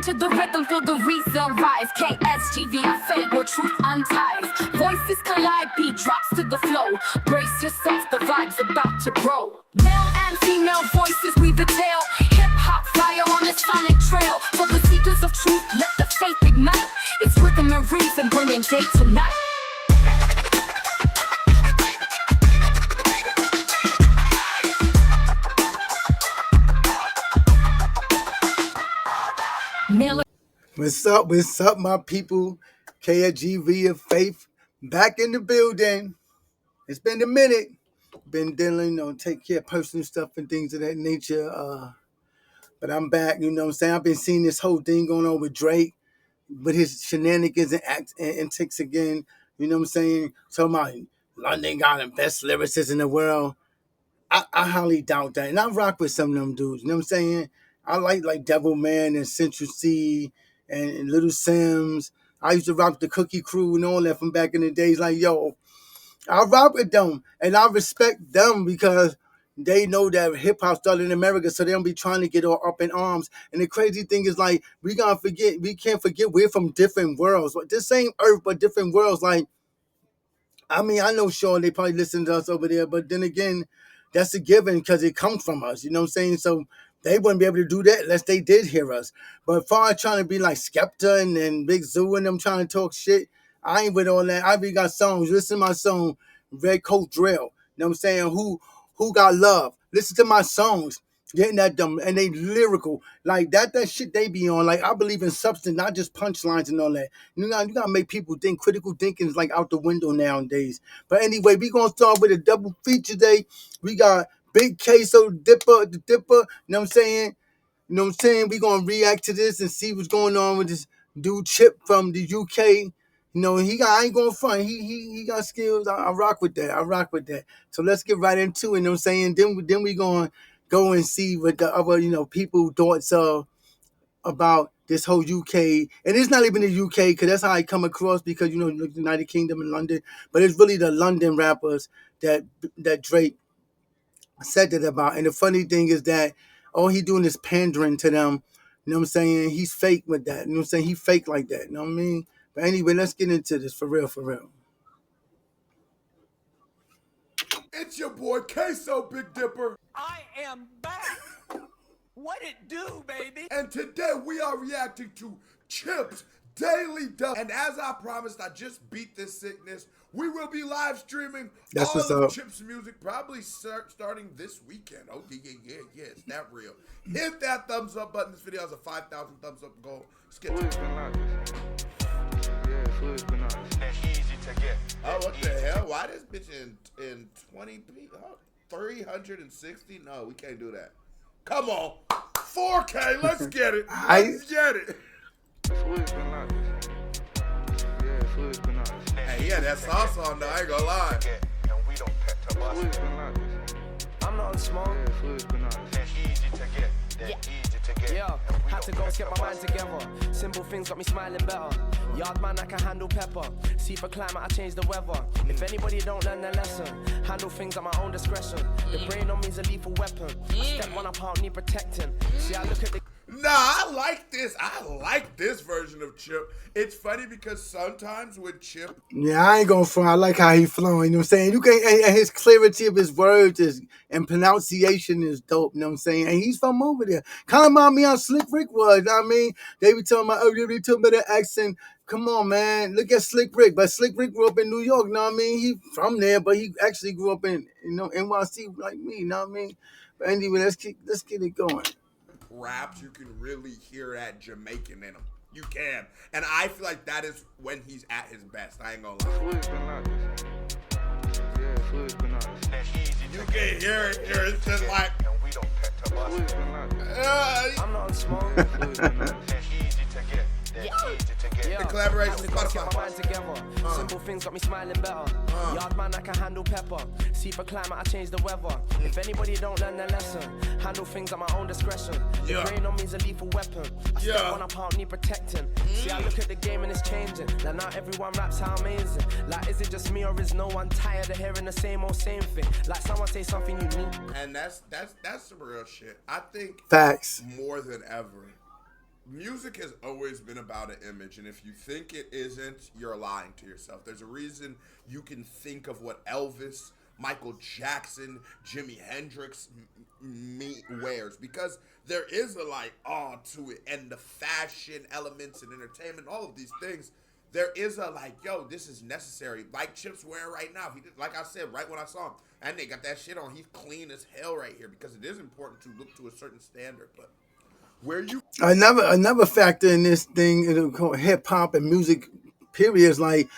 to the rhythm, feel the reason rise. KSGV, fed where truth unties. Voices collide, beat drops to the flow. Brace yourself, the vibe's about to grow. Male and female voices weave the tale. Hip-hop fire on the sonic trail. For the seekers of truth, let the faith ignite. It's rhythm and reason bringing day to night. What's up, my people? KGV of Faith back in the building. It's been a minute. Been dealing, take care of personal stuff and things of that nature. But I'm back, you know what I'm saying? I've been seeing this whole thing going on with Drake, with his shenanigans and antics again. You know what I'm saying? Talking about London got the best lyricists in the world. I highly doubt that. And I rock with some of them dudes, you know what I'm saying? I like Devil Man and Central C and Little Sims. I used to rock the Cookie Crew and all that from back in the days. Like, yo, I rock with them and I respect them because they know that hip hop started in America, so they don't be trying to get all up in arms. And the crazy thing is, like, we can't forget we're from different worlds. Like, the same earth, but different worlds. Like, I mean, I know, sure, they probably listen to us over there, but then again, that's a given because it comes from us, you know what I'm saying? So they wouldn't be able to do that unless they did hear us. But far as trying to be like Skepta and Big Zoo and them trying to talk shit, I ain't with all that. I be got songs. Listen to my song, Red Coat Drill. You know what I'm saying? Who got love? Listen to my songs. Getting at them and they lyrical. Like that shit they be on. Like I believe in substance, not just punchlines and all that. You gotta make people think. Critical thinking is like out the window nowadays. But anyway, we gonna start with a double feature day. We got Big Queso Dipper, the Dipper, you know what I'm saying? You know what I'm saying? We gonna react to this and see what's going on with this dude Chip from the UK. You know, I ain't going front. He got skills. I rock with that. I rock with that. So let's get right into it. You know what I'm saying? Then we gonna go and see what the other, people thoughts about this whole UK. And it's not even the UK because that's how I come across because, the United Kingdom and London. But it's really the London rappers that Drake said that about. And the funny thing is that all he doing is pandering to them. You know what I'm saying? He's fake with that. You know what I'm saying? He fake like that. You know what I mean? But anyway, let's get into this for real, for real. It's your boy Queso, Big Dipper. I am back. What it do, baby? And today we are reacting to Chip's Daily Dub. And as I promised, I just beat this sickness. We will be live streaming That's all what's of up. Chip's music, probably starting this weekend. Oh, yeah, it's that real. Hit that thumbs up button. This video has a 5,000 thumbs up goal. Let's get to it. Easy to get. Oh, what the hell? Why this bitch in 20p? Oh, 360? No, we can't do that. Come on. 4K, let's get it. Let's get it. Hey, yeah, that sauce on there, I ain't gonna lie. I'm not on smoke. Easy to get. Yeah, had to go get my mind together. Simple things got me smiling better. Yard man, I can handle pepper. See for climate, I change the weather. If anybody don't learn the lesson, handle things at my own discretion. The brain on me is a lethal weapon. I step one up, I don't need protecting. See, I look at the... Nah, I like this. I like this version of Chip. It's funny because sometimes with Chip... Yeah, I ain't going front. I like how he flowing, you know what I'm saying? You can, and his clarity of his words and pronunciation is dope, you know what I'm saying? And he's from over there. Kind of remind me how Slick Rick was, you know what I mean? They be talking about, they talking about the accent. Come on, man. Look at Slick Rick. But Slick Rick grew up in New York, you know what I mean? He from there, but he actually grew up in, NYC like me, you know what I mean? But anyway, let's get it going. Raps, you can really hear that Jamaican in him. You can. And I feel like that is when he's at his best. I ain't gonna lie. You can hear it here. It's just like... I'm not on smoke. Easy to get. The collaboration with Get my Spotify. mind together. Simple things got me smiling better. Yard man, I can handle pepper. See for climate, I change the weather. If anybody don't learn the lesson, handle things at my own discretion. The brain on me is a lethal weapon. I step one up, I don't need protecting. See, I look at the game and it's changing. Like now everyone raps how amazing. Like is it just me or is no one tired of hearing the same thing? Like someone say something unique. And that's some real shit. I think Facts. more than ever, music has always been about an image, and if you think it isn't, you're lying to yourself. There's a reason you can think of what Elvis, Michael Jackson, Jimi Hendrix wears, because there is a like awe to it, and the fashion elements and entertainment, all of these things. There is a like, yo, this is necessary. Like Chip's wearing right now. He did, like I said, right when I saw him, and they got that shit on. He's clean as hell right here because it is important to look to a certain standard, but where you Another factor in this thing, hip hop and music, period, is like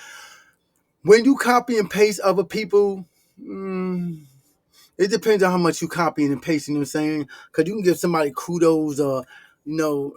when you copy and paste other people. It depends on how much you copying and pasting, you know what I'm saying? Because you can give somebody kudos or,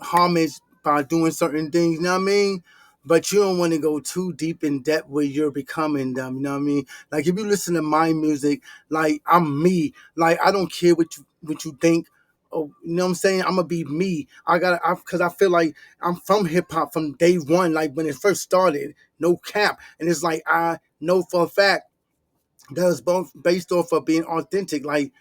homage by doing certain things, you know what I mean? But you don't want to go too deep in depth where you're becoming them, you know what I mean? Like if you listen to my music, like I'm me. Like I don't care what you think. Oh, you know what I'm saying? I'm gonna be me. Because I feel like I'm from hip hop from day one, like when it first started, no cap. And it's like I know for a fact that was both based off of being authentic. Like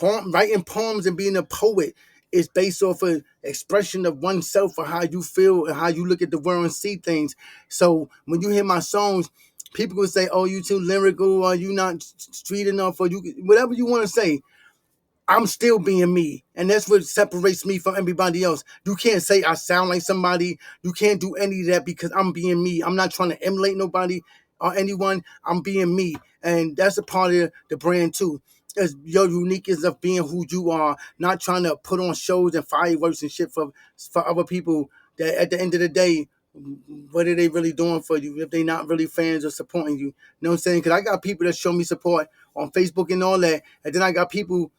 writing poems and being a poet is based off of expression of oneself or how you feel and how you look at the world and see things. So when you hear my songs, people will say, "Oh, you too lyrical," or "You not street enough," or you whatever you want to say. I'm still being me. And that's what separates me from everybody else. You can't say I sound like somebody. You can't do any of that because I'm being me. I'm not trying to emulate nobody or anyone. I'm being me. And that's a part of the brand too. Is your uniqueness of being who you are, not trying to put on shows and fireworks and shit for other people that at the end of the day, what are they really doing for you if they not really fans or supporting you? You know what I'm saying? Because I got people that show me support on Facebook and all that. And then I got people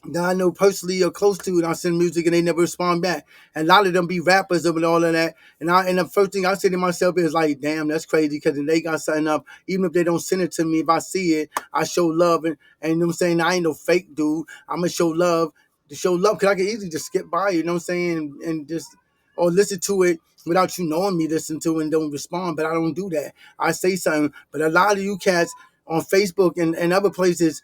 that I know personally or close to, and I send music and they never respond back. And a lot of them be rappers and all of that. And the first thing I say to myself is like, damn, that's crazy because they got something up. Even if they don't send it to me, if I see it, I show love. And you know what I'm saying? I ain't no fake dude. I'm going to show love because I can easily just skip by, you know what I'm saying? And just, or listen to it without you knowing me, listen to it and don't respond. But I don't do that. I say something. But a lot of you cats on Facebook and other places,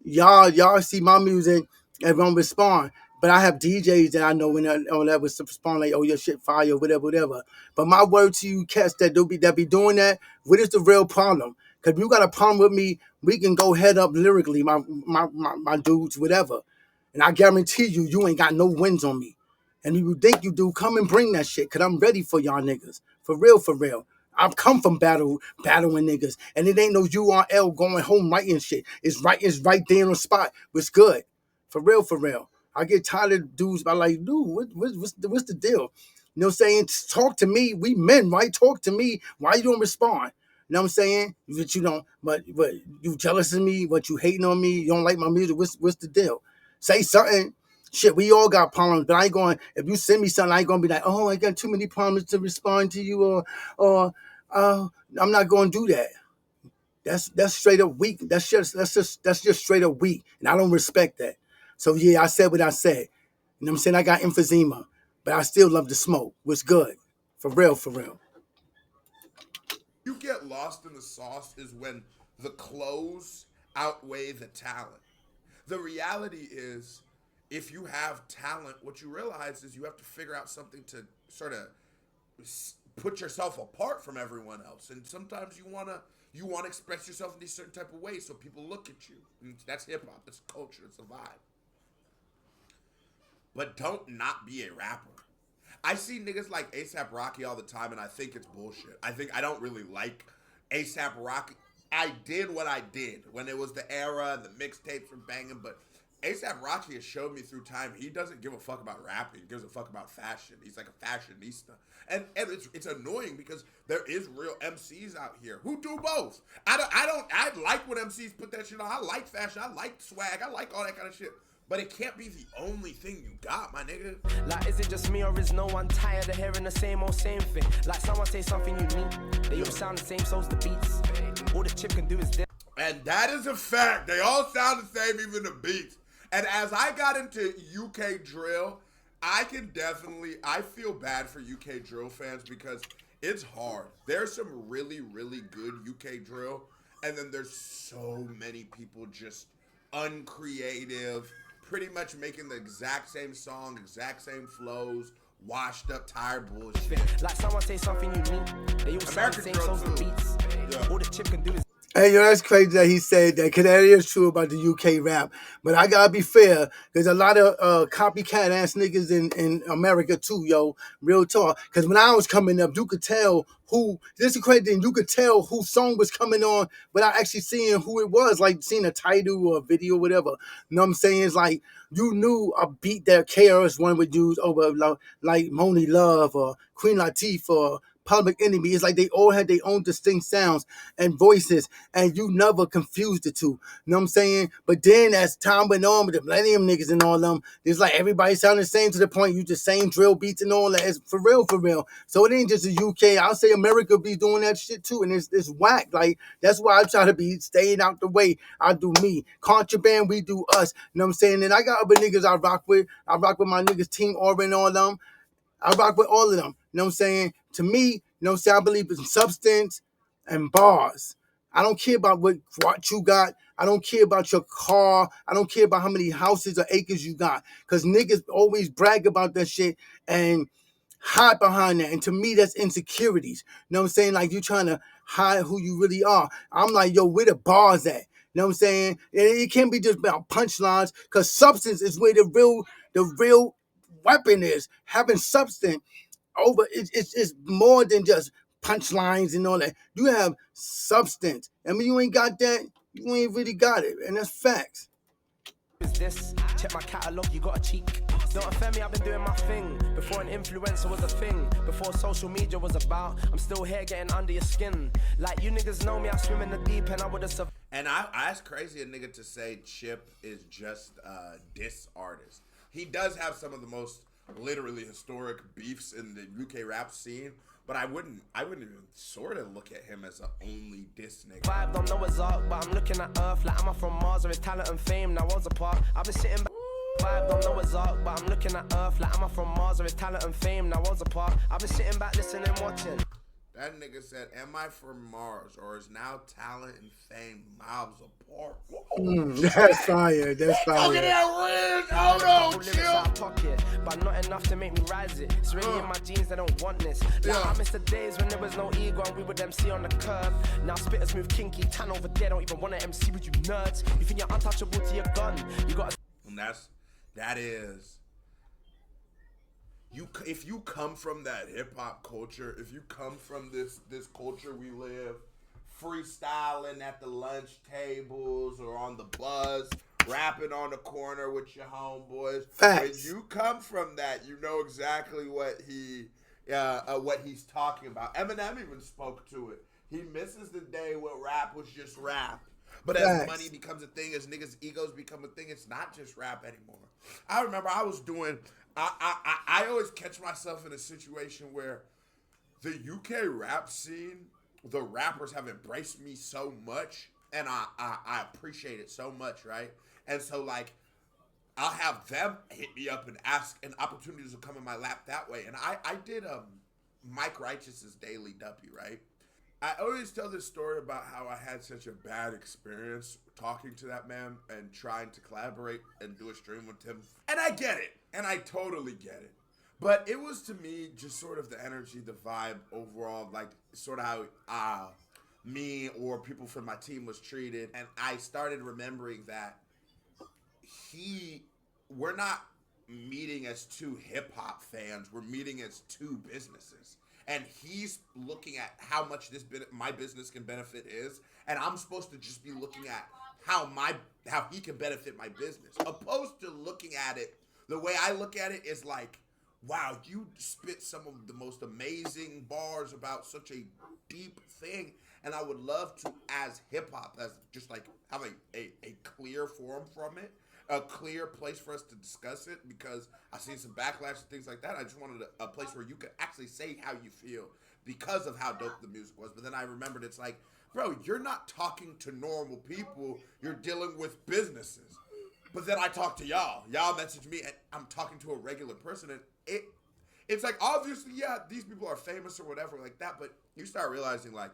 y'all see my music and don't respond. But I have DJs that I know when all that was respond like, "Oh, your shit fire," whatever, whatever. But my word to you cats that be doing that, what is the real problem? Because you got a problem with me, we can go head up lyrically, my dudes, whatever. And I guarantee you ain't got no wins on me. And if you think you do, come and bring that shit, because I'm ready for y'all niggas. For real, for real. I've come from battling niggas. And it ain't no URL going home writing shit. It's right there on the spot. What's good? For real, for real. I get tired of dudes by like, dude, what's the deal? You know what I'm saying? Talk to me. We men, right? Talk to me. Why you don't respond? You know what I'm saying? But you don't, but you jealous of me, but you hating on me, you don't like my music. What's the deal? Say something. Shit, we all got problems, but I ain't going. If you send me something, I ain't gonna be like, oh, I got too many problems to respond to you, or I'm not gonna do that. That's straight up weak. That's just straight up weak, and I don't respect that. So yeah, I said what I said. You know what I'm saying? I got emphysema, but I still love to smoke. What's good? For real, for real. you get lost in the sauce is when the clothes outweigh the talent. The reality is, if you have talent, what you realize is you have to figure out something to sort of put yourself apart from everyone else. And sometimes you wanna express yourself in these certain type of ways so people look at you. And that's hip hop. It's culture. It's a vibe. But don't not be a rapper. I see niggas like ASAP Rocky all the time, and I think it's bullshit. I don't really like ASAP Rocky. I did what I did when it was the era and the mixtapes were banging, but ASAP Rocky has showed me through time he doesn't give a fuck about rapping. He gives a fuck about fashion. He's like a fashionista. And it's annoying because there is real MCs out here who do both. I like when MCs put that shit on. I like fashion. I like swag. I like all that kind of shit. But it can't be the only thing you got, my nigga. Like, is it just me or is no one tired of hearing the same old same thing? Like, someone say something unique, they all sound the same, so's the beats. All the chip can do is this. And that is a fact. They all sound the same, even the beats. And as I got into UK drill, I feel bad for UK drill fans because it's hard. There's some really, really good UK drill, and then there's so many people just uncreative, pretty much making the exact same song, exact same flows, washed up, tired bullshit. Like someone say something unique. They all sound the same, Girl so's the too. beats. Yeah. All the chip can do is Hey, yo, that's crazy that he said that, because that is true about the UK rap. But I gotta be fair, there's a lot of copycat ass niggas in America too, yo. Real talk. Because when I was coming up, you could tell who, this is crazy thing, you could tell whose song was coming on without actually seeing who it was, like seeing a title or a video or whatever. You know what I'm saying? It's like, you knew a beat that KRS-One would use over like Moni Love or Queen Latifah or Public Enemy. It's like they all had their own distinct sounds and voices, and you never confused the two. You know what I'm saying? But then as time went on with the Millennium niggas and all them, it's like everybody sounded the same to the point you just same drill beats and all that. It's for real, for real. So it ain't just the UK. I'll say America be doing that shit too, and it's whack. Like, that's why I try to be staying out the way. I do me. Contraband, we do us. You know what I'm saying? And I got other niggas I rock with. I rock with my niggas Team Aura and all them. I rock with all of them. You know what I'm saying? To me, you know what I'm saying, I believe in substance and bars. I don't care about what you got. I don't care about your car. I don't care about how many houses or acres you got. Because niggas always brag about that shit and hide behind that. And to me, that's insecurities. You know what I'm saying? Like, you trying to hide who you really are. I'm like, yo, where the bars at? You know what I'm saying? It can't be just about punchlines, because substance is where the real weapon is. Having substance over it's more than just punchlines and all that. You have substance. I mean, you ain't got that, you ain't really got it, and that's facts. this. Check my catalog, you got a cheek. Don't offend me, I've been doing my thing. Before an influencer was a thing, before social media was about, I'm still here getting under your skin. Like, you niggas know me, I swim in the deep and I would've survived. And I ask crazy a nigga to say Chip is just a diss artist. He does have some of the most literally historic beefs in the UK rap scene, but I wouldn't even sort of look at him as an only diss nigga. Vibe, don't know what's up, but I'm looking at Earth like, am I from Mars or is talent and fame now was apart? I've been sitting back. Vibe, don't know what's up, but I'm looking at Earth like, am I from Mars or is talent and fame now was apart? I've been sitting back listening, watching. That nigga said, am I from Mars or is now talent and fame miles apart? That's fire. That's fire. Look at that ridge. Oh no, Lyrics out of pocket, but not enough to make me rise it. It's really in my genes, they don't want this. Like, I miss the days when there was no ego and we would MC on the curb. Now spitters move kinky, tan over there, don't even want to MC with you nerds. You think you're untouchable to your gun, you got. And that is. If you come from that hip hop culture, if you come from this culture we live, freestyling at the lunch tables or on the bus, rapping on the corner with your homeboys. Facts. When you come from that, you know exactly what he's talking about. Eminem even spoke to it. He misses the day when rap was just rap. But as money becomes a thing, as niggas' egos become a thing, it's not just rap anymore. I remember I was doing. I always catch myself in a situation where the UK rap scene, the rappers have embraced me so much, and I appreciate it so much, right? And so, like, I'll have them hit me up and ask, and opportunities will come in my lap that way. And I did Mike Righteous's Daily W, right? I always tell this story about how I had such a bad experience talking to that man and trying to collaborate and do a stream with him. And I get it. And I totally get it. But it was, to me, just sort of the energy, the vibe overall, like sort of how me or people from my team was treated. And I started remembering that we're not meeting as two hip-hop fans. We're meeting as two businesses. And he's looking at how much my business can benefit his, and I'm supposed to just be looking at how he can benefit my business, opposed to looking at it. The way I look at it is like, wow, you spit some of the most amazing bars about such a deep thing, and I would love to, as hip hop, as just like have a clear forum from it. A clear place for us to discuss it, because I've seen some backlash and things like that. I just wanted a place where you could actually say how you feel because of how dope the music was. But then I remembered, it's like, bro, you're not talking to normal people. You're dealing with businesses. But then I talk to y'all. Y'all message me, and I'm talking to a regular person. And it's like, obviously, yeah, these people are famous or whatever like that. But you start realizing, like,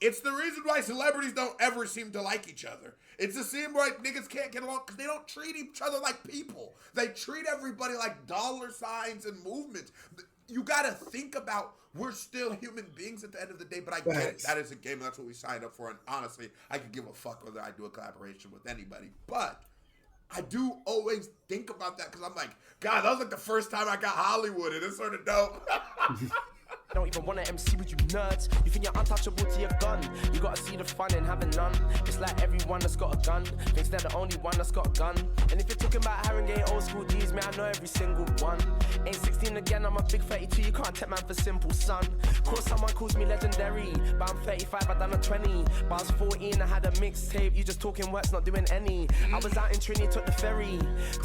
it's the reason why celebrities don't ever seem to like each other. It's the same why niggas can't get along, because they don't treat each other like people. They treat everybody like dollar signs and movements. you gotta think about we're still human beings at the end of the day. But I get it. That is a game. That's what we signed up for. And honestly, I could give a fuck whether I do a collaboration with anybody. But I do always think about that because I'm like, God, that was like the first time I got Hollywood, and it's sort of dope. Don't even wanna MC with you nerds. You think you're untouchable to your gun. You gotta see the fun in having none. It's like everyone that's got a gun thinks they're the only one that's got a gun. And if you're talking about Haringey old school D's, man, I know every single one. Ain't 16 again, I'm a big 32. You can't take man for simple, son. Course someone calls me legendary, but I'm 35, I done a 20. But I was 14, I had a mixtape. You just talking words, not doing any. I was out in Trinity, took the ferry.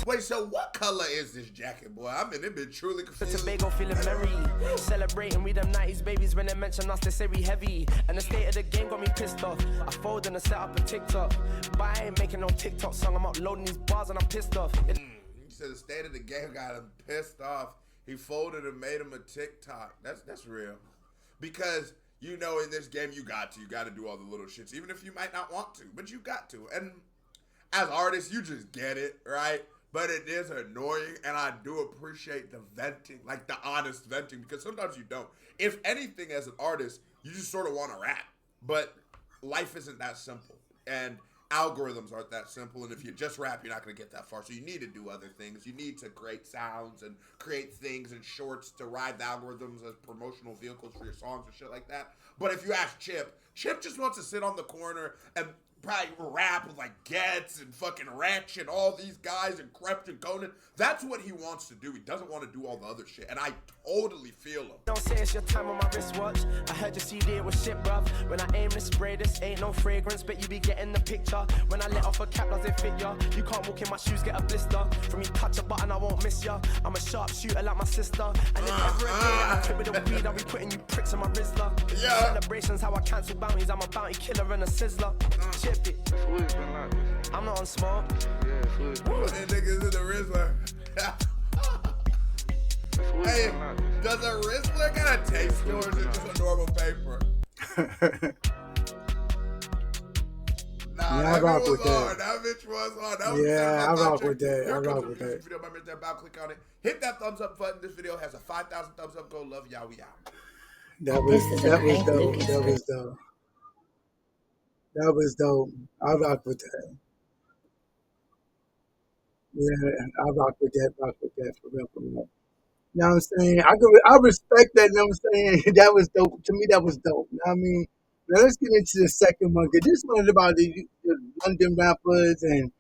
Wait, so what color is this jacket, boy? I mean, it been truly confused. Tobago feeling merry, celebrating with them 90s babies. When they mention us, they say we heavy. And the state of the game got me pissed off. I fold and I set up a TikTok, but I ain't making no TikTok song. I'm uploading these bars and I'm pissed off. You said the state of the game got him pissed off. He folded and made him a TikTok. That's real. Because you know in this game you got to do all the little shits, even if you might not want to, but you got to. And as artists, you just get it, right? But it is annoying, and I do appreciate the venting, like the honest venting, because sometimes you don't. If anything, as an artist, you just sort of want to rap. But life isn't that simple, and algorithms aren't that simple, and if you just rap, you're not going to get that far. So you need to do other things. You need to create sounds and create things and shorts to ride the algorithms as promotional vehicles for your songs and shit like that. But if you ask Chip just wants to sit on the corner and probably rap with like Getz and fucking Wretch and all these guys and Krept and Conan. That's what he wants to do. He doesn't want to do all the other shit, and I totally feel him. Don't say it's your time on my wristwatch. I heard your CD, it was shit, bruv. When I aim to spray, this ain't no fragrance, but you be getting the picture. When I let off a cap, does it fit ya? You can't walk in my shoes, get a blister. From me touch a button, I won't miss ya. I'm a sharp shooter like my sister. And if ever again I trip with the weed, I'll be putting you pricks on my Rizzler. Yeah. Celebrations, how I cancel bounties. I'm a bounty killer and a sizzler. Chip it. I'm not on smoke. Hey, niggas in the Rizzler. Hey, does a Rizzler got a taste or is it just a normal paper? Nah, yeah, I rock with that. That bitch was on. That was yeah, I rock with that. I rock with that. Video, remember that about, click on it. Hit that thumbs up button. This video has a 5,000 thumbs up. Go love y'all. We out. That was dope. That was dope. I rock with that. Yeah, I rock with that for real. You know what I'm saying? I respect that, you know what I'm saying? That was dope. To me, that was dope. You know what I mean? Now let's get into the second one, because this one is about the London rappers, and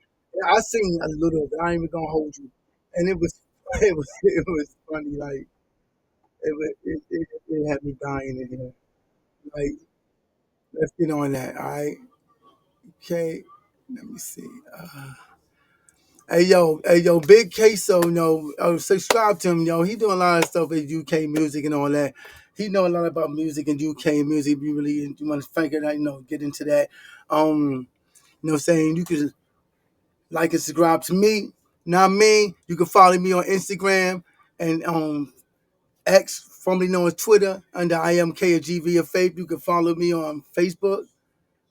I seen a little bit. I ain't even gonna hold you. And it was funny, like it had me dying in here. Like, let's get on that, all right? Okay, let me see. Hey yo, Big Queso, subscribe to him, He doing a lot of stuff with UK music and all that. He know a lot about music and UK music. If you really want to figure that, get into that. Saying you can like and subscribe to me. Not me. You can follow me on Instagram and X, formerly known as Twitter, under I am KGV of Faith. You can follow me on Facebook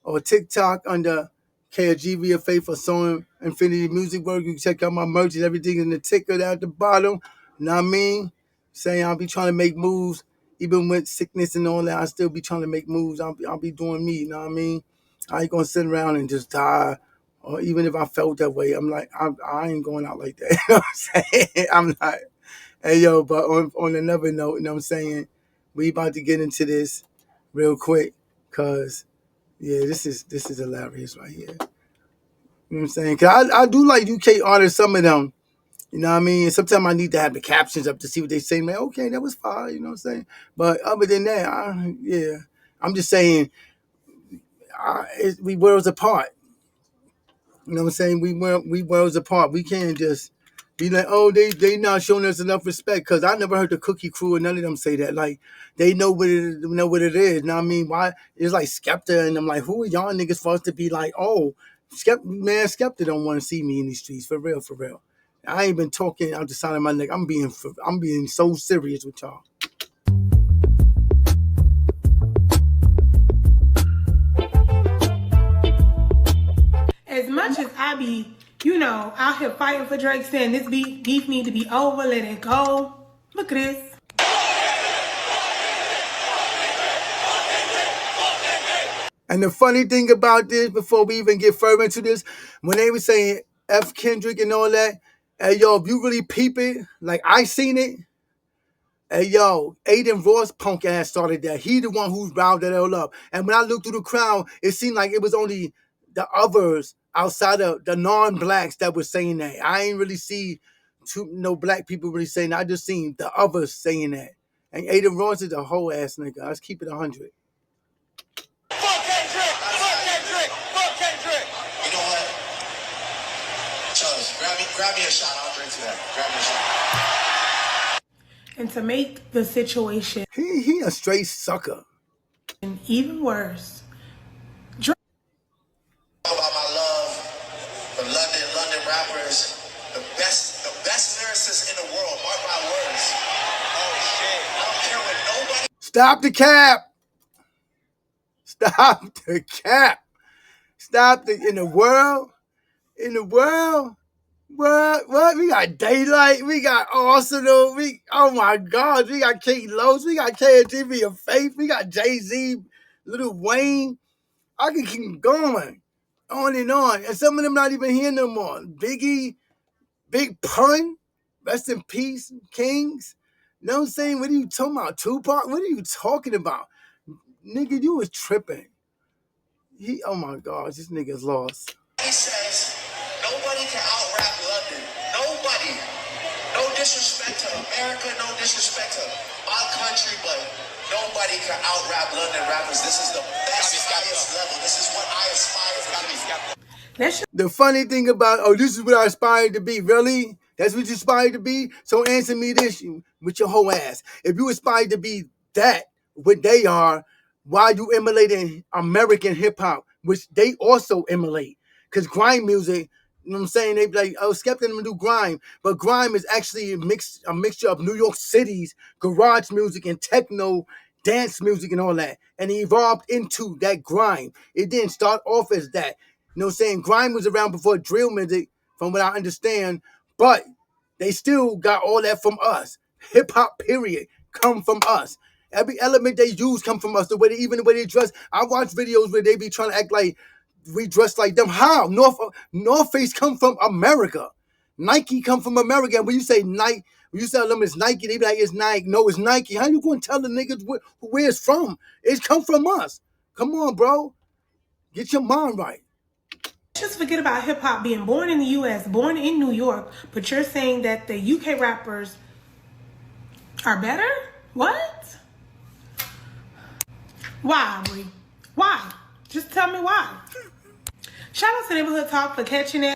or TikTok under KGV of Faith for Sewing Infinity Music Work. You can check out my merch and everything in the ticker down at the bottom. You know what I mean? Saying I'll be trying to make moves. Even with sickness and all that, I still be trying to make moves. I'll be doing me, you know what I mean? I ain't gonna sit around and just die. Or even if I felt that way, I'm like, I ain't going out like that. You know what I'm saying? I'm not. Hey, yo, but on another note, you know what I'm saying? We about to get into this real quick, because, yeah, this is hilarious right here. You know what I'm saying? Because I do like UK artists, some of them. You know what I mean? Sometimes I need to have the captions up to see what they say. Man, okay, that was fine. You know what I'm saying? But other than that, I'm just saying we worlds apart. You know what I'm saying? We worlds apart. We can't just be like, oh, they not showing us enough respect. Because I never heard the Cookie Crew or none of them say that. Like, they know what it is. You know what it is. You know what I mean? Why? It's like Skepta, and I'm like, who are y'all niggas for us to be like, oh, Skepta don't want to see me in these streets. For real, for real. I ain't been talking out the side of my neck. I'm being so serious with y'all. As much as I be, out here fighting for Drake, saying this beef need to be over, let it go. Look at this. And the funny thing about this, before we even get further into this, when they were saying F Kendrick and all that, hey yo, if you really peep it, like I seen it, hey yo, Aiden Ross punk ass started that. He the one who riled that all up. And when I looked through the crowd, it seemed like it was only the others outside of the non-blacks that were saying that. I ain't really see no black people really saying that. I just seen the others saying that. And Aiden Ross is a whole ass nigga. Let's keep it 100. Fuck Kendrick! Fuck Kendrick! Fuck Kendrick! You know what? Charles, grab me a shot. I'll drink to that. Grab me a shot. And to make the situation He a straight sucker. even worse, Talk about my love for London rappers, the best lyricists in the world. Mark my words. Oh shit! I don't care what nobody. Stop the cap. Stop the cap. Stop the in the world. In the world. What? We got Daylight. We got Arsenal. Oh my God. We got King Los. We got KGB of Faith. We got Jay-Z, Lil Wayne. I can keep going. On and on. And some of them not even here no more. Biggie, Big Pun, rest in peace, Kings. You know what I'm saying? What are you talking about? Tupac? What are you talking about? Nigga, you was tripping. Oh my gosh, this nigga's lost. He says nobody can out-rap London. Nobody. No disrespect to America, no disrespect to my country, but nobody can out-rap London rappers. This is the best, highest level. This is what I aspire to be. The funny thing about, this is what I aspired to be. Really? That's what you aspired to be? So answer me this with your whole ass. If you aspired to be that, what they are, why you emulating American hip hop, which they also emulate? Because grime music, you know what I'm saying? They be like, Skepta them do grime. But grime is actually a mixture of New York City's garage music and techno dance music and all that. And it evolved into that grime. It didn't start off as that. You know what I'm saying? Grime was around before drill music, from what I understand. But they still got all that from us. Hip hop, period, come from us. Every element they use come from us. Even the way they dress. I watch videos where they be trying to act like we dress like them. How? North Face come from America. Nike come from America. And when you say Nike, when you tell them it's Nike, they be like, it's Nike. No, it's Nike. How you going to tell the niggas where it's from? It's come from us. Come on, bro. Get your mind right. just forget about hip hop being born in the US, born in New York, but you're saying that the UK rappers are better? What? Why, Brie? Why? Just tell me why. Shout out to Neighborhood Talk for catching it.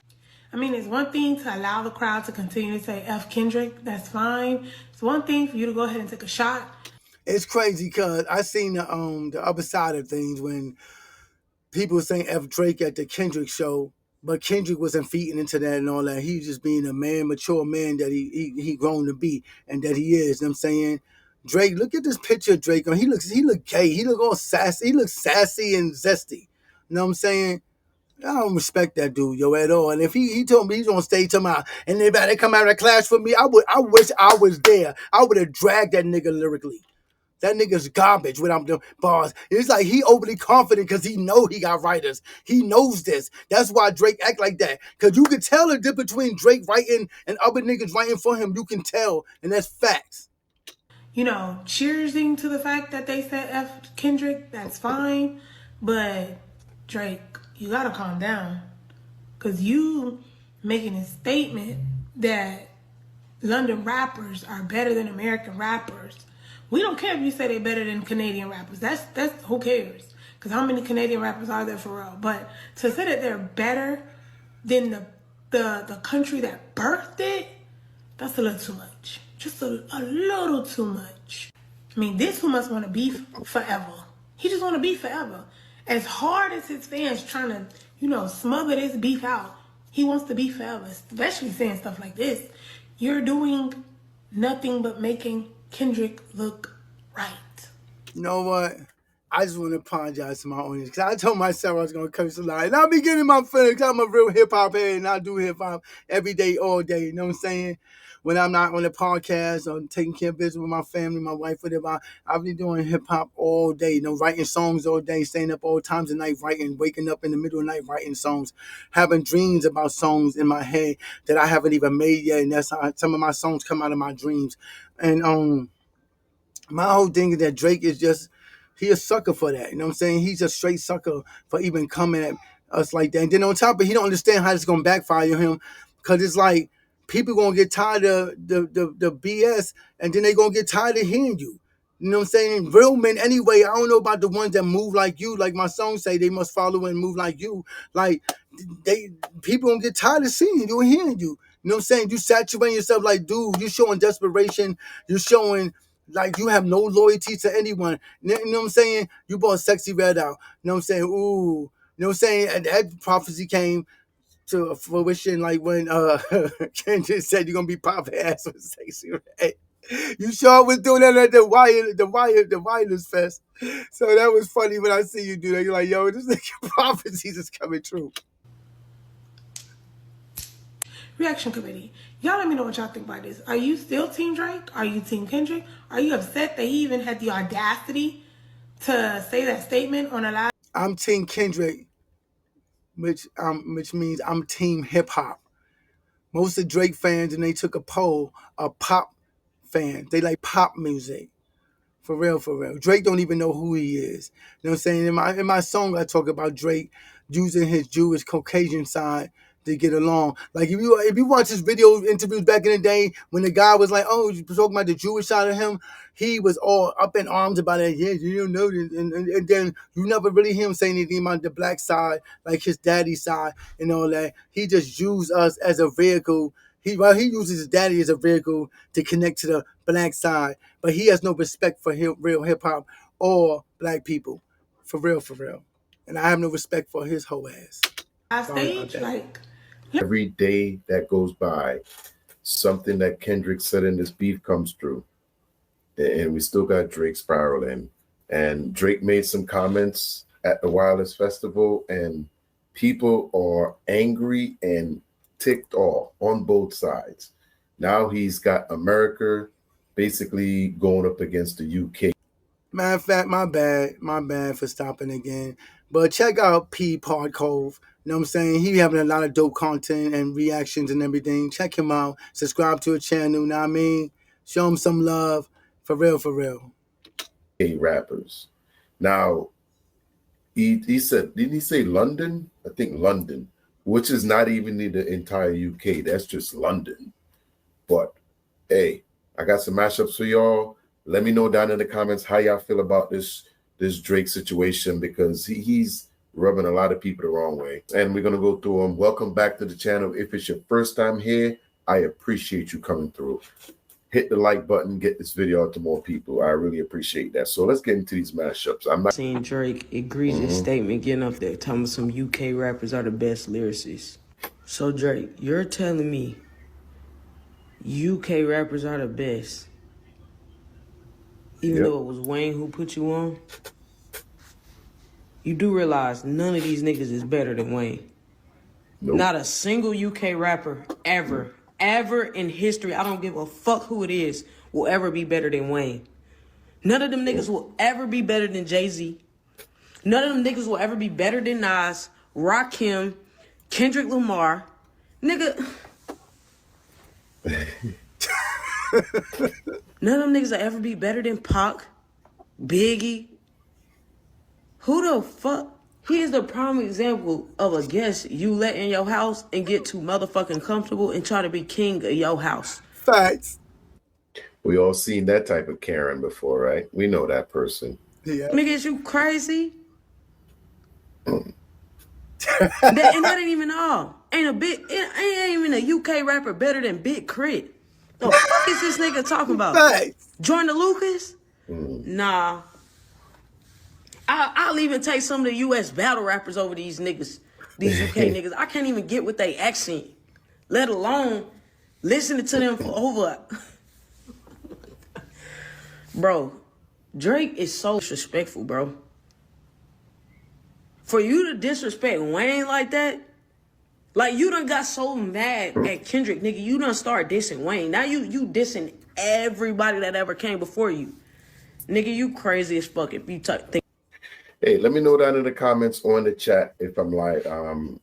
I mean, it's one thing to allow the crowd to continue to say F Kendrick. That's fine. It's one thing for you to go ahead and take a shot. It's crazy because I seen the other side of things when people were saying F Drake at the Kendrick show, but Kendrick wasn't feeding into that and all that. He was just being a mature man that he grown to be and that he is. You know what I'm saying? Drake, look at this picture of Drake. He look gay. He look all sassy. He looks sassy and zesty. You know what I'm saying? I don't respect that dude, yo, at all. And if he told me he's on stage tomorrow and they better come out of class for me, I wish I was there. I would have dragged that nigga lyrically. That nigga's garbage without the bars. It's like he overly confident because he know he got writers. He knows this. That's why Drake act like that. Because you can tell the difference between Drake writing and other niggas writing for him. You can tell. And that's facts. You know, cheersing to the fact that they said F Kendrick, that's fine. But Drake, you gotta calm down. Because you making a statement that London rappers are better than American rappers. We don't care if you say they're better than Canadian rappers. That's who cares? Because how many Canadian rappers are there for real? But to say that they're better than the country that birthed it, that's a little too much. Just a little too much. I mean, this who must want to be forever. He just want to be forever. As hard as his fans trying to, smother this beef out, he wants to be forever. Especially saying stuff like this. You're doing nothing but making Kendrick look right. You know what? I just want to apologize to my audience because I told myself I was going to curse a lot. And I'll be getting my feelings. I'm a real hip hop head and I do hip hop every day, all day. You know what I'm saying? When I'm not on the podcast or taking care of business with my family, my wife, whatever, I'll be doing hip hop all day. You know, writing songs all day, staying up all times of night, writing, waking up in the middle of the night, writing songs, having dreams about songs in my head that I haven't even made yet. And that's how some of my songs come out of my dreams. And my whole thing is that Drake is just, he a sucker for that. You know what I'm saying? He's a straight sucker for even coming at us like that. And then on top of it, he don't understand how it's gonna backfire him. Cause it's like people gonna get tired of the BS and then they gonna get tired of hearing you. You know what I'm saying? Real men anyway, I don't know about the ones that move like you, like my song say they must follow and move like you. Like they people gonna get tired of seeing you and hearing you. You know what I'm saying? You saturating yourself like, dude, you showing desperation, you showing like you have no loyalty to anyone. You know what I'm saying? You bought Sexy Red out. You know what I'm saying? Ooh. You know what I'm saying? And that prophecy came to fruition like when Kendrick said you're gonna be popping ass with Sexy Red. You sure was doing that at the wireless fest. So that was funny when I see you do that. You're like, yo, this nigga prophecies is coming true. Reaction committee. Y'all let me know what y'all think about this. Are you still Team Drake? Are you Team Kendrick? Are you upset that he even had the audacity to say that statement on a live? I'm Team Kendrick, which means I'm Team Hip Hop. Most of Drake fans, and they took a poll, are pop fans. They like pop music. For real, for real. Drake don't even know who he is. You know what I'm saying? In my song, I talk about Drake using his Jewish Caucasian side to get along. Like if you watch his video interviews back in the day when the guy was like, oh, you talking about the Jewish side of him, he was all up in arms about it. Yeah, you don't know this. And then you never really hear him say anything about the black side, like his daddy's side and all that. He just used us as a vehicle. He uses his daddy as a vehicle to connect to the black side, but he has no respect for real hip hop or black people, for real, for real. And I have no respect for his whole ass. Stage, like every day that goes by, something that Kendrick said in this beef comes through. And we still got Drake spiraling. And Drake made some comments at the Wireless Festival, and people are angry and ticked off on both sides. Now he's got America basically going up against the UK. Matter of fact, my bad for stopping again. But check out P Pod Cove. You know what I'm saying? He having a lot of dope content and reactions and everything. Check him out. Subscribe to his channel, know what I mean? Show him some love. For real, for real. Hey, rappers. Now, he said, didn't he say London? I think London, which is not even the entire UK. That's just London. But, hey, I got some mashups for y'all. Let me know down in the comments how y'all feel about this Drake situation, because he's rubbing a lot of people the wrong way. And we're going to go through them. Welcome back to the channel. If it's your first time here, I appreciate you coming through. Hit the like button, get this video out to more people. I really appreciate that. So let's get into these mashups. I'm not seeing Drake egregious statement getting up there telling some UK rappers are the best lyricists. So Drake, you're telling me UK rappers are the best, even though it was Wayne who put you on? You do realize none of these niggas is better than Wayne. Nope. Not a single UK rapper ever in history, I don't give a fuck who it is, will ever be better than Wayne. None of them niggas will ever be better than Jay-Z. None of them niggas will ever be better than Nas, Rakim, Kendrick Lamar. Nigga. None of them niggas will ever be better than Pac, Biggie. Who the fuck? He is the prime example of a guest you let in your house and get too motherfucking comfortable and try to be king of your house. Facts. We all seen that type of Karen before, right? We know that person. Yeah. Nigga, is you crazy? And that ain't even all. It ain't even a UK rapper better than Big Crit. The fuck is this nigga talking about? Facts. Jordan Lucas? Nah. I'll even take some of the US battle rappers over these niggas, these UK niggas. I can't even get with their accent, let alone listening to them for over. Bro, Drake is so disrespectful, bro. For you to disrespect Wayne like that, like you done got so mad at Kendrick, nigga, you done start dissing Wayne. Now you dissing everybody that ever came before you. Nigga, you crazy as fuck if you think. Hey, let me know down in the comments or in the chat if I'm like I'm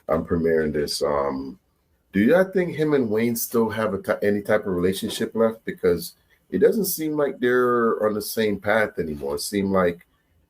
premiering this. Do y'all think him and Wayne still have any type of relationship left? Because it doesn't seem like they're on the same path anymore. It seems like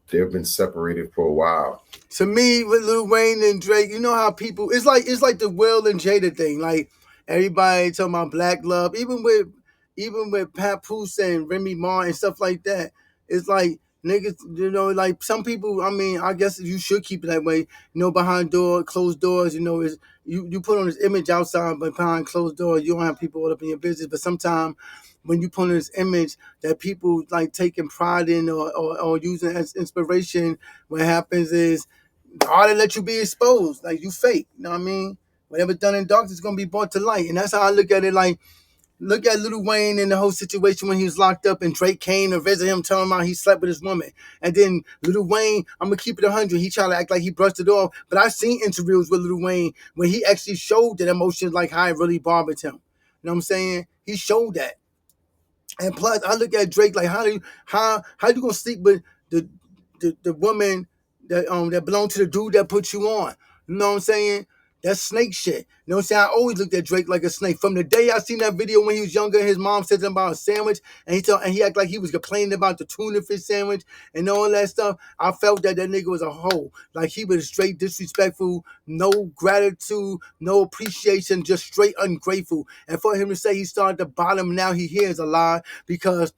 they've been separated for a while. To me, with Lil Wayne and Drake, you know how people it's like the Will and Jada thing. Like everybody talking about black love, even with Papoose and Remy Ma and stuff like that. It's like niggas, you know, like some people. I mean, I guess you should keep it that way. You know, behind closed doors. You know, is you put on this image outside, but behind closed doors, you don't have people all up in your business. But sometimes when you put on this image that people like taking pride in or using as inspiration, what happens is all they let you be exposed. Like you fake. You know what I mean? Whatever done in darkness is gonna be brought to light. And that's how I look at it. Like, look at Lil Wayne and the whole situation when he was locked up and Drake came to visit him, telling him how he slept with his woman. And then Lil Wayne, I'm gonna keep it 100. He tried to act like he brushed it off. But I've seen interviews with Lil Wayne when he actually showed that emotions like how it really bothered him. You know what I'm saying? He showed that. And plus, I look at Drake like, how you gonna sleep with the woman that belonged to the dude that put you on? You know what I'm saying? That's snake shit. You know what I'm saying? I always looked at Drake like a snake. From the day I seen that video when he was younger, his mom said something about a sandwich, and he acted like he was complaining about the tuna fish sandwich and all that stuff. I felt that nigga was a hoe. Like he was straight disrespectful, no gratitude, no appreciation, just straight ungrateful. And for him to say he started at the bottom, now he hears a lie because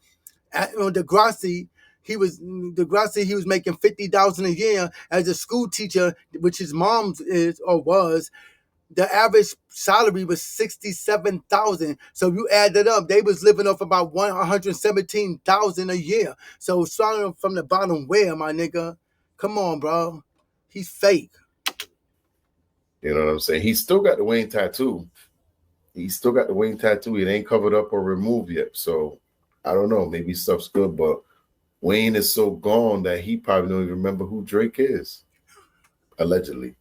Degrassi, he was making $50,000 a year as a school teacher, which his mom is or was. The average salary was $67,000. So if you add that up, they was living off about $117,000 a year. So starting from the bottom, where my nigga? Come on, bro. He's fake. You know what I'm saying? He's still got the Wayne tattoo. It ain't covered up or removed yet. So I don't know. Maybe stuff's good, but Wayne is so gone that he probably don't even remember who Drake is. Allegedly.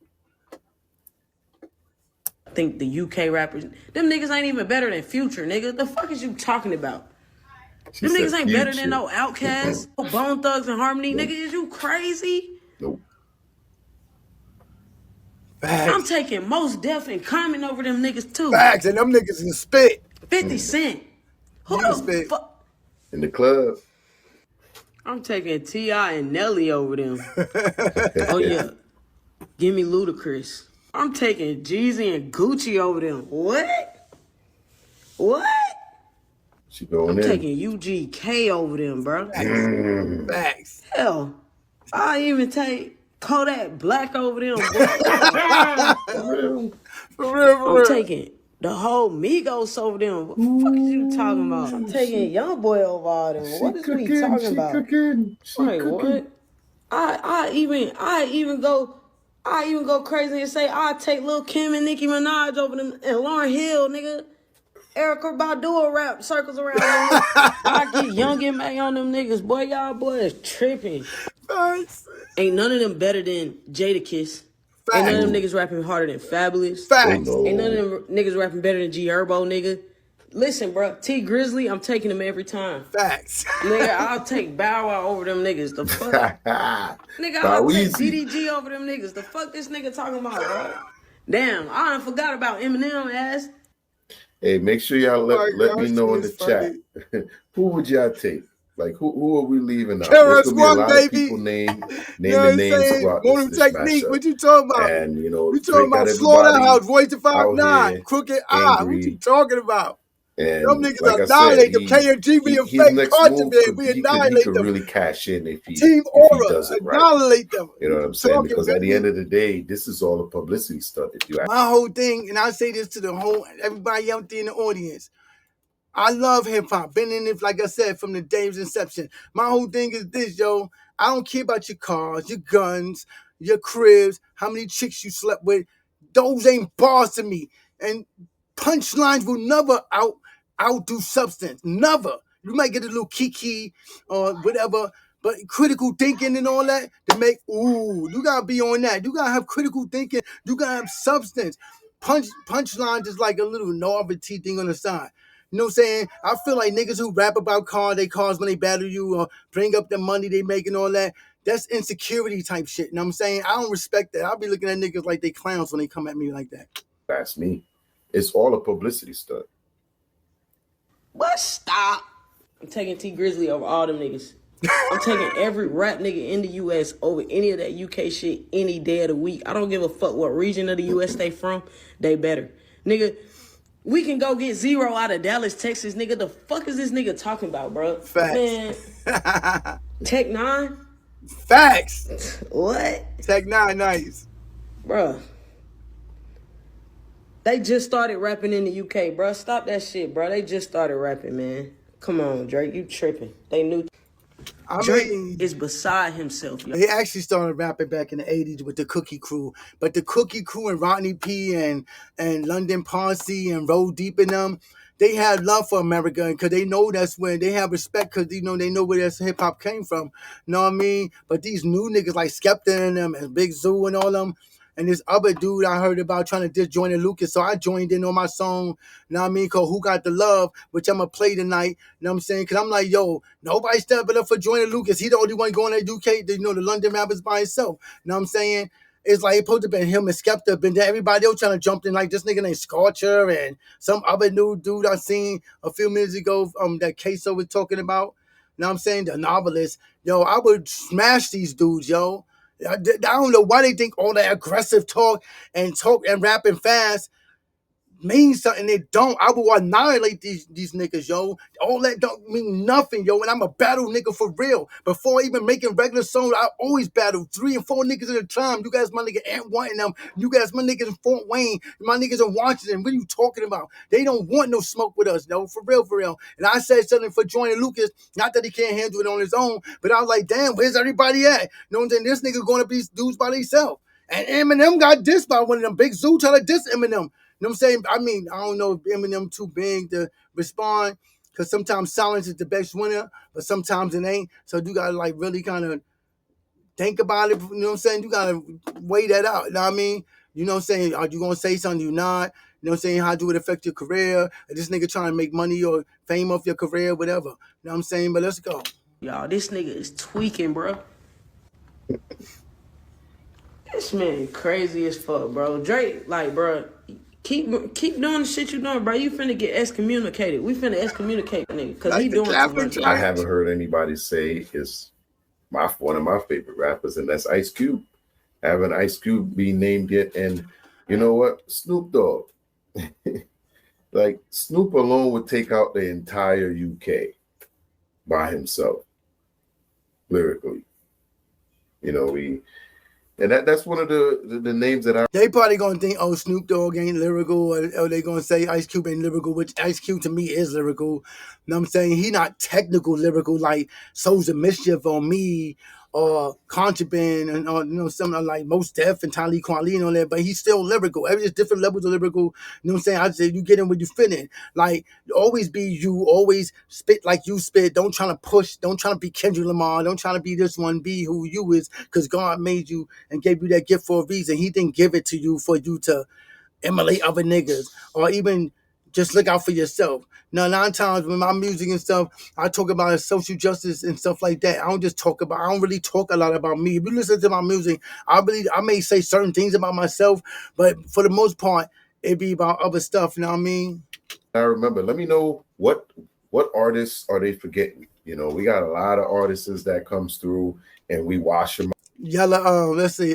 I think the UK rappers, them niggas ain't even better than Future, nigga. The fuck is you talking about? Them niggas ain't better than no Outkast, Bone Thugs and Harmony. Nope. Nigga, is you crazy? Nope. Facts. I'm taking Most Def and Common over them niggas too. Facts, and them niggas can spit. 50 Cent. Who the fuck? In the club. I'm taking T.I. and Nelly over them. Oh yeah. Give me Ludacris. I'm taking Jeezy and Gucci over them. What? She going I'm taking UGK over them, bro. Facts. Hell, I even take Kodak Black over them. For real. I'm taking the whole Migos over them. What the fuck is you talking about? I'm taking Young Boy over all them. What is we talking about? Wait, what? I even go crazy and say I take Lil Kim and Nicki Minaj over them and Lauryn Hill, nigga. Erykah Badu rap circles around them. I get Young and May on them niggas. Boy, y'all boys tripping. Facts. Ain't none of them better than Jadakiss. Ain't none of them niggas rapping harder than Fabulous. Facts. Ain't none of them niggas rapping better than G Herbo, nigga. Listen, bro, T Grizzly, I'm taking them every time. Facts. Nigga, I'll take Bow Wow over them niggas. The fuck? Nigga, I'll take DDG over them niggas. The fuck this nigga talking about, bro? Damn, I done forgot about Eminem ass. Hey, make sure y'all let me know in the chat. Who would y'all take? Like, who are we leaving out? There's gonna be a lot of people name the names about this technique. What you talking about? And you know, you talking about Slaughterhouse, Voice to 5'9", Crooked Eye. What you talking about? And them niggas like annihilate them. KNGV and fake contraband. We annihilate them. He could really cash in if he does it right. Annihilate them. You know what I'm saying? Because at the end of the day, this is all a publicity stunt. If you my whole thing, and I say this to the whole everybody out there in the audience. I love hip hop. Been in it, like I said, from the day's inception. My whole thing is this, yo. I don't care about your cars, your guns, your cribs, how many chicks you slept with. Those ain't bars to me. And punchlines will never outdo substance. Never. You might get a little kiki or whatever, But critical thinking and all that to make, you gotta be on that. You gotta have critical thinking. You gotta have substance. Punchline is like a little novelty thing on the side. You know what I'm saying? I feel like niggas who rap about they cars when they battle you or bring up the money they make and all that, that's insecurity type shit. You know what I'm saying? I don't respect that. I'll be looking at niggas like they clowns when they come at me like that. That's me. It's all a publicity stunt. But stop. I'm taking T Grizzly over all them niggas. I'm taking every rap nigga in the US over any of that UK shit any day of the week. I don't give a fuck what region of the US they from. They better. Nigga, we can go get 0 out of Dallas, Texas. Nigga, the fuck is this nigga talking about, bro? Facts. Man, Tech 9? Facts. What? Tech 9 nice. Bruh. They just started rapping in the UK, bro. Stop that shit, bro. They just started rapping, man. Come on, Drake. You tripping. They knew. Drake is beside himself, yo. He actually started rapping back in the 80s with the Cookie Crew. But the Cookie Crew and Rodney P and London Posse and Roll Deep in them, they had love for America because they know that's where they have respect because, you know, they know where this hip hop came from. You know what I mean? But these new niggas like Skepta and them and Big Zoo and all them, and this other dude I heard about trying to disjoin Lucas. So I joined in on my song, you know what I mean, called Who Got the Love, which I'm going to play tonight. You know what I'm saying? Because I'm like, yo, nobody stepping up for Joyner Lucas. He the only one going to UK, you know, the London rappers by himself. You know what I'm saying? It's like it's supposed to be him and Skepta, but then everybody else trying to jump in, like this nigga named Scorcher and some other new dude I seen a few minutes ago that Queso was talking about. You know what I'm saying? The novelist. Yo, I would smash these dudes, yo. I don't know why they think all that aggressive talk and rapping fast means something. They don't. I will annihilate these niggas, yo. All that don't mean nothing, yo. And I'm a battle nigga for real. Before even making regular songs, I always battle 3 and 4 niggas at a time. You guys, my nigga Ant White and them. You guys, my niggas in Fort Wayne. My niggas in Washington. What are you talking about? They don't want no smoke with us, yo. For real, for real. And I said something for Joyner Lucas. Not that he can't handle it on his own, but I was like, damn, where's everybody at? You know what I'm saying? This nigga going to be dudes by themselves. And Eminem got dissed by one of them. Big Zoo trying to diss Eminem. You know what I'm saying? I mean, I don't know if Eminem too big to respond because sometimes silence is the best winner, but sometimes it ain't. So you gotta like really kind of think about it. You know what I'm saying? You gotta weigh that out. You know what I mean? You know what I'm saying? Are you gonna say something you not? You know what I'm saying? How do it affect your career? Is this nigga trying to make money or fame off your career, whatever? You know what I'm saying? But let's go. Y'all, this nigga is tweaking, bro. This man crazy as fuck, bro. Drake, like, bro, keep doing the shit you doing, bro. You finna get excommunicated. We finna excommunicate the nigga because he doing too much. I haven't heard anybody say it's one of my favorite rappers, and that's Ice Cube. Having Ice Cube be named yet, and you know what? Snoop Dogg. Like, Snoop alone would take out the entire UK by himself, lyrically. You know, and that's one of the names that they probably gonna think, oh, Snoop Dogg ain't lyrical, or they gonna say Ice Cube ain't lyrical, which Ice Cube to me is lyrical. You know what I'm saying? He not technical lyrical like Souls of Mischief or me or Contraband and you know, something like Most Def and Talib Kweli and all that, but he's still lyrical. Every different levels of lyrical. You know what I'm saying? I say you get in where you fit in. Like, always be you, always spit like you spit. Don't try to push, don't try to be Kendrick Lamar, don't try to be this one, be who you is, because God made you and gave you that gift for a reason. He didn't give it to you for you to emulate other niggas or even just look out for yourself. Now, 9 times with my music and stuff, I talk about social justice and stuff like that. I don't really talk a lot about me. If you listen to my music, I may say certain things about myself, but for the most part, it be about other stuff. You know what I mean? I remember. Let me know what artists are they forgetting? You know, we got a lot of artists that comes through and we wash them. Yellow, let's see,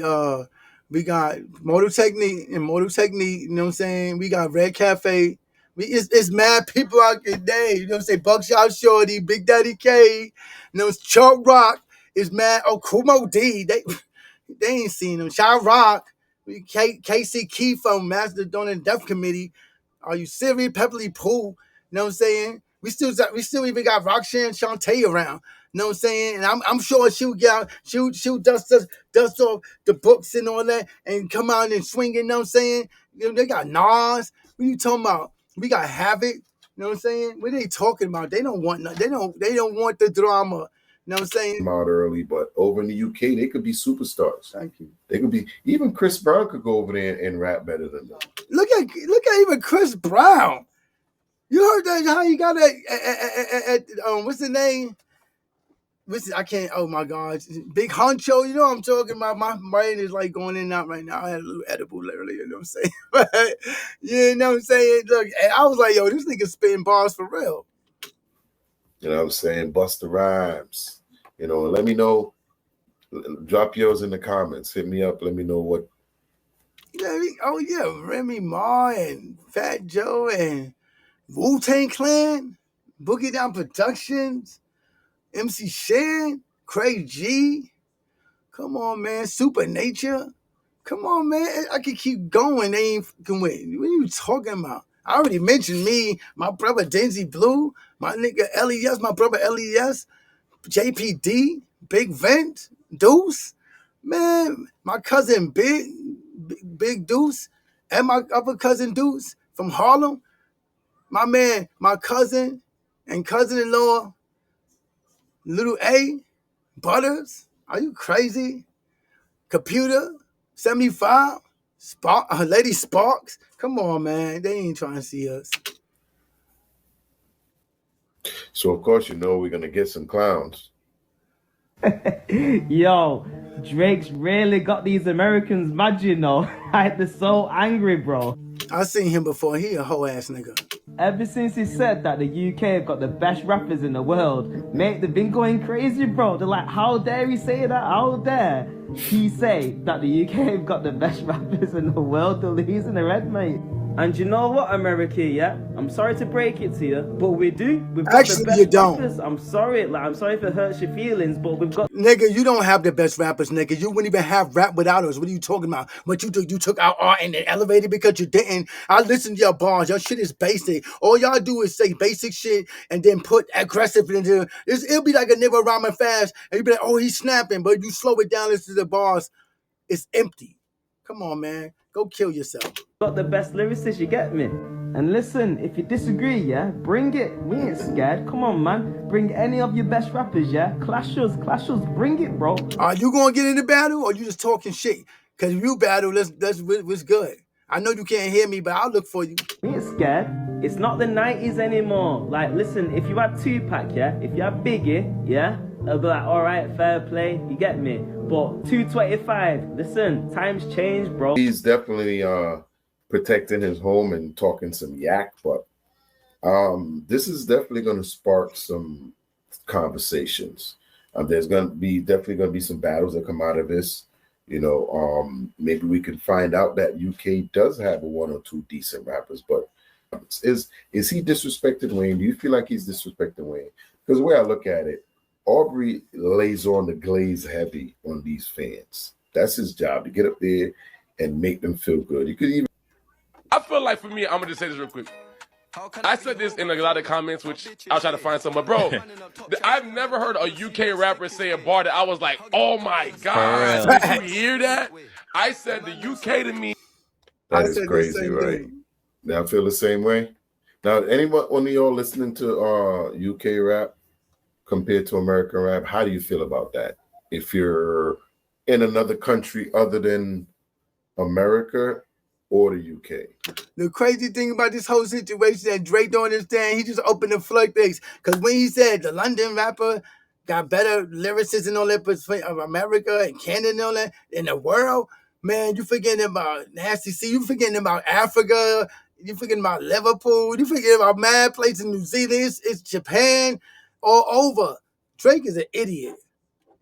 we got Motor Technique, you know what I'm saying? We got Red Cafe. It's mad people out there, you know what I'm saying? Buckshot Shorty, Big Daddy K, you know, Chuck Rock is mad. Oh, Kumo D, they ain't seen him. Shot Rock, Casey Key from Mastodon and Death Committee. Are you serious? Pepperly Pool, you know what I'm saying? We still even got Roxanne Shantae around. You know what I'm saying? And I'm sure she'll dust off the books and all that and come out and swing it, you know what I'm saying? You know, they got Nas. What are you talking about? We got Havoc. You know what I'm saying? What are they talking about? They don't want they don't want the drama. You know what I'm saying? Come out early, but over in the UK, they could be superstars. Thank you. They could be, even Chris Brown could go over there and rap better than them. Look at even Chris Brown. You heard that how he got at what's the name? I can't. Oh my God, Big Honcho. You know what I'm talking about. My brain is like going in and out right now. I had a little edible earlier. You know what I'm saying? But you know what I'm saying? Look, and I was like, yo, this nigga spitting bars for real. You know what I'm saying? Busta Rhymes. You know, let me know. Drop yours in the comments. Hit me up. Let me know what. Yeah, oh yeah, Remy Ma and Fat Joe and Wu-Tang Clan, Boogie Down Productions, MC Shan, Craig G. Come on, man. Super Nature. Come on, man. I can keep going. They ain't fucking with. What are you talking about? I already mentioned me, my brother Denzi Blue, my nigga LES, my brother LES, JPD, Big Vent, Deuce. Man, my cousin Big Deuce, and my other cousin Deuce from Harlem. My man, my cousin and cousin-in-law, Little A, Butters. Are you crazy? Computer, 75, Lady Sparks. Come on, man. They ain't trying to see us. So, of course, you know we're going to get some clowns. Yo, Drake's really got these Americans mad, you know. Like, they're so angry, bro. I seen him before. He a whole ass nigga. Ever since he said that the UK have got the best rappers in the world, mate, they've been going crazy, bro. They're like, how dare he say that? How dare he say that the UK have got the best rappers in the world? They're losing their head, mate. And you know what, America, yeah? I'm sorry to break it to you, but we do. We've got Actually, the best you don't. rappers. I'm sorry if it hurts your feelings, but we've got... Nigga, you don't have the best rappers, nigga. You wouldn't even have rap without us. What are you talking about? What you took our art and then elevated because you didn't. I listened to your bars. Your shit is basic. All y'all do is say basic shit and then put aggressive into it. It'll be like a nigga rhyming fast and you be like, oh, he's snapping. But you slow it down, listen to the bars. It's empty. Come on, man. Go kill yourself. Got the best lyricists, you get me? And listen, if you disagree, yeah, bring it. We ain't scared. Come on, man. Bring any of your best rappers, yeah? Clash us. Bring it, bro. Are you gonna get in the battle or you just talking shit? Cause if you battle, that's what's good. I know you can't hear me, but I'll look for you. We ain't scared. It's not the 90s anymore. Like, listen, if you had Tupac, yeah? If you had Biggie, yeah? I'll be like, all right, fair play. You get me? But 225, listen, times change, bro. He's definitely protecting his home and talking some yak, but this is definitely going to spark some conversations. There's definitely going to be some battles that come out of this. You know, maybe we can find out that UK does have one or two decent rappers, but is he disrespecting Wayne? Do you feel like he's disrespecting Wayne? Because the way I look at it, Aubrey lays on the glaze heavy on these fans. That's his job, to get up there and make them feel good. You could even... I feel like for me, I'm gonna just say this real quick. I said this in a lot of comments, which I'll try to find some. But bro, I've never heard a UK rapper say a bar that I was like, oh my God, did you hear that? I said the UK to me. That is crazy, right? Now I feel the same way. Now, one of y'all listening to UK rap compared to American rap, how do you feel about that? If you're in another country other than America or the UK? The crazy thing about this whole situation that Drake don't understand, he just opened the floodgates. Because when he said the London rapper got better lyricists and all that of America and Canada and all that in the world, man, you forgetting about Nasty C, you forgetting about Africa, you forgetting about Liverpool, you forgetting about mad places in New Zealand, it's Japan, all over. Drake is an idiot.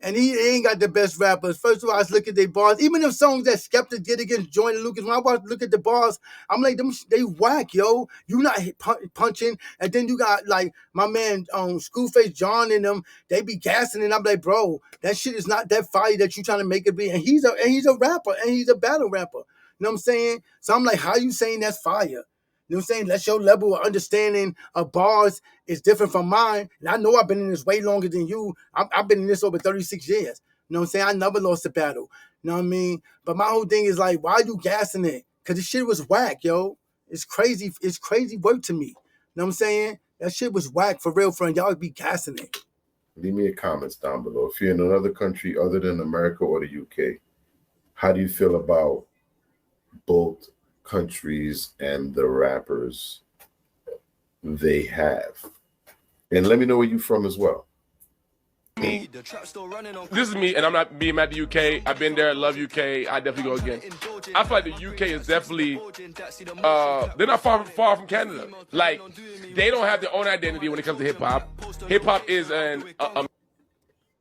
And he ain't got the best rappers. First of all, I look at their bars. Even if songs that Skepta did against Joyner Lucas, when I look at the bars, I'm like, they whack, yo. You not punching. And then you got like my man Schoolface John and them, they be gassing, and I'm like, bro, that shit is not that fire that you trying to make it be. And he's a rapper, and he's a battle rapper. You know what I'm saying? So I'm like, how you saying that's fire? You know what I'm saying? That's your level of understanding of bars is different from mine. And I know I've been in this way longer than you. I've been in this over 36 years. You know what I'm saying? I never lost a battle. You know what I mean? But my whole thing is like, why are you gassing it? Because the shit was whack, yo. It's crazy. It's crazy work to me. You know what I'm saying? That shit was whack for real, friend. Y'all be gassing it. Leave me a comments down below. If you're in another country other than America or the UK, how do you feel about both countries and the rappers they have? And let me know where you're from as well. Me, this is me, and I'm not being mad at the UK. I've been there, love UK. I definitely go again. I feel like the UK is definitely, they're not far from Canada. Like, they don't have their own identity when it comes to hip hop. Hip hop is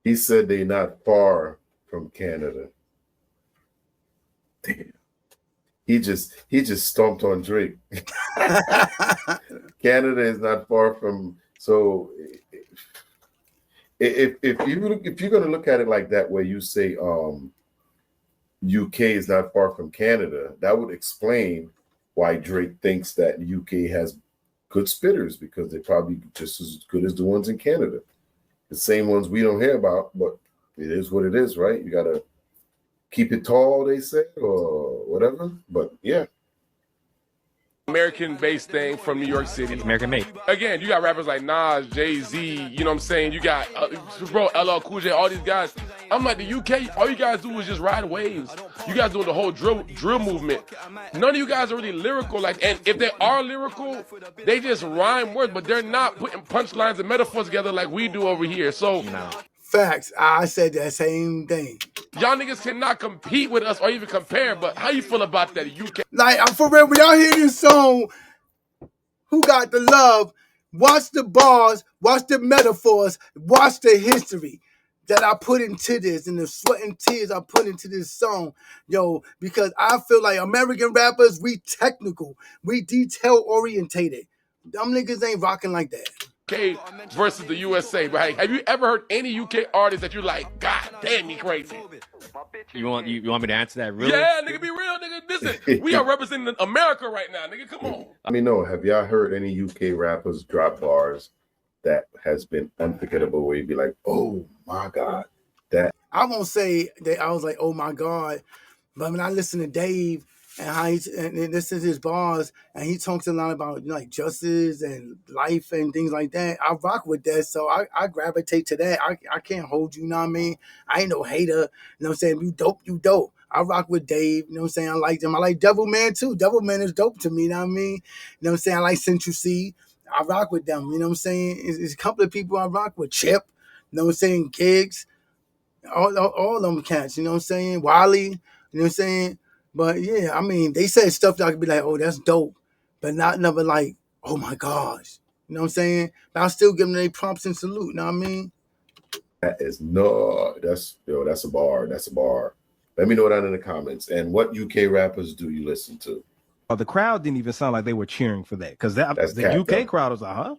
He said they're not far from Canada. Damn. He just stomped on Drake. Canada is not far from. So if you're gonna look at it like that, where you say UK is not far from Canada, that would explain why Drake thinks that UK has good spitters, because they're probably just as good as the ones in Canada. The same ones we don't hear about, but it is what it is, right? You gotta keep it tall, they say, or whatever. But yeah. American-based thing from New York City. American made. Again, you got rappers like Nas, Jay-Z, you know what I'm saying? You got, bro, LL Cool J, all these guys. I'm like, the UK, all you guys do is just ride waves. You guys doing the whole drill movement. None of you guys are really lyrical. Like, and if they are lyrical, they just rhyme words, but they're not putting punchlines and metaphors together like we do over here. So, facts. I said that same thing. Y'all niggas cannot compete with us or even compare, but how you feel about that, UK? Like, I'm for real, when y'all hear this song, Who Got the Love, watch the bars, watch the metaphors, watch the history that I put into this and the sweat and tears I put into this song, yo, because I feel like American rappers, we technical, we detail orientated. Them niggas ain't rocking like that. UK versus the USA, right? Have you ever heard any UK artist that you like, God damn, me crazy? You want me to answer that really? Yeah, nigga, be real, nigga. Listen, we are representing America right now, nigga. Come on. I mean, no, have y'all heard any UK rappers drop bars that has been unforgettable, where you'd be like, oh my God, that? I won't say that I was like, oh my God, but when I listen to Dave and how and this is his bars, and he talks a lot about like justice and life and things like that, I rock with that. So I gravitate to that. I can't hold you, know what I mean? I ain't no hater, you know what I'm saying? You dope. I rock with Dave, you know what I'm saying? I like them. I like Devilman too. Devilman is dope to me, you know what I mean? You know what I'm saying? I like Central C. I rock with them, you know what I'm saying? It's a couple of people I rock with. Chip, you know what I'm saying? Gigs, all them cats, you know what I'm saying? Wally, you know what I'm saying? But yeah, I mean, they said stuff that I could be like, oh, that's dope, but not never like, oh my gosh, you know what I'm saying? But I'll still give them their prompts and salute, you know what I mean? That is that's a bar. That's a bar. Let me know that in the comments. And what UK rappers do you listen to? The crowd didn't even sound like they were cheering for that, because the UK crowd was like, huh?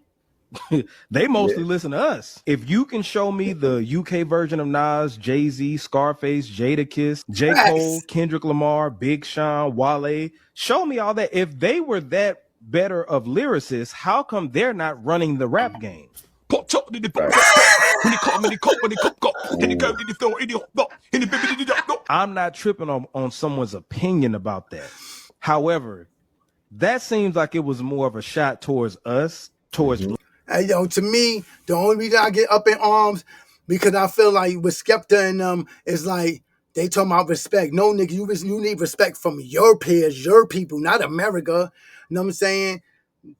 They mostly listen to us. If you can show me the UK version of Nas, Jay-Z, Scarface, Jadakiss, J. Cole, Kendrick Lamar, Big Sean, Wale, show me all that. If they were that better of lyricists, how come they're not running the rap game? I'm not tripping on someone's opinion about that. However, that seems like it was more of a shot towards us, towards. Hey, yo, to me, the only reason I get up in arms, because I feel like with Skepta and them, is like, they talking about respect. No, nigga, you need respect from your peers, your people, not America. You know what I'm saying?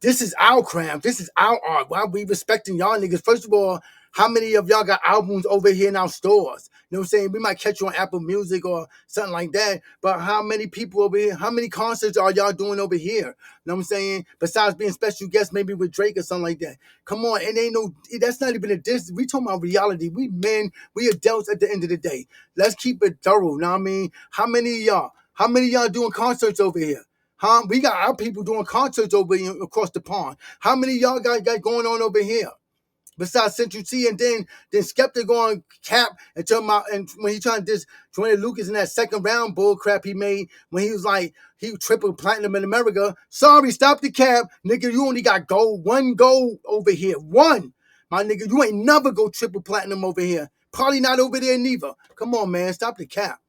This is our craft. This is our art. Why we respecting y'all niggas? First of all, how many of y'all got albums over here in our stores? You know what I'm saying? We might catch you on Apple Music or something like that. But how many people over here? How many concerts are y'all doing over here? You know what I'm saying? Besides being special guests, maybe with Drake or something like that. Come on, it ain't no, that's not even a diss. We talking about reality. We men, we adults at the end of the day. Let's keep it thorough. You know what I mean? How many of y'all doing concerts over here? Huh? We got our people doing concerts over here across the pond. How many of y'all got going on over here? Besides Central T, and then Skepta going cap and talking about, and when he trying to diss Joyner Lucas in that second round bull crap he made, when he was like, he triple platinum in America. Sorry, stop the cap. Nigga, you only got gold, one gold over here. One. My nigga, you ain't never go triple platinum over here. Probably not over there neither. Come on, man. Stop the cap.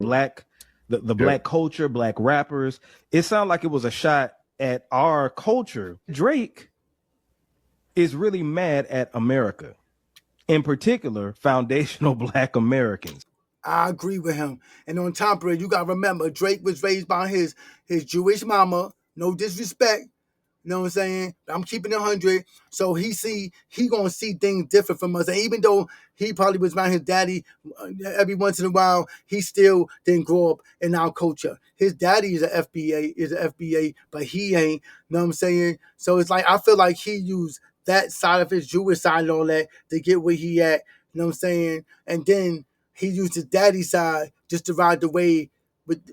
The black culture, black rappers. It sounded like it was a shot at our culture. Drake is really mad at America. in particular, foundational Black Americans. I agree with him. And on top of it, you got to remember, Drake was raised by his Jewish mama. No disrespect. You know what I'm saying? I'm keeping it 100. So he gonna see things different from us. And even though he probably was around his daddy every once in a while, he still didn't grow up in our culture. His daddy is an FBA, but he ain't. You know what I'm saying? So it's like I feel like he used that side of his Jewish side and all that to get where he at. You know what I'm saying? And then he used his daddy's side just to ride the wave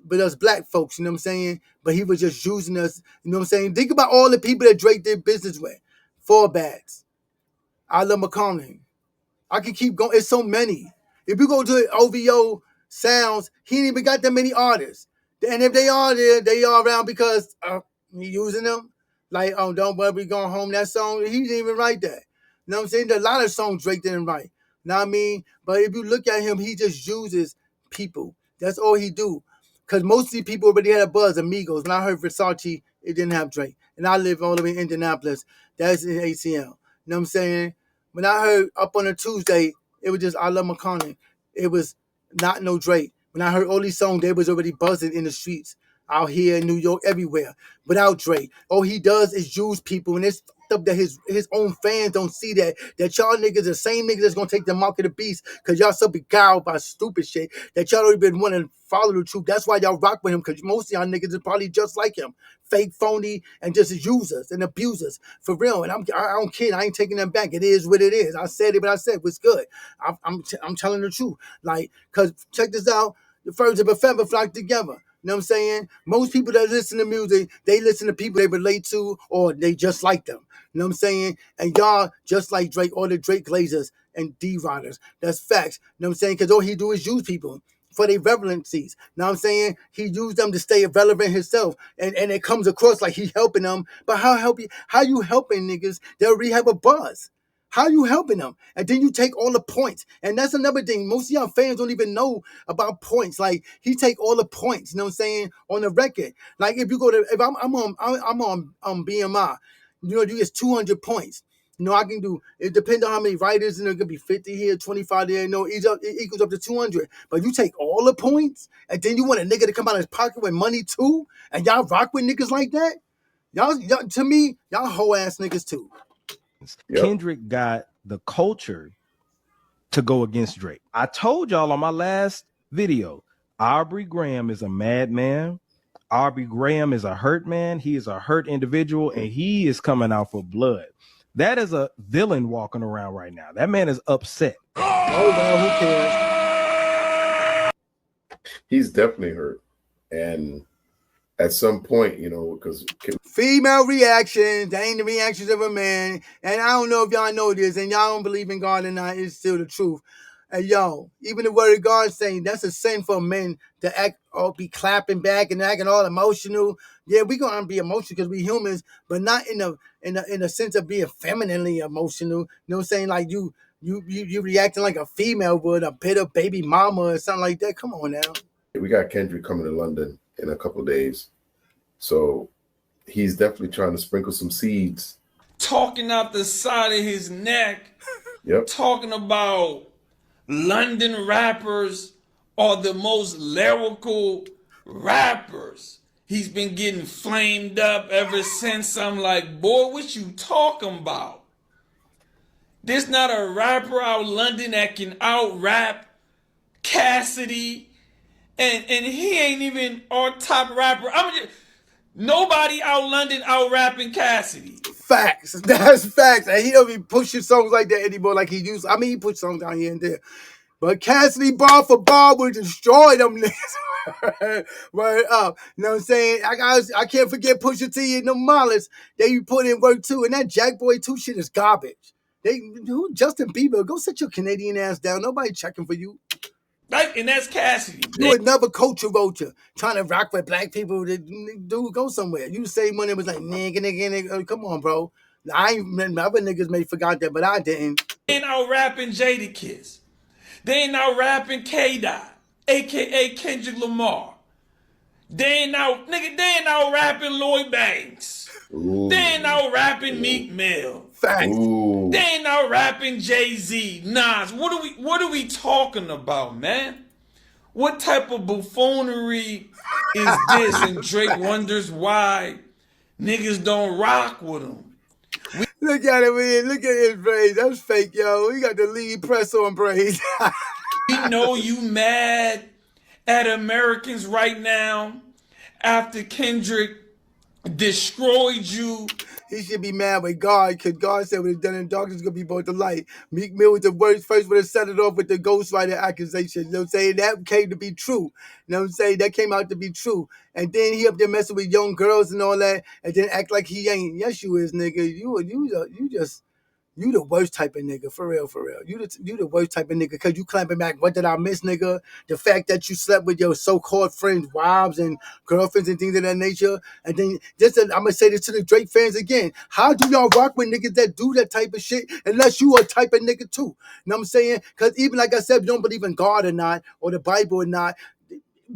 with us black folks, you know what I'm saying? But he was just using us, you know what I'm saying? Think about all the people that Drake did business with. Four Bats, Isla McConnell. I can keep going. It's so many. If you go to OVO Sounds, he ain't even got that many artists. And if they are there, they are around because he using them. Like, Don't Worry, Going Home, that song, he didn't even write that. You know what I'm saying? There's a lot of songs Drake didn't write. You know what I mean? But if you look at him, he just uses people. That's all he do. Because most of these people already had a buzz, Amigos. When I heard Versace, it didn't have Drake. And I live all the way in Indianapolis. That's in ACL. You know what I'm saying? When I heard Up on a Tuesday, it was just I Love McConnell. It was not no Drake. When I heard all these songs, they was already buzzing in the streets out here in New York, everywhere, without Drake. All he does is use people, and it's fucked up that his own fans don't see that y'all niggas the same niggas that's gonna take the mark of the beast because y'all so beguiled by stupid shit that y'all don't even want to follow the truth. That's why y'all rock with him, because most of y'all niggas is probably just like him, fake, phony, and just users and abusers for real. And I don't kid. I ain't taking them back. It is what it is. I said it, but I said what's good. I'm telling the truth. Like, cause check this out. The birds of a feather flock together. You know what I'm saying? Most people that listen to music, they listen to people they relate to or they just like them. You know what I'm saying? And y'all just like Drake, all the Drake Glazers and D-Riders. That's facts. You know what I'm saying? Because all he do is use people for their relevancies. You know what I'm saying? He used them to stay relevant himself. And it comes across like he helping them. But how you helping niggas that already have a buzz? How you helping them? And then you take all the points. And that's another thing. Most of y'all fans don't even know about points. Like, he take all the points, you know what I'm saying, on the record. Like, if you go to, if I'm on BMI, you know, you get 200 points. You know, I can do, it depends on how many writers, and it could be 50 here, 25 there, you know, it equals up to 200. But you take all the points, and then you want a nigga to come out of his pocket with money too, and y'all rock with niggas like that? Y'all to me, y'all hoe ass niggas too. Yep. Kendrick got the culture to go against Drake. I told y'all on my last video, Aubrey Graham is a madman. Aubrey Graham is a hurt man. He is a hurt individual, and he is coming out for blood. That is a villain walking around right now. That man is upset. Oh, well, who cares? He's definitely hurt. And at some point, you know, because female reactions, they ain't the reactions of a man. And I don't know if y'all know this, and y'all don't believe in God or not, it's still the truth. And yo, even the word of God saying that's a sin for men to act or be clapping back and acting all emotional. Yeah, we gonna be emotional because we humans, but not in a sense of being femininely emotional. You know what I'm saying? Like you reacting like a female would, a bitter baby mama or something like that. Come on now. We got Kendrick coming to London in a couple of days. So he's definitely trying to sprinkle some seeds. Talking out the side of his neck. Yep. Talking about London rappers are the most lyrical rappers. He's been getting flamed up ever since. I'm like, boy, what you talking about? There's not a rapper out London that can out rap Cassidy. And he ain't even our top rapper. Nobody out London out rapping Cassidy. Facts. That's facts. And he don't be pushing songs like that anymore like he used. I mean, he put songs down here and there. But Cassidy bar for bar would destroy them niggas. Word up. You know what I'm saying? I can't forget Pusha T and the Mollis. They put in work too. And that Jack Boy 2 shit is garbage. Justin Bieber, go sit your Canadian ass down. Nobody checking for you. And that's Cassidy. You another culture vulture trying to rock with black people. Dude, go somewhere. You say when it was like nigga. Come on, bro. I ain't other niggas may forgot that, but I didn't. They ain't out rapping Jadakiss. They ain't out rapping K-Dot, aka Kendrick Lamar. They ain't out rapping Lloyd Banks. Ooh. They ain't out rapping Meek Mill. Facts. Ooh. They ain't out rapping Jay-Z, Nas. What are we talking about, man? What type of buffoonery is this? And Drake wonders why niggas don't rock with him. Look at him, man. Look at his braids. That's fake, yo. He got the lead press on braids. We know you mad at Americans right now after Kendrick destroyed you. He should be mad with God, because God said what is done in darkness is going to be brought to light. Meek Mill was the first one to set it off with the ghostwriter accusation. You know what I'm saying? That came to be true. You know what I'm saying? That came out to be true. And then he up there messing with young girls and all that, and then act like he ain't. Yes, you is, nigga. You the worst type of nigga, for real, for real. You the worst type of nigga, because you clapping back, what did I miss, nigga? The fact that you slept with your so-called friends, wives, and girlfriends and things of that nature. And then, I'm going to say this to the Drake fans again. How do y'all rock with niggas that do that type of shit, unless you a type of nigga too? You know what I'm saying? Because even like I said, you don't believe in God or not, or the Bible or not,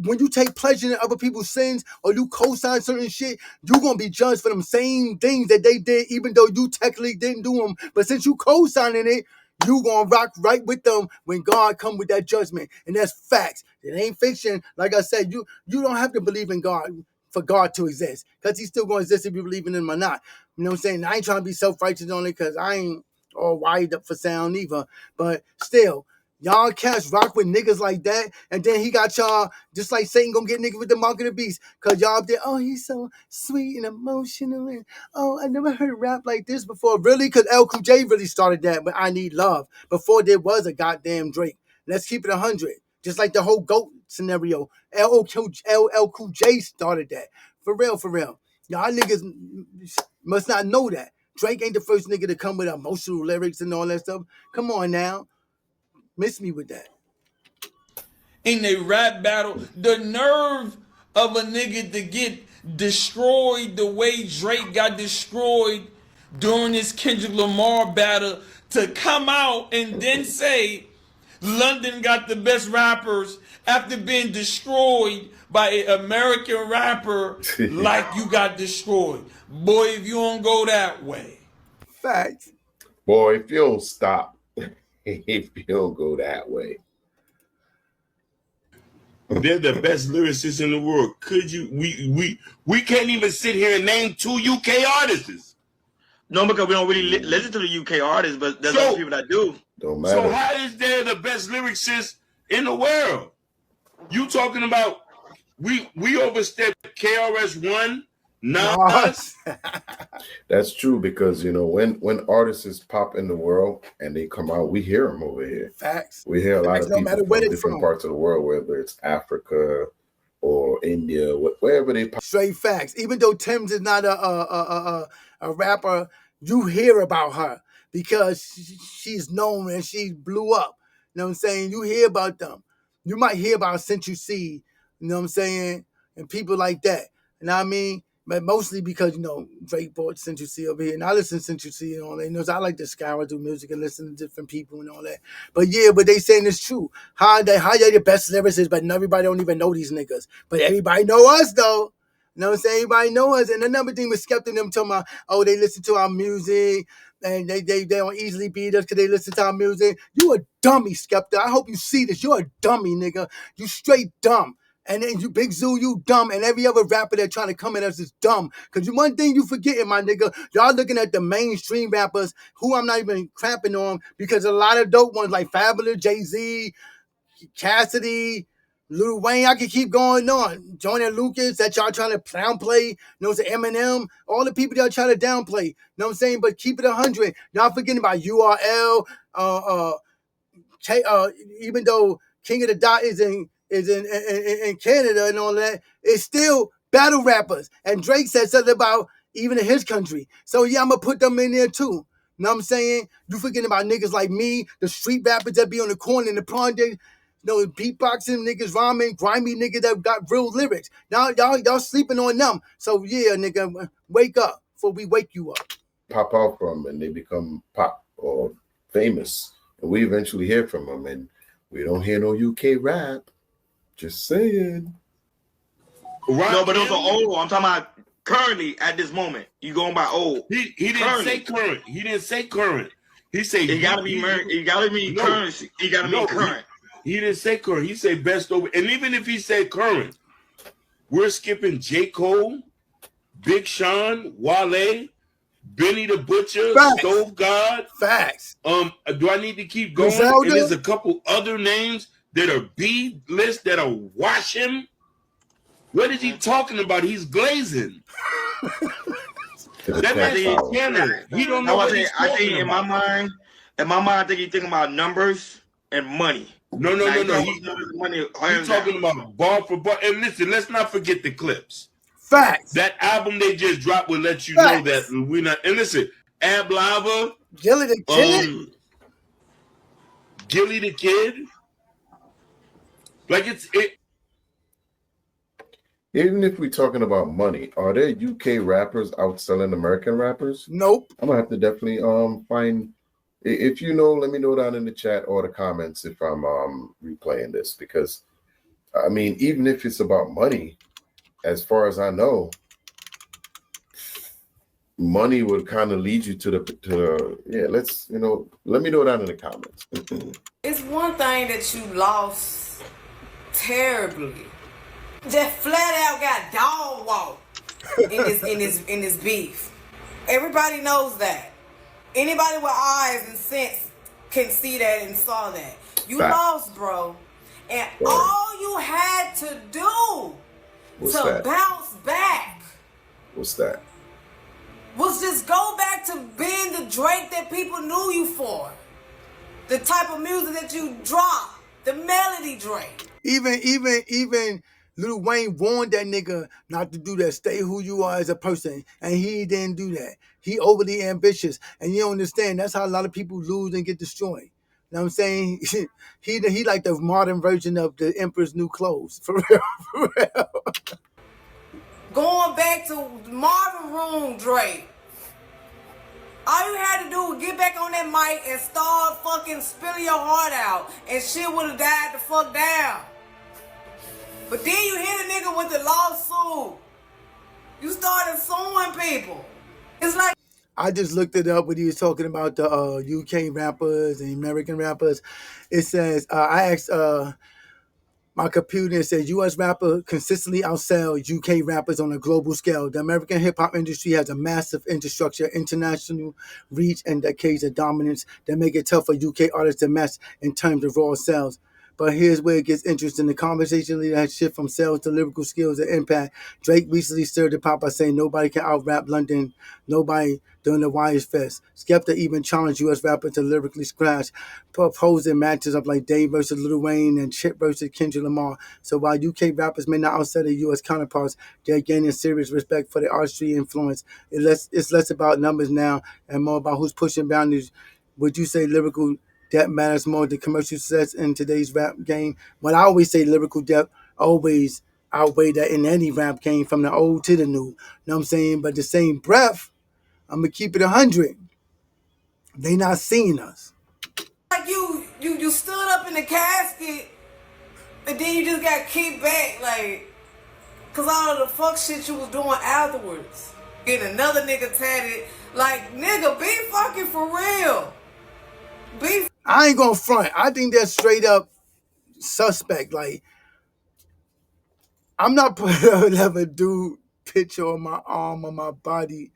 when you take pleasure in other people's sins, or you co-sign certain shit, you're going to be judged for them same things that they did, even though you technically didn't do them. But since you co-signing it, you going to rock right with them when God come with that judgment. And that's facts. It ain't fiction. Like I said, you don't have to believe in God for God to exist, because he's still going to exist if you believe in him or not. You know what I'm saying? I ain't trying to be self-righteous on it, because I ain't all wired up for sound either. But still, y'all cats rock with niggas like that, and then he got y'all just like Satan gonna get niggas with the mark of the beast, cause y'all up there, oh, he's so sweet and emotional, and oh, I never heard rap like this before. Really? Cause L. Cool J really started that, but I Need Love, before there was a goddamn Drake. Let's keep it 100. Just like the whole GOAT scenario, LL Cool J started that. For real, for real. Y'all niggas must not know that. Drake ain't the first nigga to come with emotional lyrics and all that stuff. Come on now. Miss me with that. In a rap battle, the nerve of a nigga to get destroyed the way Drake got destroyed during this Kendrick Lamar battle, to come out and then say London got the best rappers after being destroyed by an American rapper like you got destroyed. Boy, if you don't go that way. Facts. Boy, if you don't stop, if you don't go that way. They're the best lyricists in the world. Could you? We can't even sit here and name 2 UK artists. No, because we don't really listen to the UK artists, but there's other people that do. Don't matter. So how is there the best lyricists in the world? You talking about we overstepped KRS-One, Nas? That's true, because you know when artists pop in the world and they come out, we hear them over here. Facts. We hear a lot of No people matter from where they different from. parts of the world, whether it's Africa or India, wherever they pop. Straight facts. Even though Tim's is not a rapper, you hear about her because she's known and she blew up. You know what I'm saying? You hear about them. You might hear about Central C, you know what I'm saying? And people like that. You know what I mean? But mostly because, you know, Drake bought Central C over here. And I listen to Central C and all that. You know, so I like to scour through music and listen to different people and all that. But yeah, but they saying it's true. How they the best lyricists, but everybody don't even know these niggas. But everybody know us though. You know what I'm saying? Everybody know us. And another thing with Skepta and them talking about, oh, they listen to our music and they don't easily beat us because they listen to our music. You a dummy, Skepta. I hope you see this. You're a dummy, nigga. You straight dumb. And then you, Big Zoo, you dumb. And every other rapper that trying to come at us is dumb. Because one thing you forgetting, my nigga, y'all looking at the mainstream rappers who I'm not even crapping on, because a lot of dope ones like Fabulous, Jay-Z, Cassidy, Lil Wayne, I can keep going on. Joyner Lucas, that y'all trying to downplay. You know, it's Eminem, all the people y'all trying to downplay. You know what I'm saying? But keep it 100. Y'all forgetting about URL, even though King of the Dot is in Canada and all that, it's still battle rappers. And Drake said something about even in his country. So yeah, I'm gonna put them in there too. You know what I'm saying? You forgetting about niggas like me, the street rappers that be on the corner in the project, you know, beatboxing niggas, rhyming, grimy niggas that got real lyrics. Now y'all sleeping on them. So yeah, nigga, wake up before we wake you up. Pop out from and they become pop or famous, and we eventually hear from them, and we don't hear no UK rap. Just saying. No, but those are old. I'm talking about currently at this moment. You going by old. He didn't say current. He didn't say current. He said it gotta be it gotta be current. He gotta be current. He didn't say current. He said best over. And even if he said current, we're skipping J. Cole, Big Sean, Wale, Benny the Butcher, Stove God. Facts. Do I need to keep going? Griselda? And there's a couple other names that are B list that are wash him. What is he talking about? He's glazing. That man's a cannon. He don't know what he's talking I think in my mind, I think he's thinking about numbers and money. No. He's talking about bar for bar. And listen, let's not forget the clips. Facts. That album they just dropped will let you know that we're not. And listen, Ab Lava, Gilly the Kid, Gilly the Kid. Like it. Even if we're talking about money, are there UK rappers outselling American rappers? Nope. I'm gonna have to definitely find. If you know, let me know down in the chat or the comments if I'm replaying this, because I mean, even if it's about money, as far as I know, money would kind of lead you to the let's let me know down in the comments. It's one thing that you lost terribly. Just flat out got dog walk in this beef. Everybody knows that. Anybody with eyes and sense can see that and saw that. You lost, bro. And all you had to do bounce back. What's that? Was just go back to being the Drake that people knew you for. The type of music that you drop. The melody Drake. Even Lil Wayne warned that nigga not to do that. Stay who you are as a person. And he didn't do that. He overly ambitious. And you don't understand. That's how a lot of people lose and get destroyed. You know what I'm saying? he like the modern version of the Emperor's New Clothes. For real. For real. Going back to Marvin Room Drake. All you had to do was get back on that mic and start fucking spilling your heart out. And shit would have died the fuck down. But then you hit a nigga with the lawsuit. You started suing people. It's like... I just looked it up when he was talking about the UK rappers and American rappers. It says, I asked my computer, and says U.S. rapper consistently outsell UK rappers on a global scale. The American hip-hop industry has a massive infrastructure, international reach, and decades of dominance that make it tough for UK artists to match in terms of raw sales. But here's where it gets interesting. The conversation leader has shifted from sales to lyrical skills and impact. Drake recently stirred the pot by saying nobody can out-rap London, nobody during the Wires Fest. Skepta even challenged U.S. rappers to lyrically scratch, proposing matches up like Dave versus Lil Wayne and Chip versus Kendrick Lamar. So while UK rappers may not outsell their U.S. counterparts, they're gaining serious respect for their artistry influence. It's less about numbers now and more about who's pushing boundaries. Would you say lyrical depth matters more than commercial success in today's rap game? But I always say lyrical depth always outweigh that in any rap game, from the old to the new. You know what I'm saying? But the same breath, I'm going to keep it 100. They not seeing us. Like you stood up in the casket and then you just got kicked back, like, because all of the fuck shit you was doing afterwards. Getting another nigga tatted. Like, nigga, be fucking for real. I ain't gonna front. I think that's straight up suspect. Like, I'm not putting a dude picture on my arm or my body.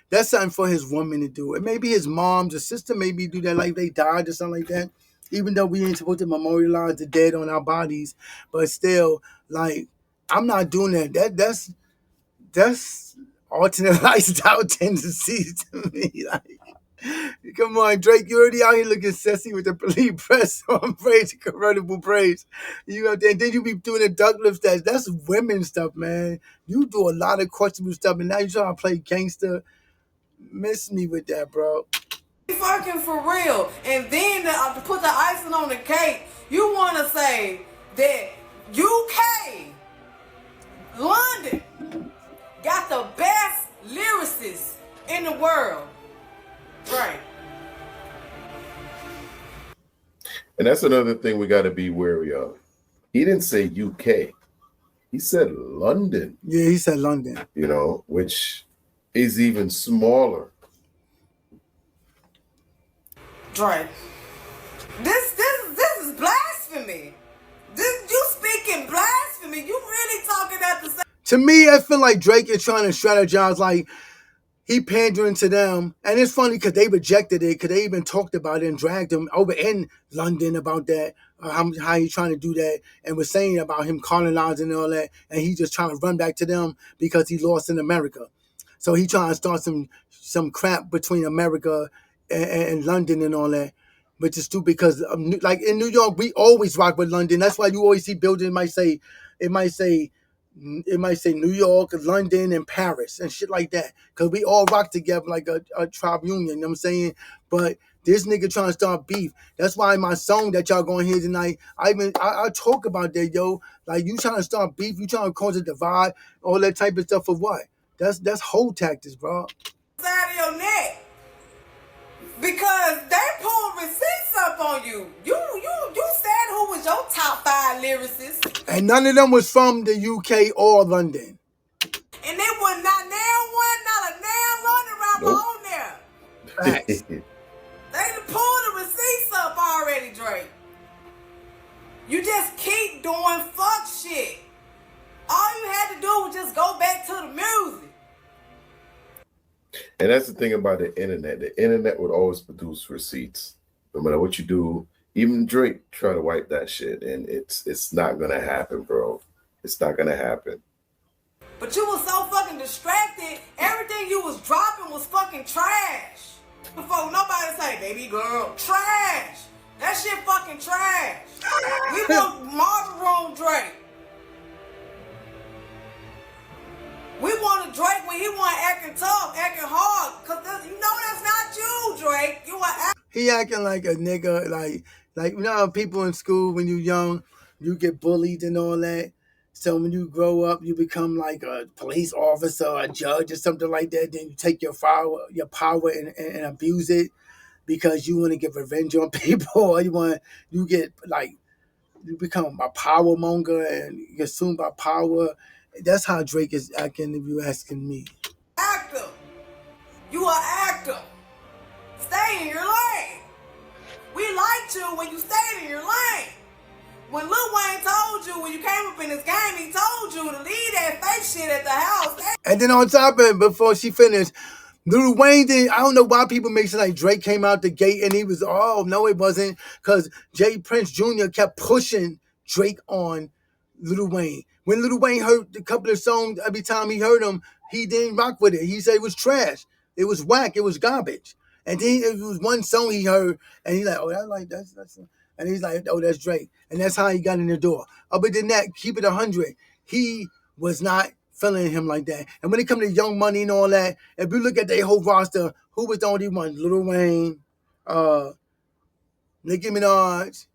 That's something for his woman to do. And maybe his mom's or sister maybe do that, like they died or something like that. Even though we ain't supposed to memorialize the dead on our bodies, but still, like, I'm not doing that. That's alternate lifestyle tendencies to me. Like, come on, Drake, you already out here looking sexy with the police press on braids, convertible braids. You know, and then you be doing the duck lift stats. That's women stuff, man. You do a lot of questionable stuff, and now you trying to play gangster. Miss me with that, bro. Be fucking for real. And then to put the icing on the cake, you want to say that UK, London, got the best lyricists in the world. Right. And that's another thing we got to be wary of. He didn't say UK. He said London. Yeah, he said London. You know, which is even smaller. Drake, this is blasphemy. You speaking blasphemy. You really talking at the same. To me, I feel like Drake is trying to strategize, like he pandering to them. And it's funny because they rejected it, because they even talked about it and dragged him over in London about that, how he's trying to do that, and was saying about him colonizing and all that. And he just trying to run back to them because he lost in America. So he trying to start some crap between America and London and all that. Which is stupid because, like in New York, we always rock with London. That's why you always see buildings it might say New York, London, and Paris and shit like that. Because we all rock together like a tribe union, you know what I'm saying? But this nigga trying to start beef. That's why my song that y'all going to hear tonight, I talk about that, yo. Like, you trying to start beef, you trying to cause a divide, all that type of stuff for what? That's whole tactics, bro. Side of your neck. Because they pulled receipts up on you. You said who was your top 5 lyricists. And none of them was from the UK or London. And they was not a damn London rapper on there. Facts. They pulled the receipts up already, Drake. You just keep doing fuck shit. All you had to do was just go back to the music. And that's the thing about the internet. The internet would always produce receipts. No matter what you do, even Drake try to wipe that shit, and it's not gonna happen, bro. It's not gonna happen. But you was so fucking distracted. Everything you was dropping was fucking trash. Before nobody say, baby girl, trash. That shit fucking trash. We want Marvin Room Drake. We want a Drake when he want acting tough, acting hard. Cause you know that's not you, Drake. You are He acting like a nigga, like you know how people in school when you young, you get bullied and all that. So when you grow up, you become like a police officer, a judge, or something like that. Then you take your power and abuse it because you want to get revenge on people, or you become a power monger and you consumed by power. That's how Drake is acting, if you asking me. actor. You are actor. Stay in your lane. We liked you when you stayed in your lane. When Lil Wayne told you, when you came up in this game, he told you to leave that fake shit at the house. And then on top of it, before she finished, Lil Wayne did. I don't know why people make it like Drake came out the gate and he was, oh, no, it wasn't. Because Jay Prince Jr. kept pushing Drake on Lil Wayne. When Lil Wayne heard a couple of songs, every time he heard them, he didn't rock with it. He said it was trash. It was whack. It was garbage. And then it was one song he heard, and he's like, oh, that's and he's like, oh, that's Drake. And that's how he got in the door. Other than that, keep it 100. He was not feeling him like that. And when it comes to Young Money and all that, if you look at their whole roster, who was the only one? Lil Wayne, Nicki Minaj,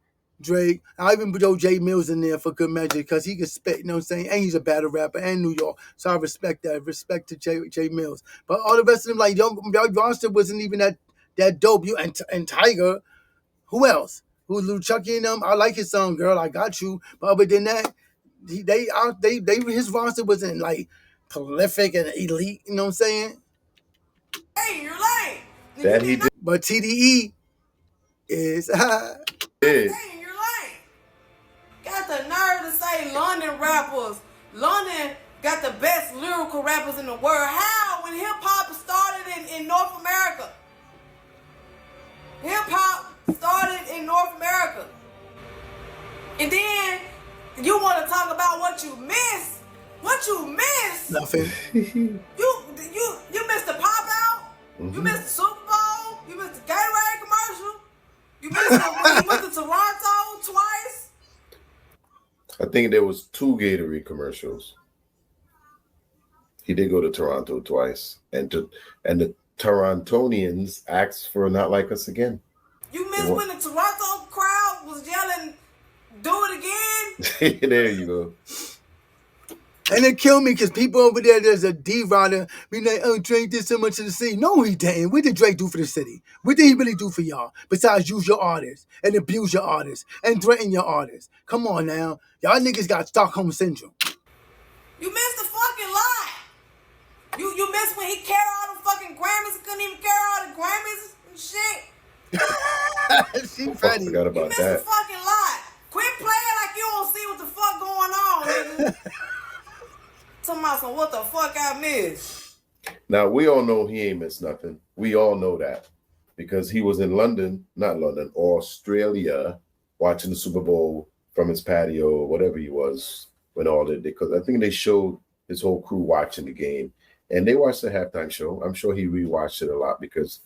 Drake. I even put Jay Mills in there for good measure because he can spit, you know what I'm saying? And he's a battle rapper and New York. So I respect that. Respect to Jay Mills. But all the rest of them, like, your roster wasn't even that dope. You and Tiger. Who else? Who's Lil Chucky and them? I like his song, Girl, I Got You. But other than that, his roster wasn't like prolific and elite, you know what I'm saying? Hey, you're late. That he did. But TDE is Hey, you're late. Got the nerve to say London rappers. London got the best lyrical rappers in the world. How? When hip hop started in North America. Hip hop started in North America. And then you want to talk about what you missed. What you missed? Nothing. You missed the pop out. Mm-hmm. You missed the Super Bowl. You missed the Gatorade commercial. You missed the Toronto twice. I think there was 2 Gatorade commercials. He did go to Toronto twice, and the Torontonians asked for Not Like Us Again. You missed when the Toronto crowd was yelling, "Do it again." There you go. And it killed me because people over there's a D-rider, be like, oh, Drake did so much to the city. No, he didn't. What did Drake do for the city? What did he really do for y'all? Besides use your artists and abuse your artists and threaten your artists. Come on now. Y'all niggas got Stockholm Syndrome. You missed the fucking line. You missed when he carried all the fucking Grammys. He couldn't even carry all the Grammys and shit. She I funny. forgot You about missed the that. fucking line. Quit playing like you don't see what the fuck going on, nigga. Talking about some what the fuck I missed. Now we all know he ain't missed nothing. We all know that because he was in Australia, watching the Super Bowl from his patio or whatever he was when all that. Because I think they showed his whole crew watching the game, and they watched the halftime show. I'm sure he rewatched it a lot because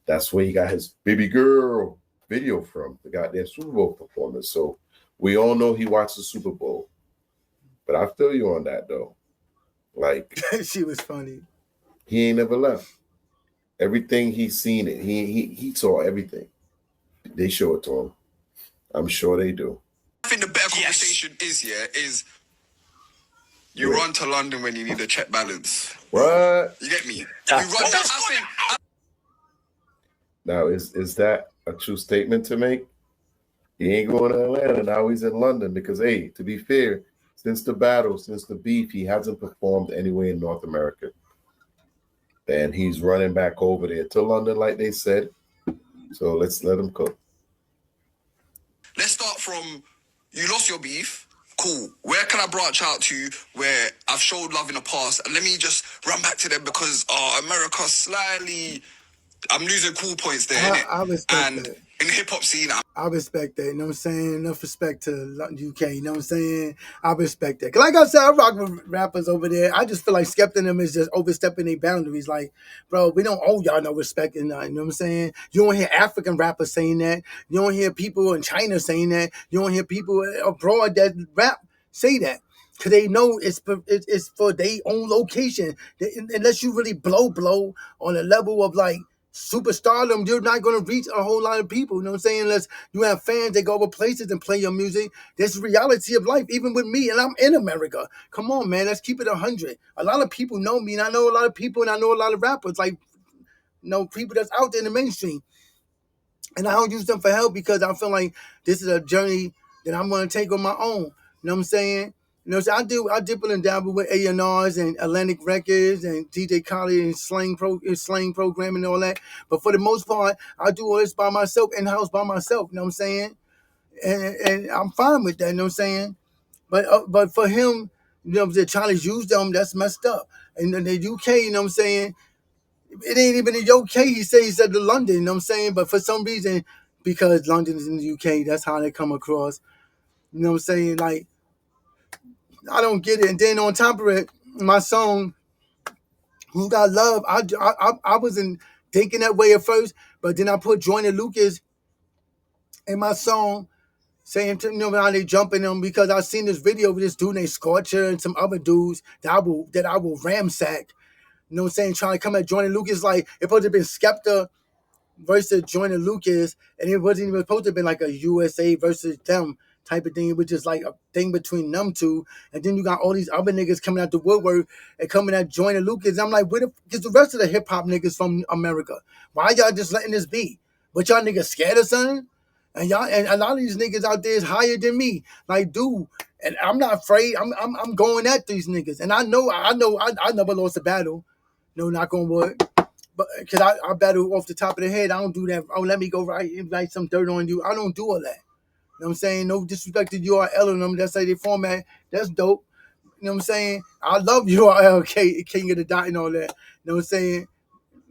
that's where he got his baby girl video from, the goddamn Super Bowl performance. So we all know he watched the Super Bowl. But I feel you on that though. Like she was funny. He ain't never left. Everything he's seen it. He saw everything. They show it to him. I'm sure they do. I think the better conversation is you run to London when you need a check balance. What? You get me? You run. Now is that a true statement to make? He ain't going to Atlanta. Now he's in London because, hey, to be fair, since the battle, since the beef, he hasn't performed anywhere in North America. And he's running back over there to London, like they said. So let's let him cook. Let's start from you lost your beef. Cool. Where can I branch out to where I've showed love in the past? And let me just run back to them because America slightly, I'm losing cool points there. I respect that. In the hip hop scene, I respect that. You know what I'm saying? Enough respect to UK. You know what I'm saying? I respect that. Cause like I said, I rock with rappers over there. I just feel like Skepta them is just overstepping their boundaries. Like, bro, we don't owe y'all no respect and nothing. You know what I'm saying? You don't hear African rappers saying that. You don't hear people in China saying that. You don't hear people abroad that rap say that. Cause they know it's for their own location. Unless you really blow on a level of like superstardom, you're not going to reach a whole lot of people. You know what I'm saying? Unless you have fans that go over places and play your music. That's the reality of life, even with me, and I'm in America. Come on, man. Let's keep it 100. A lot of people know me, and I know a lot of people, and I know a lot of rappers, like, people that's out there in the mainstream. And I don't use them for help because I feel like this is a journey that I'm going to take on my own. You know what I'm saying? You know, so I dibble and dabble with A&Rs and Atlantic Records and DJ Khaled and slang program and all that. But for the most part, I do all this by myself, in-house by myself. You know what I'm saying? And I'm fine with that. You know what I'm saying? But for him, you know, they're trying to use them. That's messed up. And in the UK, you know what I'm saying? It ain't even in the UK. He said to London. You know what I'm saying? But for some reason, because London is in the UK, that's how they come across. You know what I'm saying? Like, I don't get it. And then on top of it, my song, Who Got Love, I wasn't thinking that way at first, but then I put Joyner Lucas in my song, saying, you know, how they jumping them, because I seen this video of this dude named Scorcher and some other dudes that I will ramsack. You know what I'm saying? Trying to come at Joyner Lucas like it supposed to have been Skepta versus Joyner Lucas, and it wasn't even supposed to have been like a USA versus them type of thing. It was just like a thing between them two. And then you got all these other niggas coming out the woodwork and coming at Joyner Lucas. I'm like, where the fuck is the rest of the hip hop niggas from America? Why y'all just letting this be? But y'all niggas scared of something? And a lot of these niggas out there is higher than me. Like, dude, and I'm not afraid. I'm going at these niggas. And I never lost a battle. No, knock on wood. But because I battle off the top of the head, I don't do that. Oh, let me go write some dirt on you. I don't do all that. You know what I'm saying? No disrespect to URL and them. That's how they format. That's dope. You know what I'm saying? I love URL, King of the Dot and all that. You know what I'm saying?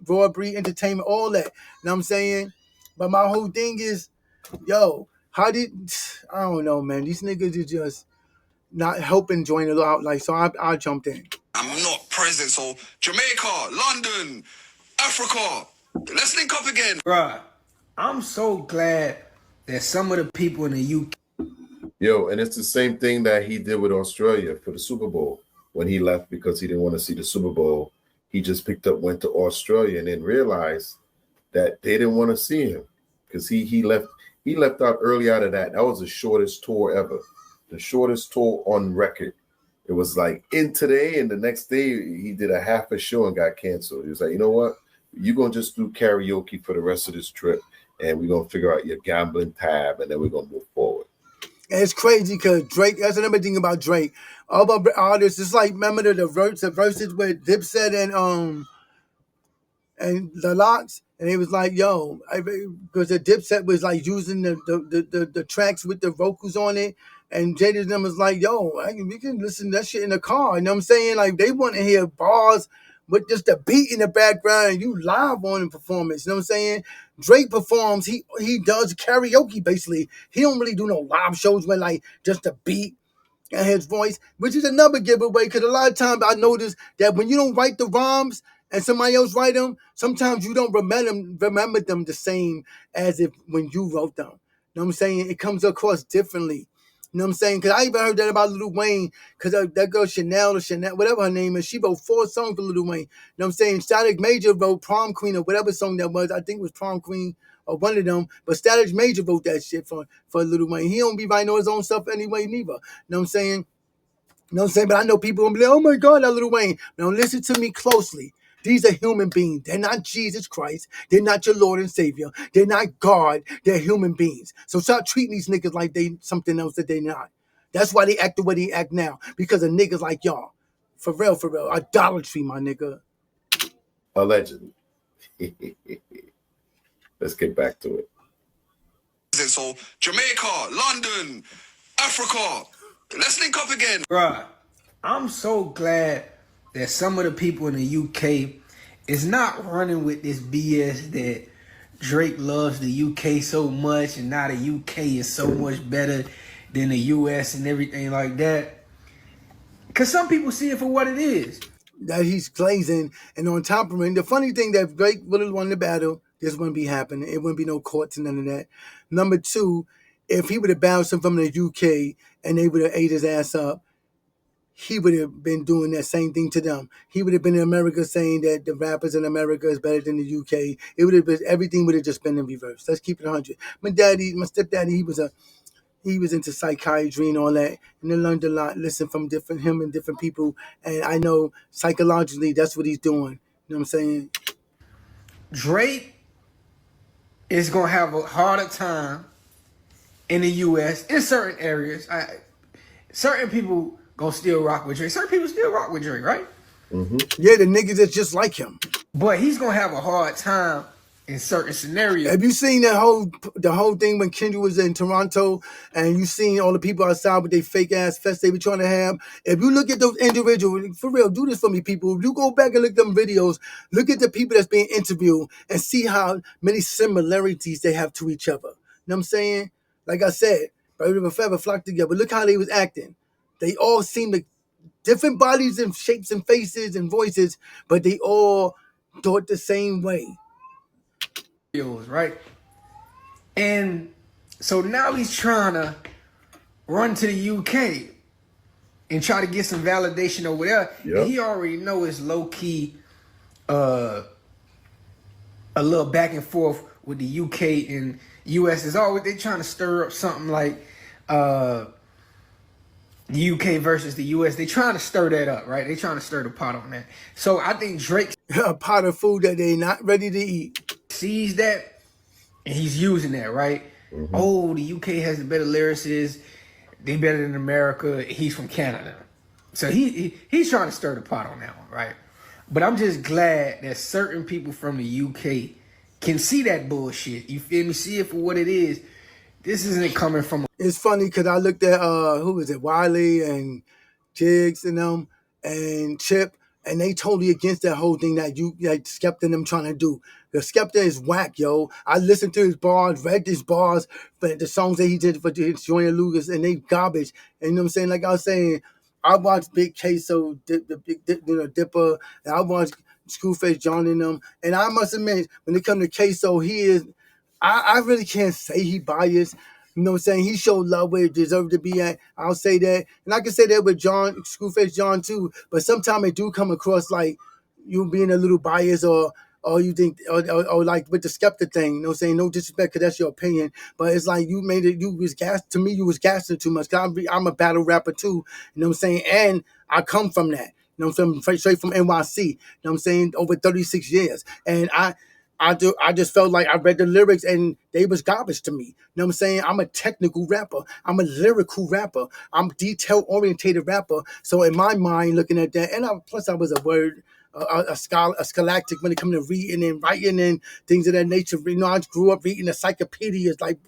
Raw Breed Entertainment, all that. You know what I'm saying? But my whole thing is, I don't know, man. These niggas is just not helping join it out. Like, so I jumped in. I'm not present, so Jamaica, London, Africa, let's link up again. Bruh, I'm so glad that some of the people in the UK. Yo, and it's the same thing that he did with Australia for the Super Bowl. When he left because he didn't want to see the Super Bowl, he just went to Australia and then realized that they didn't want to see him because he left out early out of that. That was the shortest tour ever. The shortest tour on record. It was like in today, and the next day he did a half a show and got canceled. He was like, you know what? You're going to just do karaoke for the rest of this trip, and we're going to figure out your gambling tab, and then we're going to move forward. And it's crazy because Drake, that's another thing about Drake. All of the artists, it's like, remember the verses with Dipset and the Locks, and it was like, yo, because the Dipset was like using the tracks with the vocals on it, and Jada's them was like, yo, we can listen to that shit in the car. You know what I'm saying? Like they want to hear bars with just the beat in the background, and you live on the performance. You know what I'm saying? Drake performs, he does karaoke basically. He don't really do no live shows where like just the beat and his voice, which is another giveaway because a lot of times I notice that when you don't write the rhymes and somebody else write them, sometimes you don't remember them the same as if when you wrote them. You know what I'm saying? It comes across differently. You know what I'm saying? Because I even heard that about Lil Wayne, because that girl Chanel, whatever her name is, she wrote 4 songs for Lil Wayne. You know what I'm saying? Static Major wrote Prom Queen or whatever song that was. I think it was Prom Queen or one of them. But Static Major wrote that shit for Lil Wayne. He don't be writing his own stuff anyway, neither. You know what I'm saying? You know what I'm saying? But I know people will be like, oh my God, that Lil Wayne. Now listen to me closely. These are human beings. They're not Jesus Christ. They're not your Lord and Savior. They're not God. They're human beings. So start treating these niggas like they something else that they not. That's why they act the way they act now. Because of niggas like y'all. For real, for real. Idolatry, my nigga. Allegedly. Let's get back to it. So Jamaica, London, Africa, let's link up again. Bruh, I'm so glad that some of the people in the UK is not running with this BS that Drake loves the UK so much and now the UK is so much better than the US and everything like that. Because some people see it for what it is. That he's glazing, and on top of it, the funny thing that Drake would have won the battle, this wouldn't be happening. It wouldn't be no courts and none of that. Number 2, if he would have bounced him from the UK and they would have ate his ass up, he would have been doing that same thing to them. He would have been in America saying that the rappers in America is better than the UK. It would have been, everything would have just been in reverse. Let's keep it 100. My stepdaddy, he was into psychiatry and all that, and I learned a lot. Listen from him and different people, and I know psychologically that's what he's doing. You know what I'm saying? Drake is gonna have a harder time in the US in certain areas. Certain people gonna still rock with Drake. Certain people still rock with Drake, right? Mm-hmm. Yeah, the niggas that's just like him. But he's gonna have a hard time in certain scenarios. Have you seen the whole thing when Kendrick was in Toronto and you seen all the people outside with their fake ass fest they were trying to have? If you look at those individuals, for real, do this for me, people. If you go back and look at them videos, look at the people that's being interviewed and see how many similarities they have to each other. You know what I'm saying? Like I said, Bird of a Feather flock together. Look how they was acting. They all seem like different bodies and shapes and faces and voices, but they all thought the same way. Right? And so now he's trying to run to the UK and try to get some validation over there. Yep. And he already know it's low-key a little back and forth with the UK and US. Is always they trying to stir up something like the UK versus the US. They trying to stir that up, right? They trying to stir the pot on that. So I think Drake a pot of food that they not ready to eat. Sees that and he's using that, right? Mm-hmm. Oh, the UK has the better lyricists. They better than America. He's from Canada. So he's trying to stir the pot on that one, right? But I'm just glad that certain people from the UK can see that bullshit. You feel me? See it for what it is. This isn't coming from... It's funny because I looked at, who is it? Wiley and Jigs and them and Chip. And they totally against that whole thing that Skepta and them trying to do. The Skepta is whack, yo. I listened to his bars, read his bars, but the songs that he did for Joyner Lucas, and they garbage. And you know what I'm saying? Like I was saying, I watched Big Queso, Dipper, and I watched Screwface John and them. And I must admit, when it comes to Queso, he is, I really can't say he biased. You know what I'm saying? He showed love where it deserved to be at. I'll say that. And I can say that with John, Screwface John too. But sometimes it do come across like you being a little biased or you think, or like with the Skepta thing, you know what I'm saying? No disrespect because that's your opinion. But it's like you made it, you was gassing too much. I'm a battle rapper too, you know what I'm saying? And I come from that. You know what I'm saying? Straight from NYC. You know what I'm saying? Over 36 years. And I just felt like I read the lyrics and they was garbage to me. You know what I'm saying? I'm a technical rapper. I'm a lyrical rapper. I'm detail orientated rapper. So in my mind, looking at that, and plus I was a scholastic when it comes to reading and writing and things of that nature. You know, I grew up reading encyclopedias like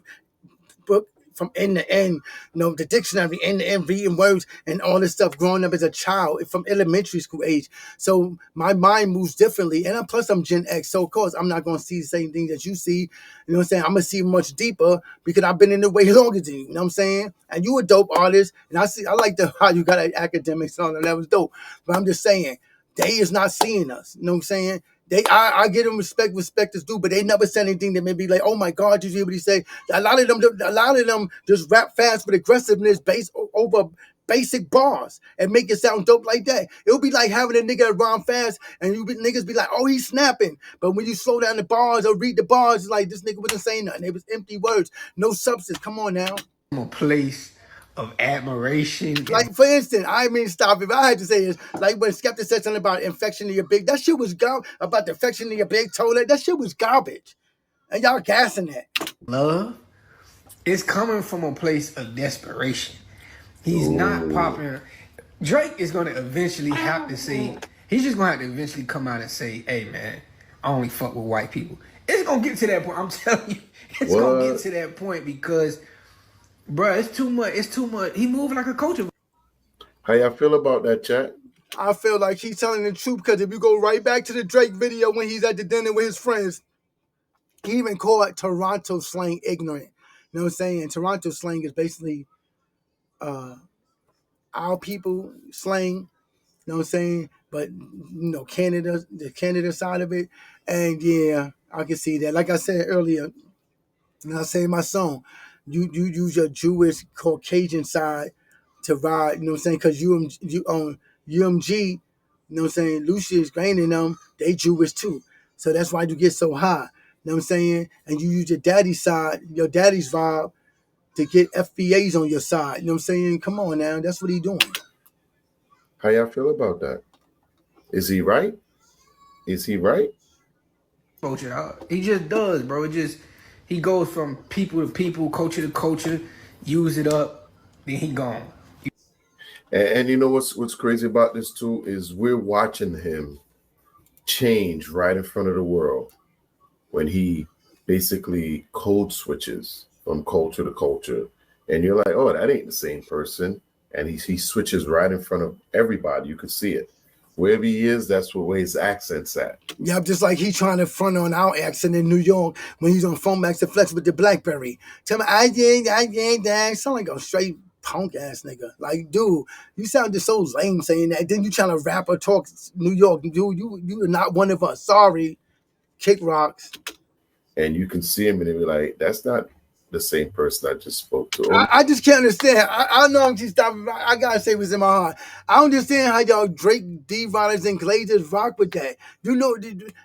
book from end to end, the dictionary end to end, reading words and all this stuff growing up as a child from elementary school age. So my mind moves differently. And plus I'm Gen X. So of course I'm not going to see the same things that you see. You know what I'm saying? I'm going to see much deeper because I've been in the way longer than you. You know what I'm saying? And you a dope artist. And I like how you got an academic song and that was dope. But I'm just saying, they is not seeing us. You know what I'm saying? I give them respect is due, but they never said anything that made me like, oh my God, did you hear what he say? A lot of them just rap fast with aggressiveness based over basic bars and make it sound dope like that. It'll be like having a nigga rhyme fast and niggas be like, oh, he's snapping. But when you slow down the bars or read the bars, it's like this nigga wasn't saying nothing. It was empty words, no substance. Come on now. From a place of admiration. Like, for instance, I mean, stop. If I had to say this, like when Skepta said something about infection of your big, that shit was garbage. About the infection of your big toilet, that shit was garbage. And y'all gassing that. Love is coming from a place of desperation. He's not popular. Drake is going to eventually have to say, he's just going to have to eventually come out and say, hey, man, I only fuck with white people. It's going to get to that point. I'm telling you, it's going to get to that point because, bro, it's too much. It's too much. He moving like a culture. How y'all feel about that, chat? I feel like he's telling the truth because if you go right back to the Drake video when he's at the dinner with his friends, he even called Toronto slang ignorant. You know what I'm saying? Toronto slang is basically our people slang. You know what I'm saying? But, Canada, the Canada side of it. And yeah, I can see that. Like I said earlier, and I say in my song, you use your Jewish Caucasian side to ride, you know what I'm saying? Because UMG, you know what I'm saying, Lucius Grain and them, they Jewish too. So that's why you get so high. You know what I'm saying? And you use your daddy's side, your daddy's vibe to get FBAs on your side. You know what I'm saying? Come on now. That's what he doing. How y'all feel about that? Is he right? Is he right? He just does, bro. He goes from people to people, culture to culture, use it up, then he gone. And you know what's crazy about this too is we're watching him change right in front of the world when he basically code switches from culture to culture. And you're like, oh, that ain't the same person. And he switches right in front of everybody. You could see it. Wherever he is, that's where his accent's at. Yeah, just like he trying to front on our accent in New York when he's on Phone Max and Flex with the BlackBerry. Tell me, I dang. Sound like a straight punk ass nigga. Like, dude, you sound just so lame saying that. Then you trying to rap or talk New York. Dude, you are not one of us. Sorry. Kick rocks. And you can see him and be like, that's not the same person I just spoke to. I just can't understand. I know I'm just stopping. I gotta say what's in my heart. I don't understand how y'all Drake, D-Riders, and Glazers rock with that. You know,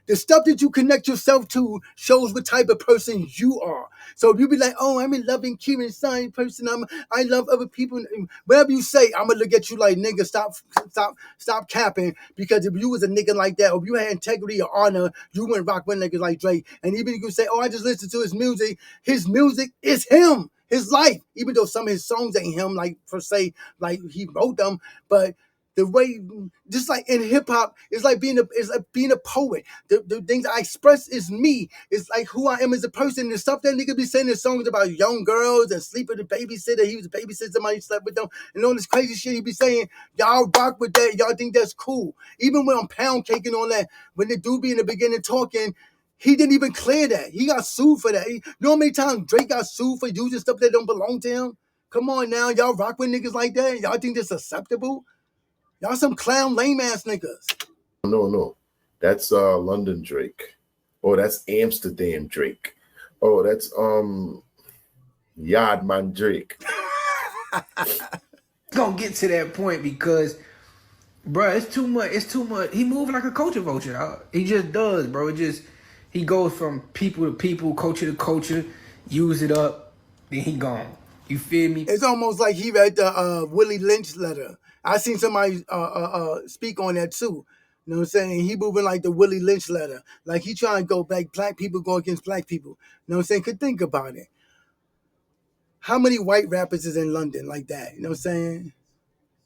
the stuff that you connect yourself to shows what type of person you are. So if you be like, oh, I'm a loving, caring, sign person. I love other people. Whatever you say, I'm gonna look at you like, nigga, stop capping. Because if you was a nigga like that, or if you had integrity or honor, you wouldn't rock with niggas like Drake. And even if you say, oh, I just listen to his music is him, his life. Even though some of his songs ain't him, like per se, like he wrote them, but the way, just like in hip hop, it's like being a poet. The things I express is me. It's like who I am as a person. The stuff that nigga be saying in songs about young girls and sleep with a babysitter. He was a babysitter, somebody slept with them, and all this crazy shit he be saying. Y'all rock with that. Y'all think that's cool. Even when I'm pound caking on that, when the dude be in the beginning talking, he didn't even clear that. He got sued for that. You know how many times Drake got sued for using stuff that don't belong to him? Come on now, y'all rock with niggas like that? Y'all think that's acceptable? Y'all some clown lame ass niggas. No. That's London Drake. Oh, that's Amsterdam Drake. Oh, that's Yardman Drake. It's gonna get to that point because, bro, it's too much. He moving like a culture vulture. He just does, bro. He goes from people to people, culture to culture, use it up, then he gone. You feel me? It's almost like he read the Willie Lynch letter. I seen somebody speak on that too. You know what I'm saying? He moving like the Willie Lynch letter. Like he trying to go back, black people go against black people. You know what I'm saying? Could think about it. How many white rappers is in London like that? You know what I'm saying?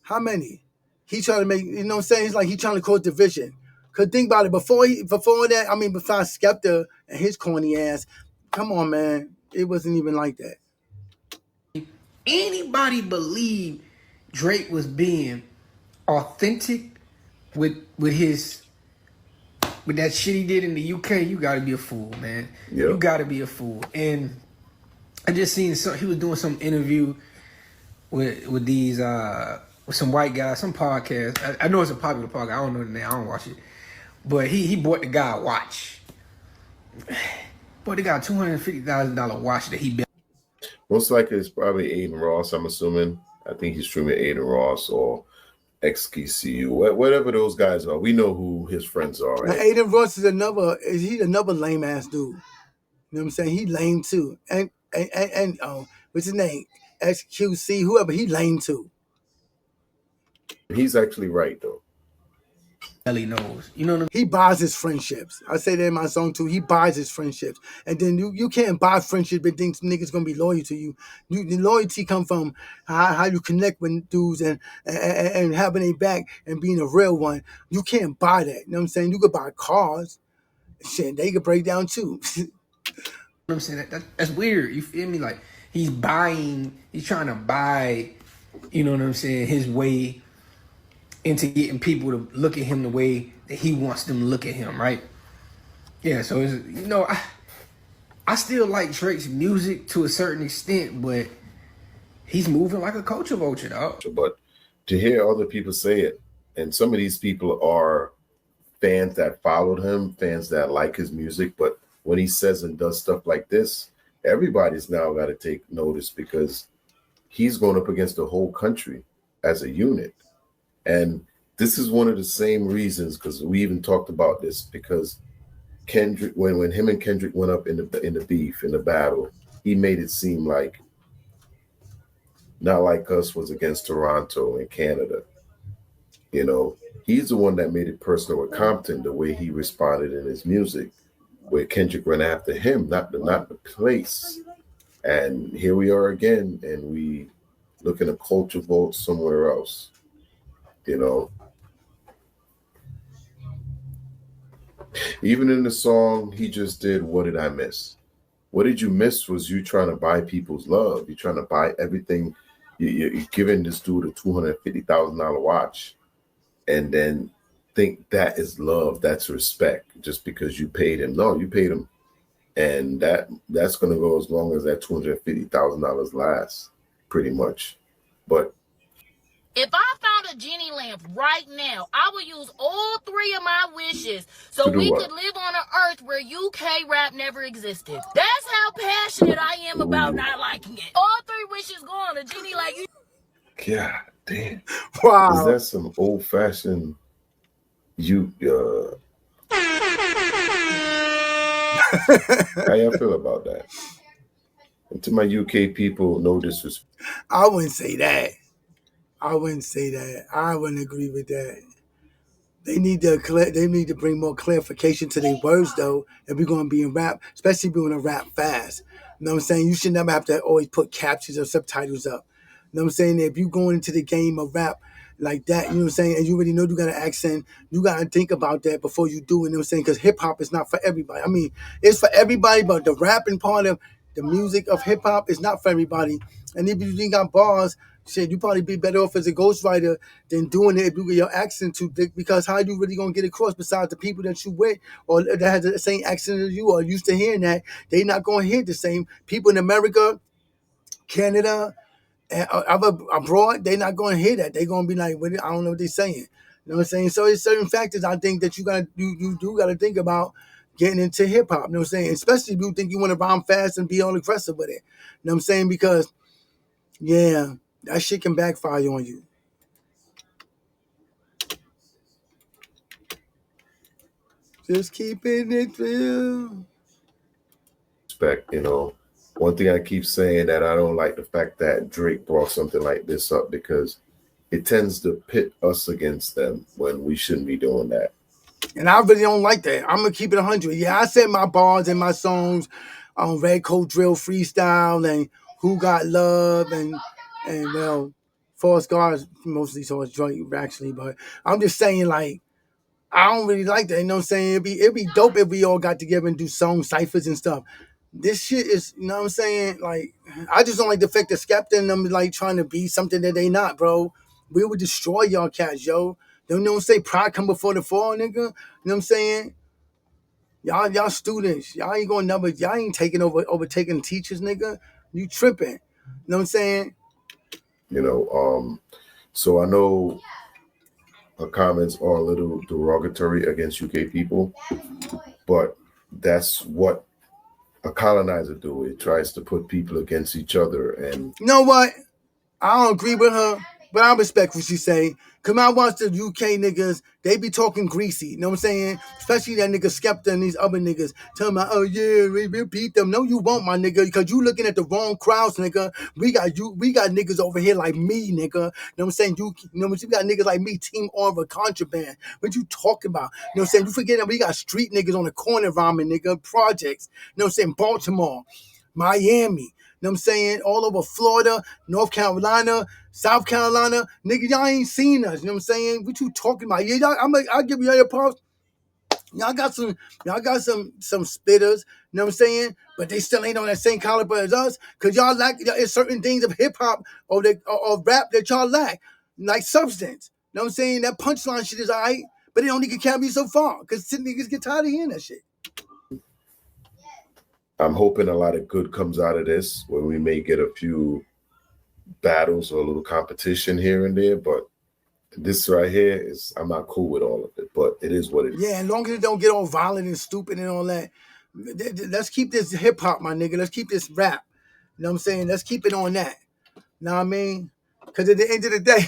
How many? He trying to make, you know what I'm saying? It's like he trying to cause division. Could think about it. Before that, I mean, besides Skepta and his corny ass, come on, man. It wasn't even like that. Anybody believe Drake was being authentic with that shit he did in the UK? You gotta be a fool, man. Yep. You gotta be a fool. And I just seen he was doing some interview with these with some white guys, some podcast. I know it's a popular podcast. I don't know the name. I don't watch it. But he bought the guy a watch. Bought the guy a $250,000 watch that he built. Most likely it's probably Aiden Ross, I'm assuming. I think he's streaming Aiden Ross or XKCU, whatever those guys are. We know who his friends are. Right? Aiden Ross is he's another lame ass dude. You know what I'm saying? He lame too. And what's his name? XQC, whoever, he lame too. He's actually right though. He knows. You know what I mean? He buys his friendships. I say that in my song too. He buys his friendships. And then you can't buy friendship and think niggas gonna be loyal to you. The loyalty come from how you connect with dudes and having a back and being a real one. You can't buy that. You know what I'm saying? You could buy cars. Shit, they could break down too. You know what I'm saying? That's weird. You feel me? Like he's trying to buy, you know what I'm saying, his way into getting people to look at him the way that he wants them to look at him, right? Yeah, so it's, you know, I still like Drake's music to a certain extent, but he's moving like a culture vulture, dog. But to hear other people say it, and some of these people are fans that followed him, fans that like his music, but when he says and does stuff like this, everybody's now got to take notice because he's going up against the whole country as a unit. And this is one of the same reasons, because we even talked about this, because Kendrick, when him and Kendrick went up in the beef, in the battle, he made it seem like Not Like Us was against Toronto and Canada. You know, he's the one that made it personal with Compton, the way he responded in his music, where Kendrick ran after him, not the place. And here we are again, and we looking at culture vote somewhere else. You know, even in the song he just did, What Did I Miss? What did you miss was you trying to buy people's love. You're trying to buy everything. You're giving this dude a $250,000 watch and then think that is love, that's respect, just because you paid him. No, you paid him. And that's going to go as long as that $250,000 lasts, pretty much. But if I found a genie lamp right now, I would use all three of my wishes so we could live on an earth where UK rap never existed. That's how passionate I am about not liking it. All three wishes gone. A genie like you. God damn. Wow. Is that some old-fashioned how y'all feel about that? And to my UK people, no disrespect. I wouldn't say that. I wouldn't agree with that. They need to bring more clarification to their words though, if we're gonna be in rap, especially if we're gonna rap fast. You know what I'm saying? You should never have to always put captions or subtitles up. You know what I'm saying? If you going into the game of rap like that, you know what I'm saying, and you already know you got an accent, you gotta think about that before you do it, you know what I'm saying? Because hip hop is not for everybody. I mean, it's for everybody, but the rapping part of the music of hip hop is not for everybody. And if you ain't got bars, shit, you probably be better off as a ghostwriter than doing it if you get your accent too thick, because how you really gonna get across besides the people that you with or that has the same accent as you or used to hearing that, they not gonna hear the same. People in America, Canada, and abroad, they not gonna hear that. They gonna be like, I don't know what they're saying. You know what I'm saying? So there's certain factors I think that you do gotta think about getting into hip hop. You know what I'm saying? Especially if you think you want to rhyme fast and be all aggressive with it. You know what I'm saying? Because yeah, that shit can backfire on you. Just keeping it real. Respect, you know. One thing I keep saying that I don't like the fact that Drake brought something like this up, because it tends to pit us against them when we shouldn't be doing that. And I really don't like that. I'm gonna keep it 100. Yeah, I said my bars and my songs on Red Coat Drill Freestyle and Who Got Love and well, Forrest Guard's mostly towards Drake actually, but I'm just saying like I don't really like that. You know what I'm saying? It'd be dope if we all got together and do song ciphers and stuff. This shit is, you know what I'm saying? Like, I just don't like the fact that Skepta and them like trying to be something that they not, bro. We would destroy y'all cats, yo. Don't know say pride come before the fall, nigga. You know what I'm saying? Y'all students, y'all ain't taking overtaking teachers, nigga. You tripping. You know what I'm saying? You know, so I know her comments are a little derogatory against UK people, but that's what a colonizer do. It tries to put people against each other. And you know what? I don't agree with her, but I respect what she say. Cause I watch the UK niggas, they be talking greasy, you know what I'm saying? Especially that nigga Skepta and these other niggas. Tell me, oh yeah, we beat them. No, you won't, my nigga, because you looking at the wrong crowds, nigga. We got niggas over here like me, nigga. You know what I'm saying? You got niggas like me, Team Orva Contraband. What you talking about? You know what I'm saying? You forget that we got street niggas on the corner rhyming, nigga, projects. You know what I'm saying? Baltimore, Miami. You know what I'm saying? All over Florida, North Carolina, South Carolina. Nigga, y'all ain't seen us. You know what I'm saying? What you talking about? Yeah, I'll give you your props. Y'all got some spitters, you know what I'm saying? But they still ain't on that same caliber as us. Cause y'all lack certain things of hip hop or rap that y'all lack. Like substance. You know what I'm saying? That punchline shit is alright, but it only can carry you so far. Cause niggas get tired of hearing that shit. I'm hoping a lot of good comes out of this, where we may get a few battles or a little competition here and there. But this right here is, I'm not cool with all of it, but it is what it is. Yeah, as long as it don't get all violent and stupid and all that. Let's keep this hip hop, my nigga. Let's keep this rap. You know what I'm saying? Let's keep it on that. Know what I mean? Because at the end of the day,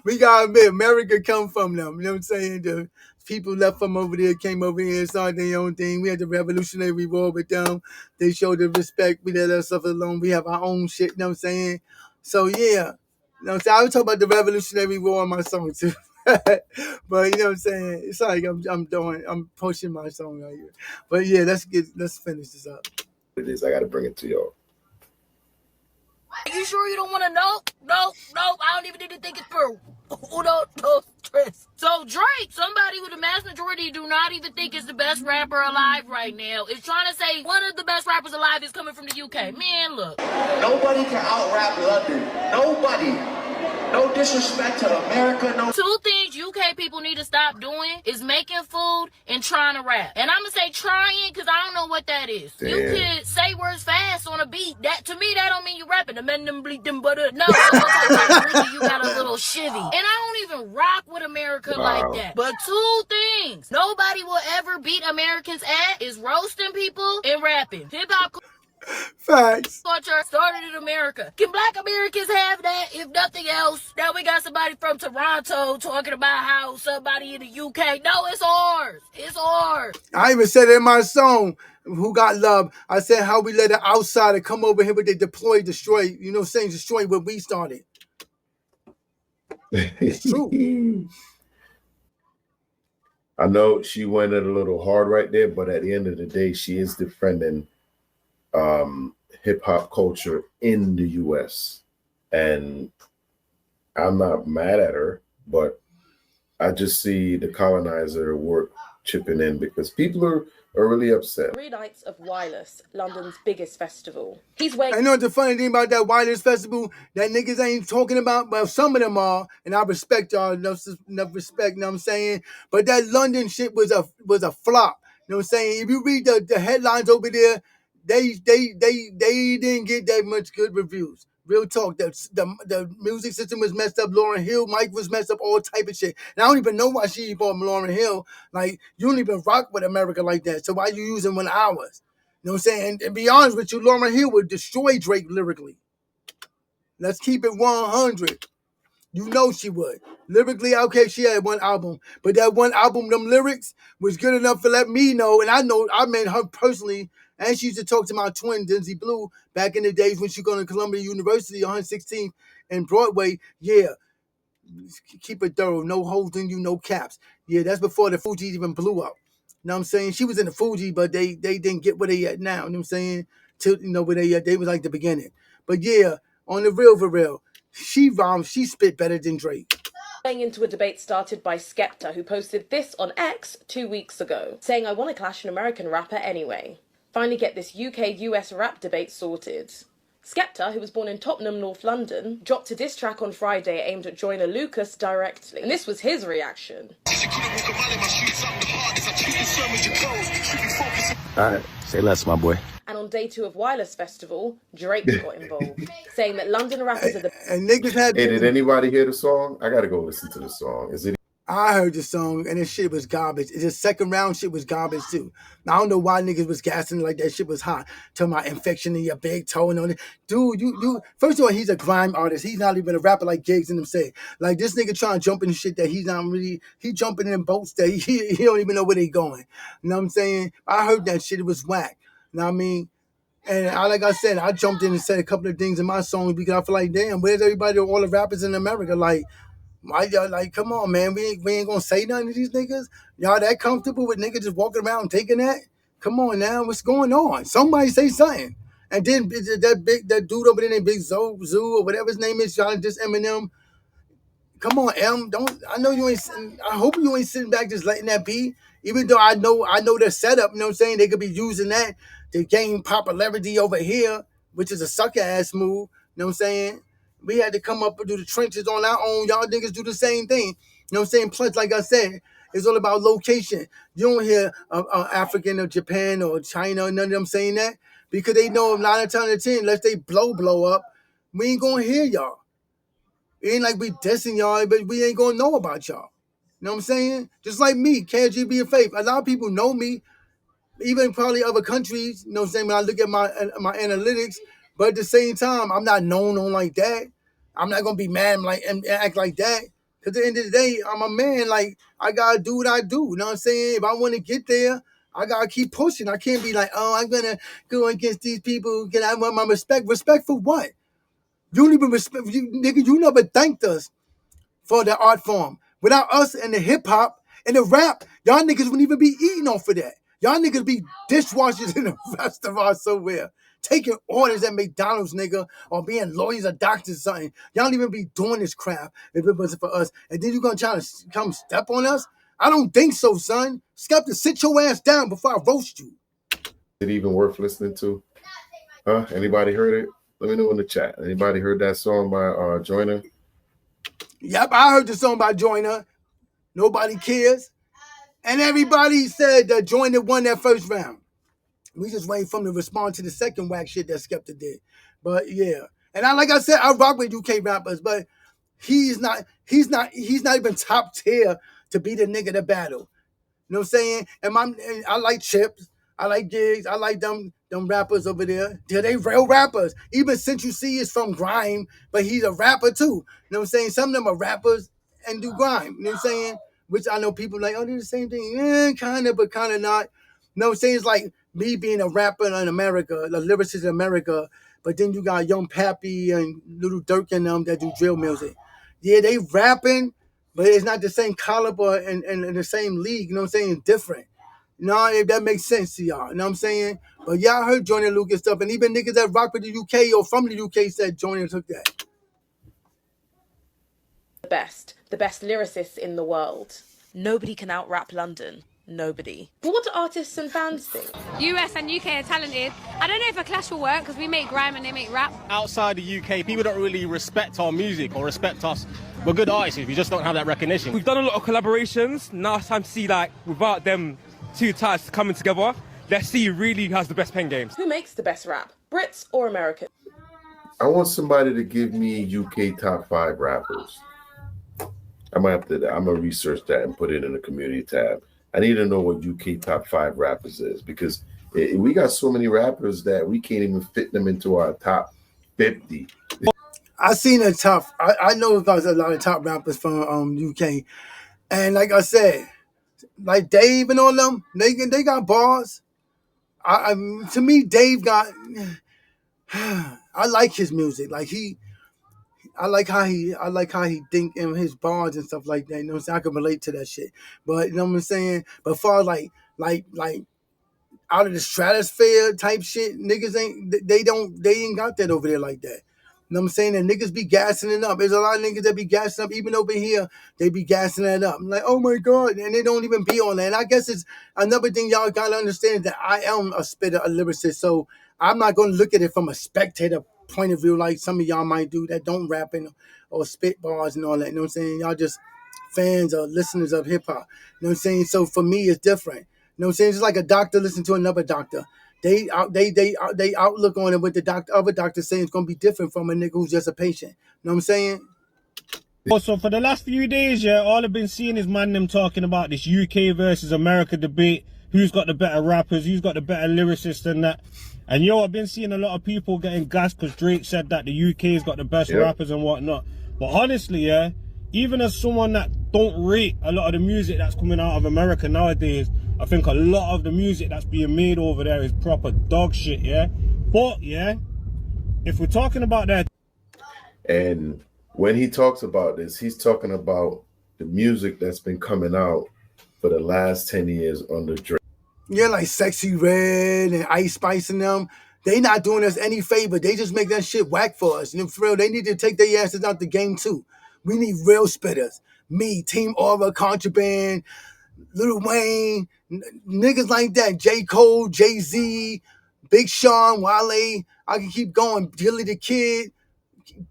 we gotta admit, America come from them. You know what I'm saying? The people left from over there came over here and started their own thing. We had the Revolutionary War with them. They showed the respect. We let us suffer alone. We have our own shit. You know what I'm saying? So yeah. You know what I'm saying? I was talking about the Revolutionary War in my song too. But you know what I'm saying? It's like I'm pushing my song right here. But yeah, let's finish this up. It is. I gotta bring it to y'all. You sure you don't want to know? No, I don't even need to think it through. No stress. So Drake, somebody who the mass majority do not even think is the best rapper alive right now, is trying to say one of the best rappers alive is coming from the UK. Man, look. Nobody can out-rap London. Nobody. No disrespect to America. No. Two things UK people need to stop doing is making food and trying to rap. And I'm gonna say trying because I don't know what that is. Damn. You can say words fast on a beat. That to me, that don't mean you rapping. No, you got a little shivvy. And I don't even rock with America like that. But two things nobody will ever beat Americans at is roasting people and rapping. Hip hop. Facts. Culture started in America. Can Black Americans have that? If nothing else, now we got somebody from Toronto talking about how somebody in the UK. No, it's ours. It's ours. I even said it in my song, Who Got Love. I said how we let an outsider come over here, but they destroy. You know what I'm saying? Destroy what we started. It's true. I know she went it a little hard right there, but at the end of the day, she is defending hip hop culture in the US. And I'm not mad at her, but I just see the colonizer work chipping in because people are really upset. 3 nights of Wireless, London's biggest festival. He's waiting. I know what the funny thing about that Wireless Festival that niggas ain't talking about, but some of them are, and I respect y'all enough respect, you know what I'm saying? But that London shit was a flop. You know what I'm saying? If you read the headlines over there, they didn't get that much good reviews. Real talk. The music system was messed up. Lauryn Hill, Mike was messed up. All type of shit. And I don't even know why she bought Lauryn Hill. Like you don't even rock with America like that. So why you using 1 hours? You know what I'm saying? And be honest with you, Lauryn Hill would destroy Drake lyrically. Let's keep it 100. You know she would. Lyrically, okay, she had 1 album. But that 1 album, them lyrics was good enough to let me know. And I know I met her personally. And she used to talk to my twin, Denzi Blue, back in the days when she was going to Columbia University on 116th and Broadway. Yeah. keep it thorough, no holding you, no caps. Yeah, that's before the Fugees even blew up. You know what I'm saying? She was in the Fuji, but they didn't get where they at now. You know what I'm saying? Till where they was like the beginning. But yeah, on the real for real, she spit better than Drake. Going into a debate started by Skepta, who posted this on X 2 weeks ago, saying, "I want to clash an American rapper anyway. Finally get this UK-US rap debate sorted." Skepta, who was born in Tottenham, North London, dropped a diss track on Friday aimed at joiner Lucas directly. And this was his reaction. Alright, say less, my boy. And on day 2 of Wireless Festival, Drake got involved, saying that London rappers are the... And niggas had... Hey, did anybody hear the song? I gotta go listen to the song. Is it... I heard the song and this shit was garbage. The second round shit was garbage too. I don't know why niggas was gassing like that shit was hot. Talking about infection in your big toe and all that. Dude, you first of all, he's a grime artist. He's not even a rapper like Giggs and them say. Like this nigga trying to jump in shit that he's not really, he jumping in boats that he don't even know where they going. You know what I'm saying? I heard that shit, it was whack. You know what I mean? And like I said, I jumped in and said a couple of things in my songs because I feel like, damn, where's everybody, all the rappers in America? Like, why y'all like, come on, man, we ain't gonna say nothing to these niggas. Y'all that comfortable with niggas just walking around taking that? Come on now, what's going on? Somebody say something. And then that dude over there named Big Zoo or whatever his name is, y'all just Eminem. Come on, M. I know you ain't. I hope you ain't sitting back just letting that be. Even though I know their setup. You know what I'm saying? They could be using that to gain popularity over here, which is a sucker ass move. You know what I'm saying? We had to come up and do the trenches on our own. Y'all niggas do the same thing. You know what I'm saying? Plus, like I said, it's all about location. You don't hear African or Japan or China or none of them saying that because they know 9 times out of 10, unless they blow up, we ain't gonna hear y'all. It ain't like we dissing y'all, but we ain't gonna know about y'all. You know what I'm saying? Just like me, KG be a faith. A lot of people know me, even probably other countries. You know what I'm saying? When I look at my analytics, but at the same time, I'm not known on like that. I'm not gonna be mad and act like that. Cause at the end of the day, I'm a man. Like I gotta do what I do. You know what I'm saying? If I want to get there, I gotta keep pushing. I can't be like, oh, I'm gonna go against these people. Can I want my respect? Respect for what? You don't even respect, nigga. You never thanked us for the art form. Without us and the hip hop and the rap, y'all niggas wouldn't even be eating off of that. Y'all niggas be dishwashers in a restaurant somewhere, taking orders at McDonald's, nigga, or being lawyers or doctors or something. Y'all don't even be doing this crap if it wasn't for us. And then you gonna try to come step on us? I don't think so, son. Skepta, sit your ass down before I roast you. Is it even worth listening to? Huh? Anybody heard it? Let me know in the chat. Anybody heard that song by Joyner? Yep, I heard the song by Joyner. Nobody cares. And everybody said that Joyner won that first round. We just waiting for him to respond to the second whack shit that Skepta did. But yeah. And like I said, I rock with UK rappers, but he's not even top tier to be the nigga to battle. You know what I'm saying? And I like Chips. I like Giggs. I like them rappers over there. Yeah, they real rappers. Even Since You See is from grime, but he's a rapper too. You know what I'm saying? Some of them are rappers and do grime. You know what I'm saying? Which I know people like, oh, they're the same thing. Kind of, but kind of not. You know what I'm saying? It's like me being a rapper in America, the lyricist in America, but then you got Young Pappy and Little Durk and them that do drill music. Yeah, they rapping, but it's not the same caliber and the same league. You know what I'm saying? It's different. You know, if that makes sense to y'all. You know what I'm saying? But y'all heard Joyner Lucas stuff, and even niggas that rock with the UK or from the UK said Joyner took that. The best lyricists in the world. Nobody can out-rap London. Nobody. But what do artists and fans think? US and UK are talented. I don't know if a clash will work because we make grime and they make rap. Outside the UK, people don't really respect our music or respect us. We're good artists, we just don't have that recognition. We've done a lot of collaborations. Now it's time to see, like, without them two types coming together, let's see who really has the best pen games. Who makes the best rap? Brits or Americans? I want somebody to give me UK top 5 rappers. I'm gonna research that and put it in the community tab. I need to know what UK top 5 rappers is because we got so many rappers that we can't even fit them into our top 50. I seen a top. I know there's a lot of top rappers from UK, and like I said, like Dave and all them, they got bars. To me, Dave got. I like his music. Like I like how he think in his bars and stuff like that. You know what I'm saying? I can relate to that shit. But you know what I'm saying? But far like out of the stratosphere type shit, niggas they ain't got that over there like that. You know what I'm saying? And niggas be gassing it up. There's a lot of niggas that be gassing up, even over here, they be gassing it up. I'm like, oh my God. And they don't even be on that. And I guess it's another thing y'all gotta understand that I am a spitter, a lyricist. So I'm not gonna look at it from a spectator point of view like some of y'all might do that don't rap or spit bars and all that. You know what I'm saying? Y'all just fans or listeners of hip hop. You know what I'm saying? So for me, it's different. You know what I'm saying? It's like a doctor listening to another doctor. They outlook on it with the other doctor saying it's gonna be different from a nigga who's just a patient. You know what I'm saying? So for the last few days, yeah, all I've been seeing is man them talking about this UK versus America debate. Who's got the better rappers? Who's got the better lyricists and that? And yo, I've been seeing a lot of people getting gassed because Drake said that the UK's got the best rappers and whatnot. But honestly, yeah, even as someone that don't rate a lot of the music that's coming out of America nowadays, I think a lot of the music that's being made over there is proper dog shit, yeah? But, yeah, if we're talking about that... And when he talks about this, he's talking about the music that's been coming out for the last 10 years under Drake. Yeah, like Sexy Red and Ice Spice and them. They not doing us any favor. They just make that shit whack for us. And for real, they need to take their asses out the game too. We need real spitters. Me, Team Aura, Contraband, Lil Wayne, niggas like that. J. Cole, Jay-Z, Big Sean, Wale. I can keep going. Billy the Kid,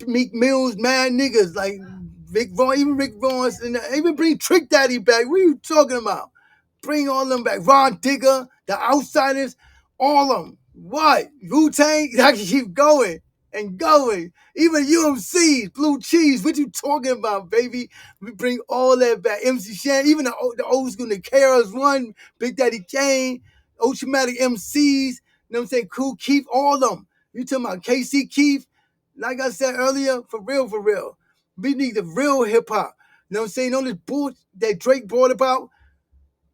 Meek Mills, mad niggas like Rick Ross, even Rick Ross, and even bring Trick Daddy back. What are you talking about? Bring all them back. Ron Digger, The Outsiders, all of them. What? Wu-Tang? I can keep going and going. Even UMCs, Blue Cheese. What you talking about, baby? We bring all that back. MC Shan, even the old school, the KRS-One, Big Daddy Kane, Ultramatic MCs. You know what I'm saying? Cool Keith, all of them. You talking about KC Keith? Like I said earlier, for real. We need the real hip-hop. You know what I'm saying? All this bullshit that Drake brought about,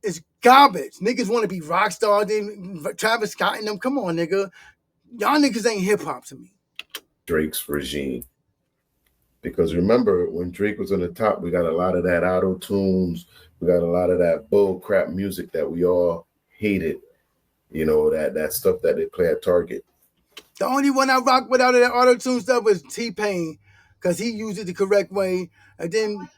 it's garbage. Niggas want to be rock stars. Travis Scott and them. Come on, nigga. Y'all niggas ain't hip hop to me. Drake's regime. Because remember, when Drake was on the top, we got a lot of that auto tunes. We got a lot of that bull crap music that we all hated. You know, that stuff that they play at Target. The only one I rock with out of that auto tune stuff was T-Pain, because he used it the correct way. And then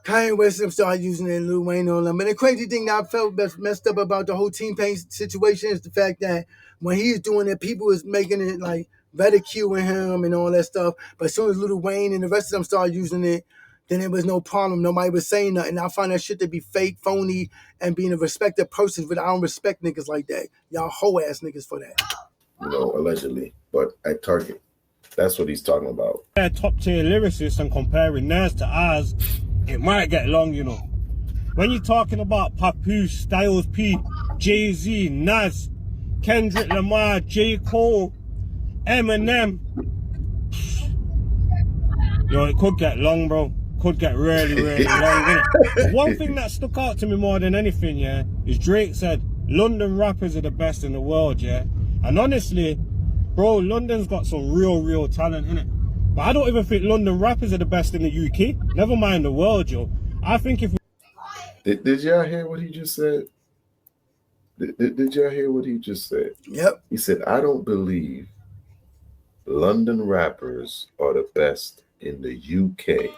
Kanye West started using it, and Lil Wayne on them. And the crazy thing that I felt messed up about the whole T-Pain situation is the fact that when he's doing it, people was making it like ridiculing him and all that stuff. But as soon as Lil Wayne and the rest of them started using it, then there was no problem. Nobody was saying nothing. I find that shit to be fake, phony, and being a respected person. But I don't respect niggas like that. Y'all hoe ass niggas for that. You know, allegedly. But at Target, that's what he's talking about. Top tier lyricists and comparing theirs to ours, it might get long, you know. When you're talking about Papoose, Styles P, Jay-Z, Nas, Kendrick Lamar, J. Cole, Eminem, yo, it could get long, bro. Could get really long, innit? One thing that stuck out to me more than anything, yeah, is Drake said, London rappers are the best in the world, yeah? And honestly, bro, London's got some real talent, innit? But I don't even think London rappers are the best in the UK. Never mind the world, yo. I think if... Did y'all hear what he just said? Did y'all hear what he just said? Yep. He said, I don't believe London rappers are the best in the UK.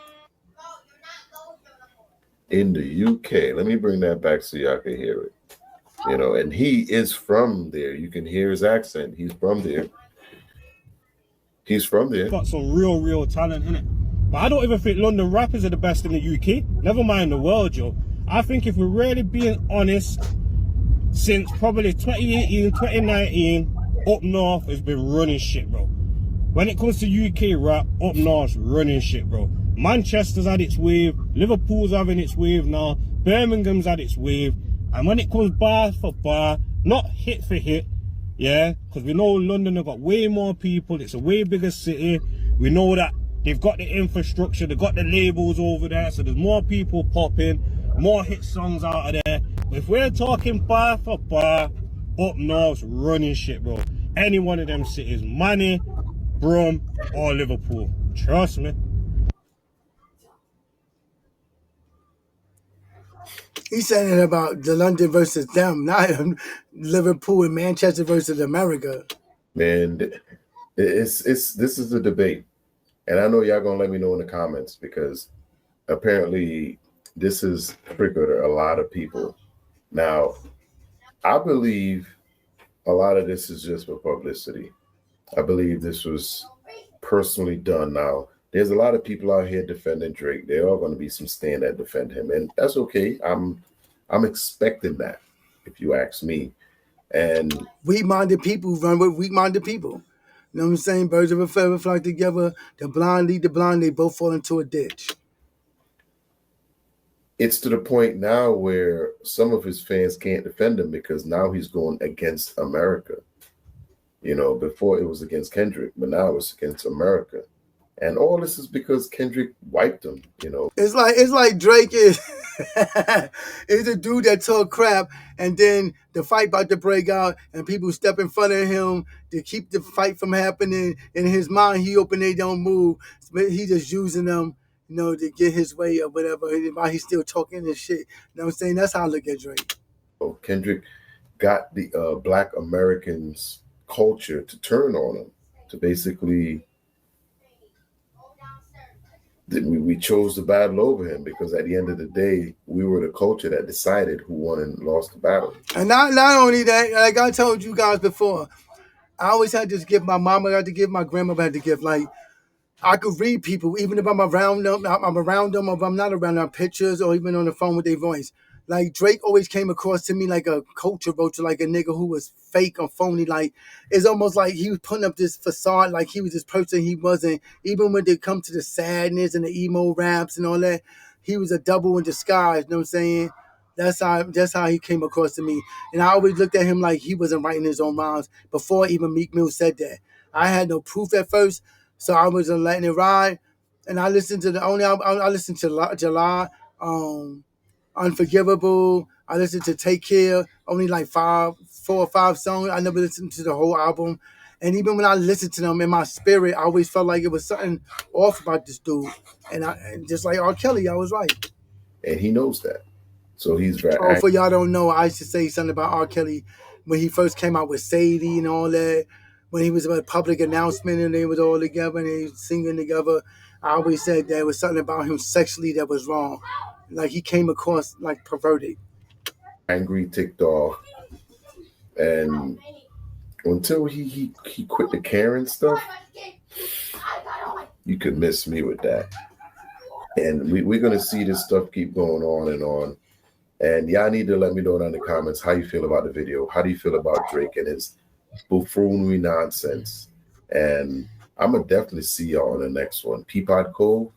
In the UK. Let me bring that back so y'all can hear it. You know, and he is from there. You can hear his accent. He's from there. He's from there. Got some real talent, innit? But I don't even think London rappers are the best in the UK. Never mind the world, yo. I think if we're really being honest, since probably 2018, 2019, up north has been running shit, bro. When it comes to UK rap, up north's running shit, bro. Manchester's had its wave, Liverpool's having its wave now, Birmingham's had its wave, and when it comes bar for bar, not hit for hit, yeah, because we know London have got way more people, it's a way bigger city, we know that they've got the infrastructure, they've got the labels over there, so there's more people popping, more hit songs out of there. But if we're talking bar for bar, up north's running shit, bro. Any one of them cities, Manny, Brum, or Liverpool, trust me. He's saying it about the London versus them, not Liverpool and Manchester versus America. Man, it's this is a debate, and I know y'all gonna let me know in the comments because apparently this has triggered a lot of people. Now, I believe a lot of this is just for publicity. I believe this was personally done. Now, there's a lot of people out here defending Drake. There are going to be some stand that defend him, and that's okay. I'm expecting that, if you ask me. And weak-minded people run with weak-minded people. You know what I'm saying? Birds of a feather flock together. The blind lead the blind. They both fall into a ditch. It's to the point now where some of his fans can't defend him because now he's going against America. You know, before it was against Kendrick, but now it's against America. And all this is because Kendrick wiped him, you know. It's like Drake is is a dude that talk crap, and then the fight about to break out, and people step in front of him to keep the fight from happening. In his mind, he open, they don't move. He just using them, you know, to get his way or whatever. While he's still talking this shit. You know what I'm saying? That's how I look at Drake. Kendrick got the Black Americans culture to turn on him, to basically we chose the battle over him because at the end of the day, we were the culture that decided who won and lost the battle. And not only that, like I told you guys before, I always had to give my mama, I had to give my grandma, I had to give, like, I could read people, even if I'm around them, or if I'm not around them, pictures or even on the phone with their voice. Like, Drake always came across to me like a culture vulture, like a nigga who was fake or phony. Like, it's almost like he was putting up this facade, like he was this person he wasn't. Even when they come to the sadness and the emo raps and all that, he was a double in disguise, you know what I'm saying? That's how he came across to me. And I always looked at him like he wasn't writing his own rhymes before even Meek Mill said that. I had no proof at first, so I was letting it ride. And I listened to I listened to July, Unforgivable. I listened to Take Care, only like 4 or 5 songs. I never listened to the whole album. And even when I listened to them in my spirit, I always felt like it was something off about this dude. And just like R. Kelly, I was right. And he knows that. So he's very Oh, for y'all don't know, I should say something about R. Kelly when he first came out with Sadie and all that. When he was a public announcement and they was all together and they was singing together, I always said there was something about him sexually that was wrong. Like he came across like perverted. Angry, ticked off. And until he quit the Karen stuff, you could miss me with that. And we're going to see this stuff keep going on and on. And y'all need to let me know in the comments how you feel about the video. How do you feel about Drake and his buffoonery nonsense? And I'm going to definitely see y'all on the next one. Peapod Cove,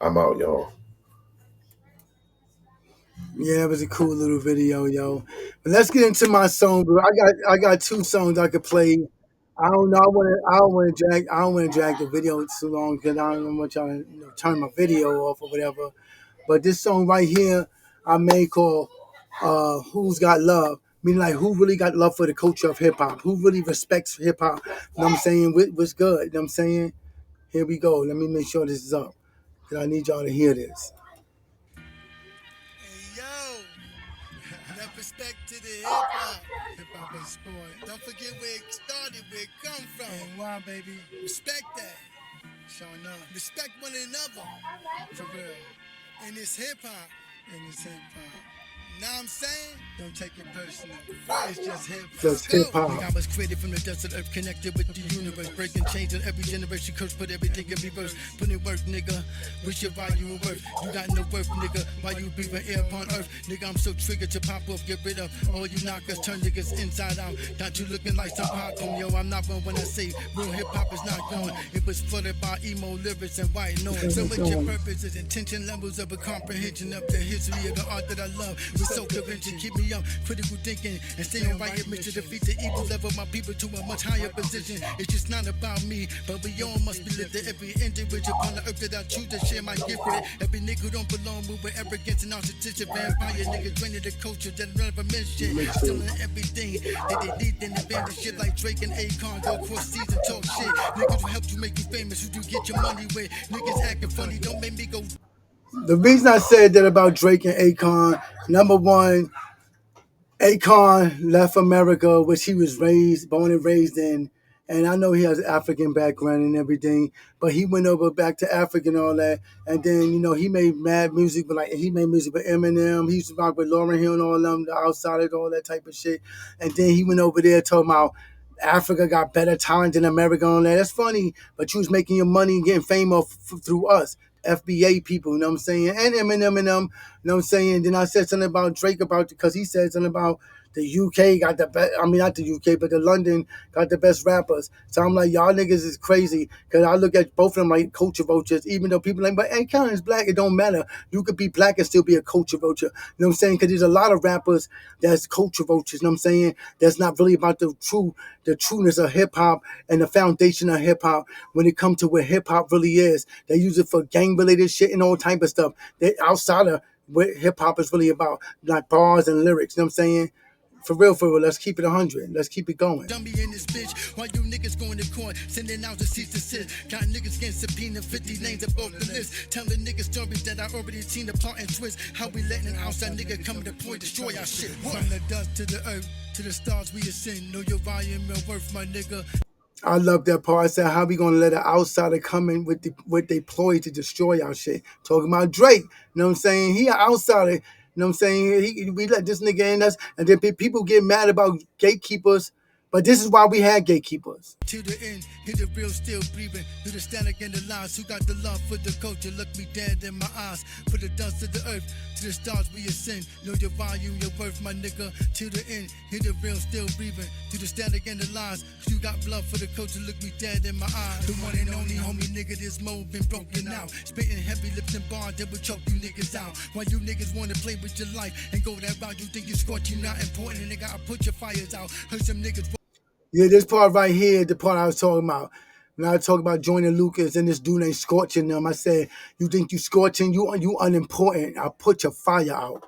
I'm out, y'all. Yeah, it was a cool little video, yo. But let's get into my song, bro. I got 2 songs I could play. I don't know. I don't want to drag the video too long because I don't want y'all to turn my video off or whatever. But this song right here, I made called "Who's Got Love," meaning like who really got love for the culture of hip hop, who really respects hip hop. You know what I'm saying? What's good? You know what I'm saying? Here we go. Let me make sure this is up because I need y'all to hear this. Respect to the hip-hop. Hip-hop is sport. Don't forget where it started, where it come from. And why, baby? Respect that. Showing up. Respect one another. For real. And it's hip-hop. Know what I'm saying? Don't take it personal. It's just hip-hop. Just hip-hop. I was created from the dust of the earth, connected with the universe. Breaking chains in every generation. Curse, put everything in reverse. Put in work, nigga. What's your value and worth? You got no worth, nigga. Why you breathing air upon earth? Nigga, I'm so triggered to pop off. Get rid of all you knockers. Turn niggas inside out. Got you looking like some popcorn. Yo, I'm not wrong when I say real hip-hop is not gone. It was flooded by emo lyrics and white noise. So what your purpose is intention levels of a comprehension of the history of the art that I love. So convention, keep me up, critical thinking, and staying right amidst to defeat the evil level my people to a much higher position. It's just not about me, but we all must be lifted. Every individual on the earth that I choose to share my gift with. Every nigga who don't belong, move with arrogance and narcissistic vampire nigga draining the culture that never meant shit. Stealing everything that they need, then abandon shit like Drake and Akon. Go cross seas and talk shit. Niggas who helped you make you famous, who do get your money with. Niggas acting funny, don't make me go. The reason I said that about Drake and Akon, number one, Akon left America, which he was born and raised in. And I know he has African background and everything, but he went over back to Africa and all that. And then, he made mad music, but he made music with Eminem. He used to rock with Lauryn Hill and all them, the Outsiders, all that type of shit. And then he went over there talking about Africa got better talent than America and all that. That's funny, but you was making your money and getting fame through us. FBA people, you know what I'm saying? And Eminem and them, you know what I'm saying? Then I said something about Drake because he said something about the UK got the best, I mean, not the UK, but the London got the best rappers. So I'm like, y'all niggas is crazy. Because I look at both of them like culture vultures, even though people like, but Akon is black, it don't matter. You could be black and still be a culture vulture. You know what I'm saying? Because there's a lot of rappers that's culture vultures, you know what I'm saying? That's not really about the trueness of hip-hop and the foundation of hip-hop when it comes to what hip-hop really is. They use it for gang-related shit and all type of stuff. They outside of what hip-hop is really about, like bars and lyrics, you know what I'm saying? For real, let's keep it 100. Let's keep it going. Dummy in this bitch, while you niggas going to court, sending out the cease to sit. Got niggas getting subpoena, 50 names above the list. Telling niggas stories that I already seen the plot and twist. How we letting an outside nigga come to point, destroy our shit. From the dust to the earth, to the stars we ascend. Know your volume and worth, my nigga. I love that part. I said, how we gonna let an outsider come in with they ploy to destroy our shit? Talking about Drake, you know what I'm saying? He an outsider, you know what I'm saying? We let this nigga in us, and then people get mad about gatekeepers. But this is why we had gatekeepers. To the end, hit the real still breathing. Through the static and the lies, who got the love for the culture? Look me dead in my eyes. Put the dust to the earth, to the stars we ascend. Know your volume, your worth, my nigga. To the end, hit the real still breathing. Through the static and the lies, you got blood for the culture. Look me dead in my eyes. The one and only homie nigga, this mode been broken out. Spitting heavy lips and bars that will choke you niggas out. While you niggas wanna play with your life and go that route, you think you squat, you not important. And nigga, I put your fires out. Heard some niggas. Yeah, this part right here, the part I was talking about. When I talk about joining Lucas and this dude ain't scorching them, I said, you think you scorching? You unimportant. I'll put your fire out.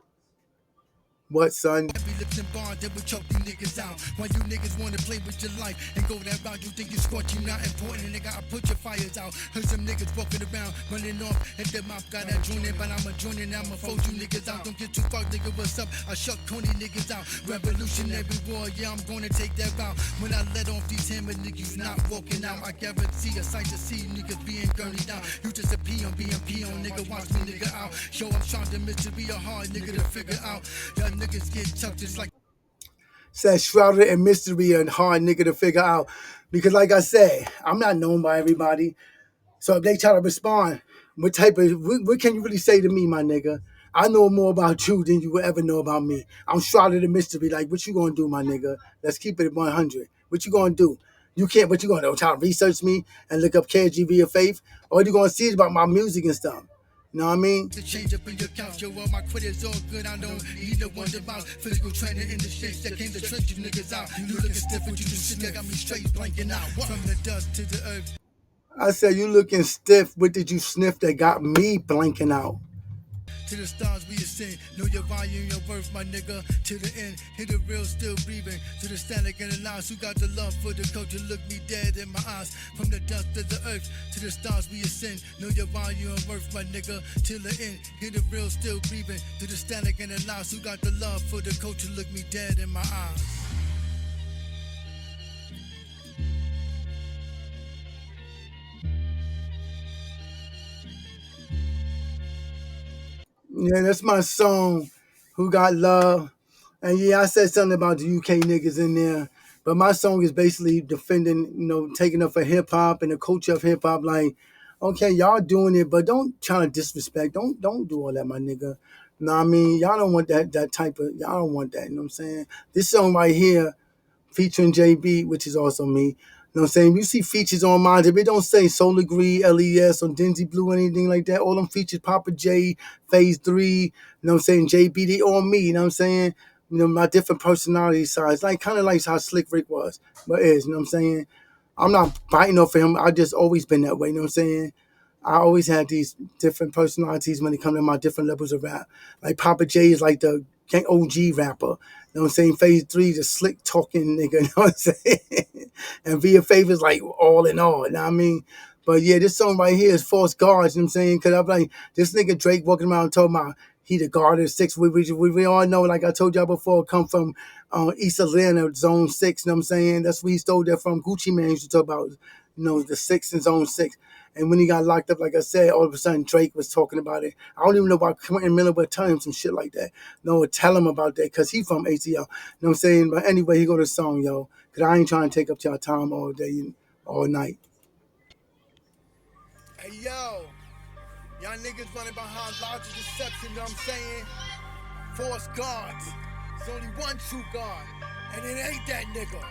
What, son? Heavy lips and bars that will choke you niggas out. While you niggas wanna play with your life and go that route, you think you squat, you not important. And nigga, I put your fires out. Heard some niggas walking around, running off. If their mouth got that joint in, but I'ma join in, I'ma fold you niggas out. Don't get too far, nigga, what's up? I shut Coney niggas out. Revolutionary war, yeah, I'm gonna take that route. When I let off these hammer niggas not walking out, I guarantee a sight to see niggas being gurney down. You just a peon, being peon, nigga, watch me nigga out. Yo, I'm trying to mystery, a hard nigga to figure out. Y'all niggas get chucked just like. Says shrouded in mystery and hard nigga to figure out. Because like I said, I'm not known by everybody. So if they try to respond, what can you really say to me, my nigga? I know more about you than you will ever know about me. I'm shrouded in mystery. Like, what you gonna do, my nigga? Let's keep it at 100. What you gonna do? You can't, but you gonna try to research me and look up KGV of Faith? All you gonna see is about my music and stuff. You know what I mean? To change up in your couch, yo, all my quitters all good. I don't need no one about physical training in the shit that came to trick you niggas out. You looking stiff, what you do shit that got me straight blanking out. From the dust to the earth. I said, you looking stiff. What did you sniff that got me blanking out? To the stars we ascend. Know your volume, your worth, my nigga. To the end, hit the real still breathing. To the static and the lies, who got the love for the culture? Look me dead in my eyes. From the dust to the earth, to the stars we ascend. Know your volume and worth, my nigga. Till the end, hit the real still breathing. To the static and the lies, who got the love for the culture? Look me dead in my eyes. Yeah, that's my song, Who Got Love. And yeah, I said something about the UK niggas in there. But my song is basically defending, taking up for hip hop and the culture of hip hop. Like, okay, y'all doing it, but don't try to disrespect. Don't do all that, my nigga. You know what I mean? Y'all don't want that type of, y'all don't want that, you know what I'm saying? This song right here, featuring JB, which is also me. You know what I'm saying? You see features on mine. If it don't say Soul Agree, LES, or Denzi Blue, anything like that, all them features, Papa J, Phase 3, you know what I'm saying? JB, they all me, you know what I'm saying? My different personality sides. Like, kind of like how Slick Rick was. But is, you know what I'm saying? I'm not biting off of him. I just always been that way, you know what I'm saying? I always had these different personalities when it comes to my different levels of rap. Like Papa J is like the OG rapper. You know what I'm saying? Phase 3, the slick talking nigga, you know what I'm saying? And Via Favor's like all in all, you know what I mean? But yeah, this song right here is False Guards, you know what I'm saying? Because I'm like, this nigga Drake walking around talking about he the guard of 6. We all know, like I told y'all before, come from East Atlanta, Zone 6, you know what I'm saying? That's where he stole that from. Gucci Man used to talk about, the 6 in Zone 6. And when he got locked up, like I said, all of a sudden Drake was talking about it. I don't even know why Quentin Miller would tell him some shit like that. No, tell him about that because he from ATL. You know what I'm saying? But anyway, here go the song, yo. Because I ain't trying to take up y'all time all day, all night. Hey, yo. Y'all niggas running behind logic deception, you know what I'm saying? False gods. There's only one true God. And it ain't that nigga.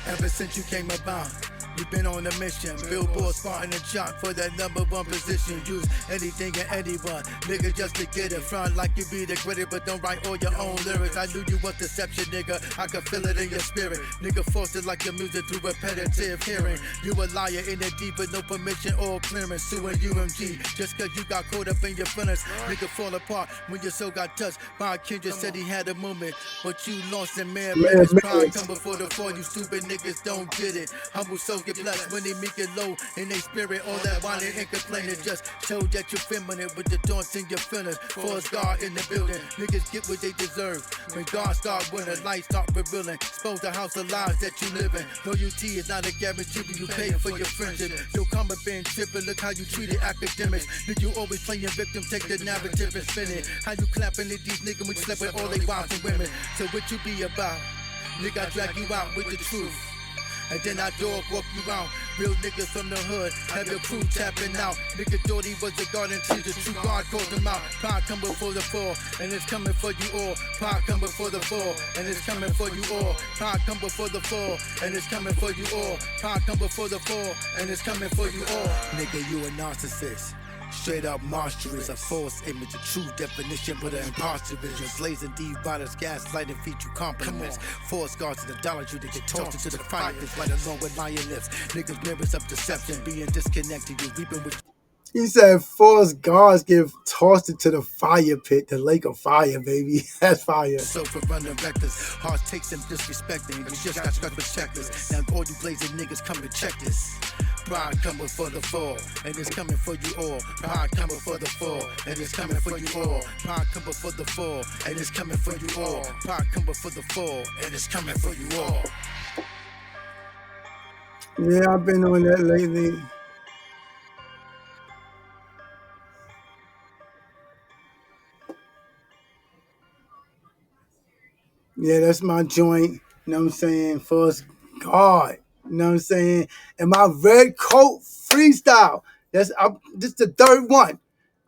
Ever since you came about, you've been on a mission. Billboard spotting a shot for that #1 position. Use anything and anyone, nigga, just to get it. Front like you be the critic, but don't write all your own lyrics. I knew you was deception, nigga. I could feel it in your spirit. Nigga, forced it like your music through repetitive hearing. You a liar in the deep with no permission or clearance. Suing UMG just cause you got caught up in your feelings. Nigga, fall apart when your soul got touched by a kid. Just said he had a moment, but you lost in mad minutes. Pride come before the fall, you stupid niggas don't get it. Humble souls get blessed when they meek and low in their spirit. All that whining and complaining just show that you're feminine with the thoughts in your feelings. False God in the building, niggas get what they deserve. When God start winning, lights start revealing. Expose the house of lies that you live in. Loyalty is not a guarantee, but you pay for your friendship. Your karma been tripping, look how you treated academics. Did you always playing victim, take the narrative and spin it. How you clapping at these niggas when you slept with all they wives and women. So what you be about? Nigga, I drag you out with the truth. And then I dog walk you out. Real niggas from the hood have your crew tapping out. Nigga thought he was a garden teacher. True God called him out. Pride come before the fall, and it's coming for you all. Pride come before the fall, and it's coming for you all. Pride come before the fall, and it's coming for you all. Pride come before the fall, and it's coming for you all. Nigga, you a narcissist. Straight up monstrous, a false image, a true definition, but an imposter vision. Blazing deep riders, gaslighting, feed you compliments. False guards to the idolatry that get tossed into the fire pits, right along with lion lips. Niggas mirrors of deception, being disconnected, you reaping with. He said, false gods get tossed into the fire pit, the lake of fire, baby. That's fire. So for running reckless, hearts takes them disrespecting. You just got stuck with checklists. Now all you blazing niggas come to check this. Pride coming for the fall, and it's coming for you all. Pride coming for the fall, and it's coming for you all. Pride coming for the fall, and it's coming for you all. Pride coming for the fall, and it's coming for you all. Yeah, I've been on that lately. Yeah, that's my joint. You know what I'm saying? First God. You know what I'm saying? And my red coat freestyle. This is the third one.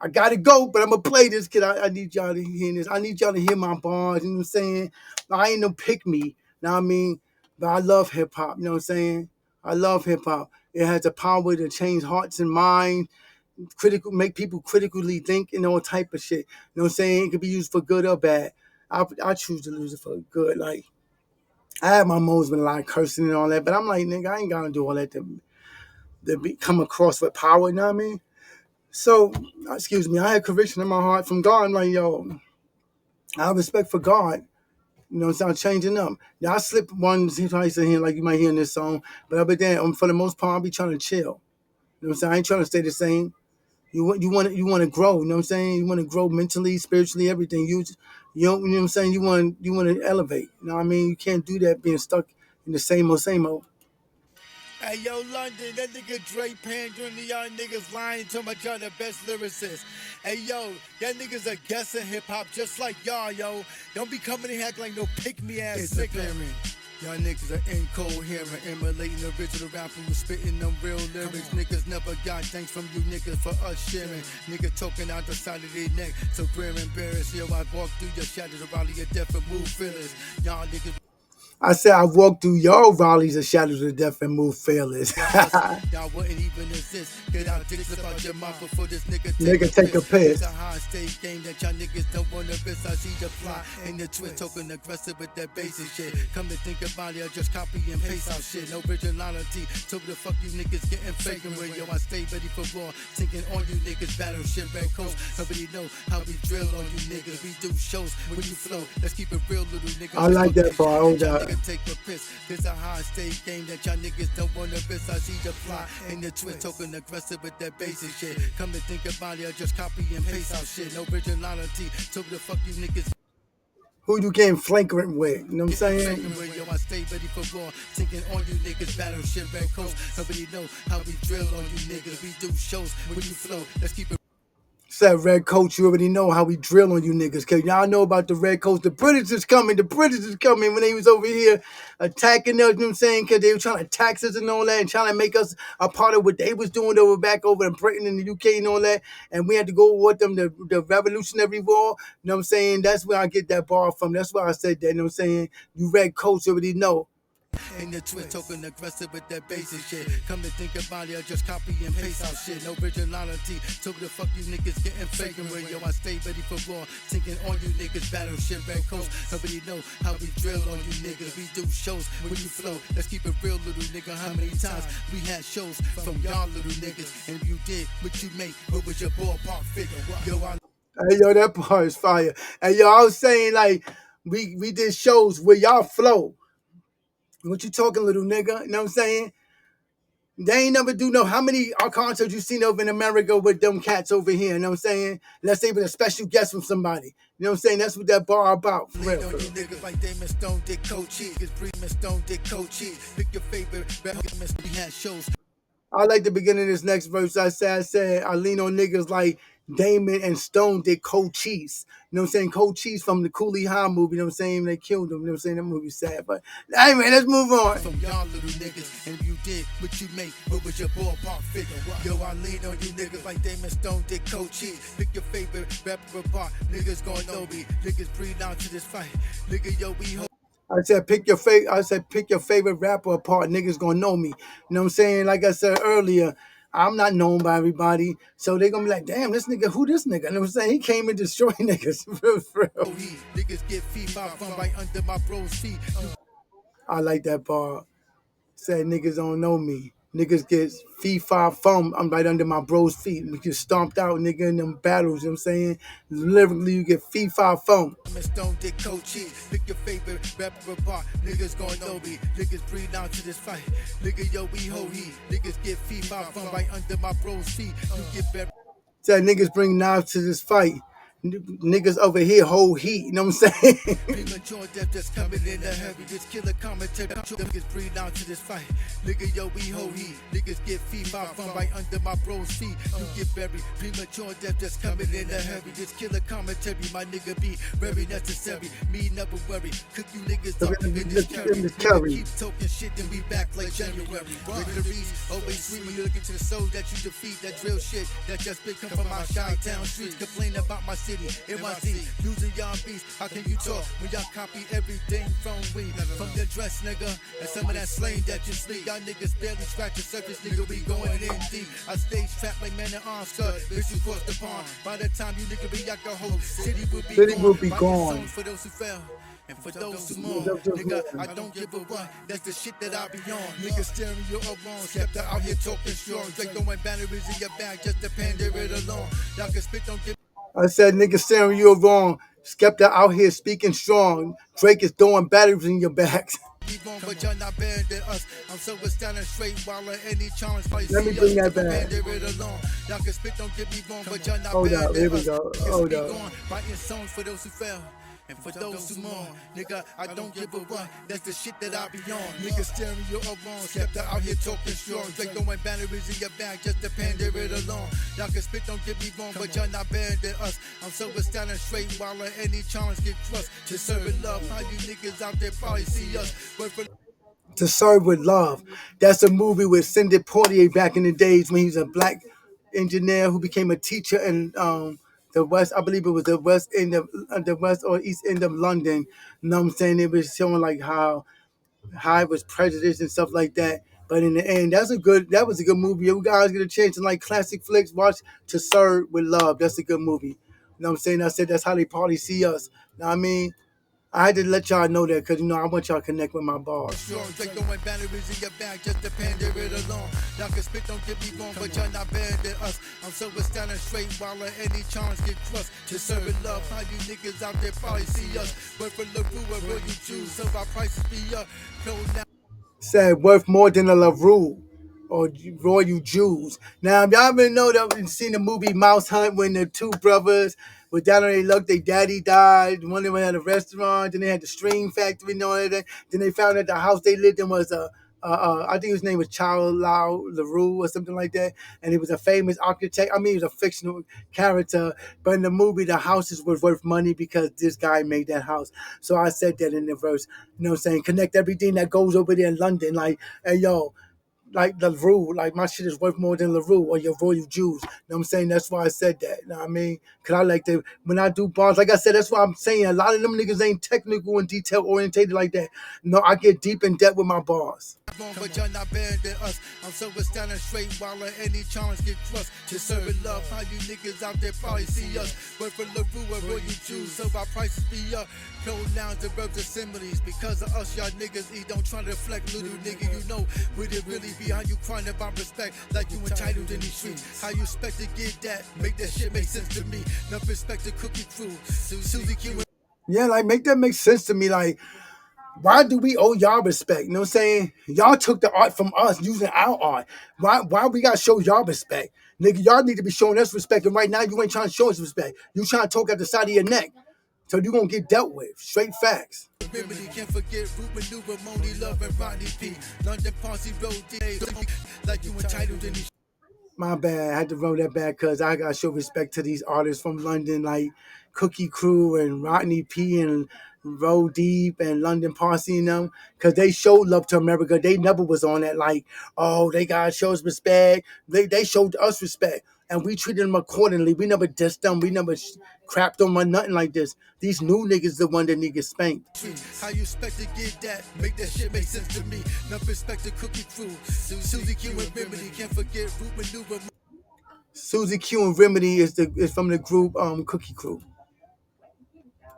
I gotta go, but I'm gonna play this because I need y'all to hear this. I need y'all to hear my bars. You know what I'm saying? I ain't no pick me. You know what I mean? But I love hip hop. You know what I'm saying? I love hip hop. It has the power to change hearts and minds. Make people critically think and all type of shit. You know what I'm saying? It could be used for good or bad. I choose to lose it for good. Like, I have my moments with a lot of cursing and all that, but I'm like, nigga, I ain't gotta do all that to come across with power, you know what I mean? So, excuse me, I had conviction in my heart from God. I'm like, yo, I have respect for God. You know, so I'm changing up. Now, I slip one twice in here, like you might hear in this song, but I'll be there. For the most part, I'll be trying to chill. You know what I'm saying? I ain't trying to stay the same. You want to grow. You know what I'm saying? You want to grow mentally, spiritually, everything. You know what I'm saying? You want to elevate. You know what I mean? You can't do that being stuck in the same old. Hey, yo, London, that nigga Dre pandering to y'all niggas lying to my y'all the best lyricists. Hey, yo, y'all niggas are guessing hip-hop just like y'all, yo. Don't be coming in acting like no pick-me-ass nigga. Y'all niggas are incoherent, emulating original rapper who's spitting them real lyrics. Niggas never got thanks from you niggas for us sharing. Niggas talking out the side of their neck, so grim and embarrassed. Yo, I walk through your shadows around your death and move feelings. Y'all niggas. I said I walked through your rallies of shadows of death and move fearless. Y'all wouldn't even exist. Get out dicks about your mouth before this nigga take a piss. It's a high stage game that y'all niggas don't wanna miss. I see the fly and the twist, talking aggressive with that basic shit. Come to think about it, I just copy and paste out shit. No originality. So the fuck you niggas getting faking with? Yo, I stay ready for war. Thinking on you niggas, battle shit, Red Coast. Nobody know how we drill on you niggas. We do shows when you flow. Let's keep it real, little niggas. I like that part. Hold up. nigga take a piss. This a high state game that y'all niggas don't wanna miss. I see the plot in the twist, talking aggressive with that basic shit. Come to think about it, I just copy and paste out shit. No originality, so the fuck you niggas. Who you getting flagrant with? You know what I'm saying? Yo, I stay ready for war. Thinking on you niggas, battleship, Red Coast. Nobody know how we drill on you niggas. We do shows when you flow. Let's keep it. Said Red Coat, you already know how we drill on you niggas. Cause y'all know about the Red Coats. The British is coming. The British is coming when they was over here attacking us, you know what I'm saying? Cause they were trying to tax us and all that and trying to make us a part of what they was doing over back over in Britain and the UK and all that. And we had to go with them, the Revolutionary War. You know what I'm saying? That's where I get that bar from. That's why I said that, you know what I'm saying? You Red Coats already know. In the twist, talking aggressive with that basic shit. Come to think about it, I just copy and paste out shit. No originality, so the fuck you niggas getting faking with. Yo, I stay ready for war. Thinking on you niggas, battleship, Red Coast. Nobody know how we drill on you niggas. We do shows when you flow. Let's keep it real, little nigga. How many times we had shows from y'all little niggas? And you did what you make. What was your ballpark figure? Yo, hey, yo, that part is fire. And yo, I was saying like we did shows where y'all flow. What you talking, little nigga? You know what I'm saying? They ain't never do no. How many concerts you seen over in America with them cats over here? You know what I'm saying? Let's say with a special guest from somebody. You know what I'm saying? That's what that bar about. For real. You niggas like Damon Stone did Coachie. Cause Bremen Stone did Coachie. Pick your favorite rap. We had shows. I like the beginning of this next verse. I said, I lean on niggas like Damon and Stone did Cold Cheese. You know what I'm saying? Cold Cheese from the Cooley High movie. You know what I'm saying? They killed him. You know what I'm saying? That movie's sad. But anyway, let's move on. From y'all little niggas, and you did what you make. What was your ballpark figure? Yo, I lean on you niggas like Damon Stone did Cold Cheese. Pick your favorite rapper apart. Niggas gonna know me. Niggas breathe out to this fight. Nigga, yo, we hope. I said pick your favorite rapper apart. Niggas gonna know me. You know what I'm saying? Like I said earlier, I'm not known by everybody. So they gonna be like, damn, this nigga, who this nigga? You know what I'm saying? He came and destroyed niggas. For real. Niggas get feet from right under my bro's feet. I like that bar. Said niggas don't know me. Niggas get fee-fi foam. I'm right under my bro's feet. We get stomped out, nigga, in them battles. You know what I'm saying? Literally, you get fee-fi foam. Stone did Coachie. Pick your favorite rapper apart. Niggas gonna know me. Niggas breathe out to this fight. Nigga, yo, we ho he. Niggas get fee-fi foam right under my bro's feet. You get buried. Said niggas bring knives to this fight. Niggas over here hold heat, you know what I'm saying? Premature death just coming in a hurry. This killer commentary. Niggas breathe out to this fight. Nigga, yo, we hold heat. Niggas get fever from right under my bro's feet. You get buried. Premature death just coming in a hurry. This killer commentary, my nigga, be very necessary. Me never worry. Cook you niggas up in this curry. Keep talking shit, then we back like January. Victories always screaming. You looking to the soul that you defeat. That drill shit that just been come from my Chi-Town streets. Complain about my city, NYC, using y'all beats. How can you talk when y'all copy everything from we? From the dress, nigga, and some of that slang that you sleep. Y'all niggas barely scratch the surface, nigga, we going in deep. I stay trapped like man in arms cut, bitch, you cross the pond. By the time you nigga be out the whole city will be gone. For those who fell. And for those who mourn, nigga, I don't give a what. That's the shit that I be on. Niggas staring you up wrong. Skepta out here talking strong. Drake throwing batteries in your bag just to pander it along. Y'all can spit, don't give. I said, niggas staring you wrong. Skepta out here speaking strong. Drake is throwing batteries in your backs. But you're not better than us. I'm so standing straight while at any challenge. Let me bring that back. Y'all can spit, don't get me wrong, but you're not better than us. Hold up. Writing songs for those who fell. And for those who mourn, nigga, I don't give a what. That's the shit that I be on. Niggas staring you up wrong. Skepta out here talking strong. Drake throwing batteries in your bag just to pander it along. Y'all can spit, don't get me wrong, but you're not better than us. I'm so standing straight while at any challenge get crushed. To serve with love, how you niggas out there probably see us. To Serve with Love. That's a movie with Cindy Poitier back in the days when he was a black engineer who became a teacher in the west. I believe it was the west end of the west or east end of London. You know what I'm saying? It was showing like how it was prejudiced and stuff like that. But in the end, that was a good movie. You guys get a chance to like classic flicks, watch To Serve with Love. That's a good movie. You know what I'm saying? I said that's how they probably see us. You know what I mean? I had to let y'all know that because, I want y'all to connect with my bars. Y'all can spit, don't get me wrong, but y'all not better than us. I'm so standing straight while any chance get crushed. To serve love, how you niggas out there probably see us. But for LaRue, where will you choose? So our prices be up. Said worth more than a LaRue or Royal Jews. Now, if y'all been know that we've seen the movie Mouse Hunt when the two brothers were down on their luck, their daddy died. One of them had a restaurant, then they had the string factory and all that. Then they found that the house they lived in was I think his name was Charles Lau LaRue or something like that. And he was a famous architect. I mean, he was a fictional character. But in the movie, the houses were worth money because this guy made that house. So I said that in the verse, saying connect everything that goes over there in London. Like, hey, yo, like LaRue, like my shit is worth more than LaRue or your Royal Jews. You know what I'm saying? That's why I said that. You know what I mean? Cause I like to, when I do bars, like I said, that's why I'm saying a lot of them niggas ain't technical and detail orientated like that. No, I get deep in depth with my bars. But y'all not better than us. I'm so standing straight while any challenge get crushed. To serve love, how you niggas out there probably see us. But for LaRue, where will you choose? So our prices be up. Pronouns and verbs assemblies. Because of us, y'all niggas eat. Don't try to reflect, little nigga. You know, would it really be how you crying about respect? Like you entitled in these streets. How you expect to get that? Make that shit make sense to me. No respect to Cookie Crew. Susie Q. Yeah, like make that make sense to me. Like, why do we owe y'all respect? You know what I'm saying? Y'all took the art from us using our art. Why we gotta show y'all respect? Nigga, y'all need to be showing us respect. And right now you ain't trying to show us respect. You trying to talk at the side of your neck. So you gonna get dealt with. Straight facts. Remedy can't forget Root Maneuver, Moni Love, and Rodney P. London Posse Road D. Like you entitled in these. My bad. I had to roll that back because I gotta show respect to these artists from London, like Cookie Crew and Rodney P and Roll Deep and London Posse and them, because they showed love to America. They never was on that like, oh, they gotta show us respect. They showed us respect. And we treated them accordingly. We never dissed them. We never crapped them or nothing like this. These new niggas the one that need to get spanked. How you expect to get that? Make that shit make sense to me. No respect to Cookie Crew. Susie Q and Remedy can't forget Root Maneuver. Susie Q and Remedy is from the group Cookie Crew.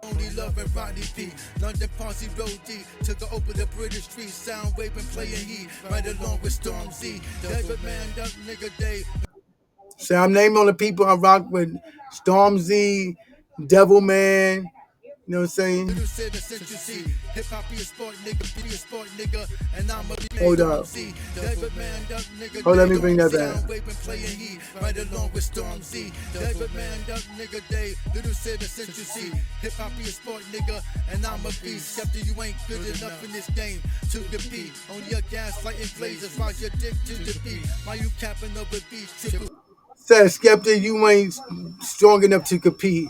Only Love and Rodney P. London Posse Road D. Took her over the British street. Sound wave and playing heat. Right along with Storm Z. David Man, that nigga Dave. So I'm naming all the people I rock with: Storm Z, Devil Man. You know what I'm saying? Hold up. Oh, let me bring that back. Right along with Storm Z. David Man, that nigga Dave. Little said since you see. Hip hop be a sport, nigga, and I'm a beast. After you ain't good enough in this game to compete. On your gaslighting blazers, while your dick to the beat. Why you capping over beats? Triple. Said Skepta, you ain't strong enough to compete.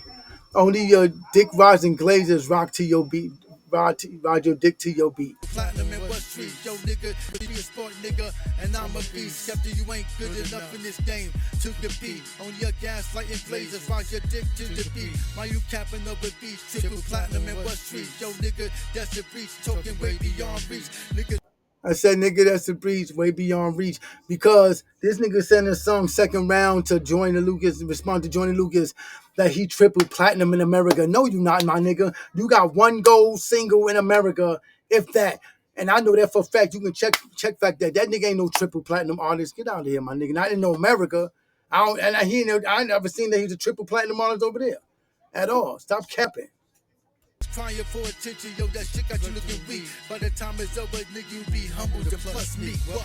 Only your dick rising glazers rock to your beat. Ride your dick to your beat. Platinum in what street? Yo, nigga, be a sport, nigga, and I'm a beast. After you ain't good enough in this game to compete. On your gaslighting blazers, ride your dick to the beat. Why you capping over beats? Triple platinum in what street? Yo, nigga, that's a breach. Talking way beyond reach. Nigga. I said, nigga, that's a breach, way beyond reach. Because this nigga sent a song second round to Joyner Lucas, respond to Joyner Lucas, that he triple platinum in America. No, you not, my nigga. You got one gold single in America, if that. And I know that for a fact. You can check fact that nigga ain't no triple platinum artist. Get out of here, my nigga. Not in no America. I never seen that he's a triple platinum artist over there at all. Stop capping. Crying for attention, yo, that shit got you looking weak. By the time it's over, nigga, you be humble to plus me. What?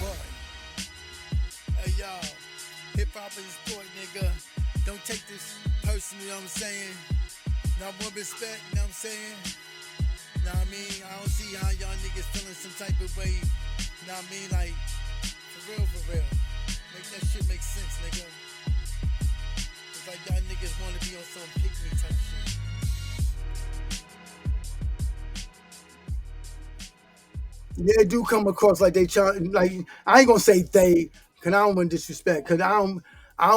Hey, y'all, hip hop is a sport, nigga. Don't take this personally, you know what I'm saying? Now, one respect, you know what I'm saying? Know what I mean? I don't see how y'all niggas feeling some type of way. You know what I mean? Like, for real. Make that shit make sense, nigga. It's like y'all niggas wanna be on some pick me type shit. Yeah, they do come across like they try. Like, I ain't gonna say they, cause I don't want disrespect. Cause I don't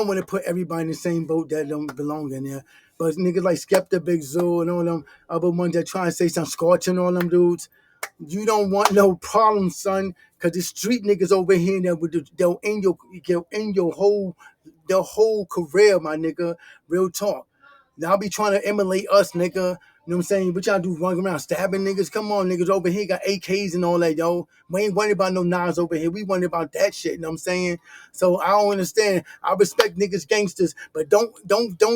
want to put everybody in the same boat that don't belong in there. But niggas like Skepta, Big Zoo, and all them other ones that try and say some scorching, all them dudes. You don't want no problem, son. Cause the street niggas over here they'll end your whole career, my nigga. Real talk. Y'all be trying to emulate us, nigga. You know what I'm saying? What y'all do, running around stabbing niggas? Come on, niggas over here got AKs and all that, yo. We ain't worried about no knives over here. We worried about that shit, you know what I'm saying? So I don't understand. I respect niggas gangsters, but don't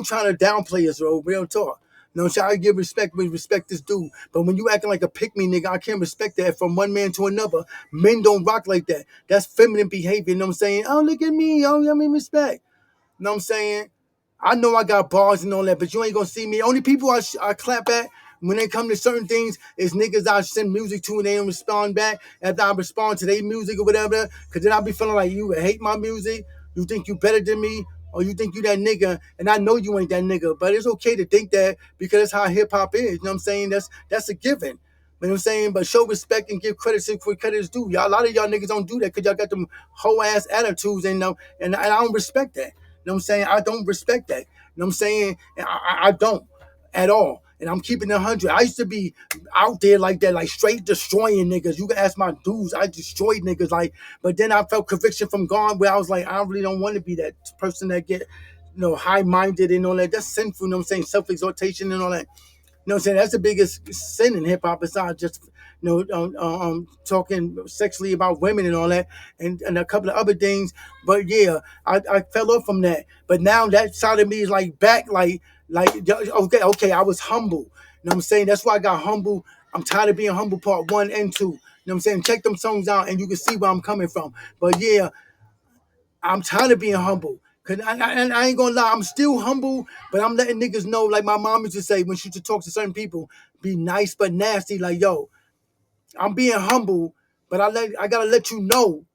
try to downplay us, bro. Real talk. You know, I give respect when respect this dude. But when you acting like a pick-me nigga, I can't respect that from one man to another. Men don't rock like that. That's feminine behavior, you know what I'm saying? Oh, look at me, yo, I mean respect. You know what I'm saying? I know I got bars and all that, but you ain't gonna see me. Only people I clap at when they come to certain things is niggas I send music to and they don't respond back after I respond to their music or whatever. Cause then I be feeling like you hate my music, you think you better than me, or you think you that nigga, and I know you ain't that nigga. But it's okay to think that because that's how hip hop is. You know what I'm saying? That's a given. You know what I'm saying? But show respect and give credit where credit is due. Y'all, a lot of y'all niggas don't do that because y'all got them whole ass attitudes and I don't respect that. You know what I'm saying? I don't respect that. You know what I'm saying? I don't at all. And I'm keeping it 100. I used to be out there like that, like straight destroying niggas. You can ask my dudes. I destroyed niggas. Like, but then I felt conviction from God where I was like, I really don't want to be that person that get, high-minded and all that. That's sinful. You know what I'm saying? Self-exaltation and all that. You know what I'm saying? That's the biggest sin in hip hop besides just, talking sexually about women and all that and a couple of other things. But yeah, I fell off from that. But now that side of me is like back, okay, I was humble. You know what I'm saying? That's why I got humble. I'm tired of being humble part 1 and 2. You know what I'm saying? Check them songs out and you can see where I'm coming from. But yeah, I'm tired of being humble. Cause I ain't gonna lie, I'm still humble, but I'm letting niggas know, like my mom used to say when she used to talk to certain people, be nice but nasty. Like, yo, I'm being humble, but I gotta let you know.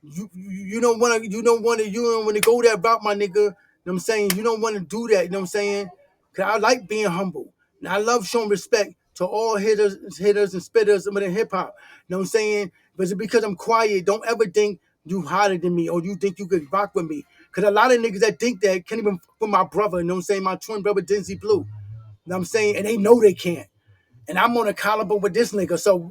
You don't wanna go that route, my nigga. You know what I'm saying? You don't wanna do that, you know what I'm saying? Cause I like being humble. And I love showing respect to all hitters and spitters within hip hop. You know what I'm saying? But it's because I'm quiet. Don't ever think you hotter than me or you think you could rock with me. Cause a lot of niggas that think that can't even fuck with my brother, you know what I'm saying? My twin brother Denzi Blue. You know what I'm saying? And they know they can't. And I'm on a caliber with this nigga, so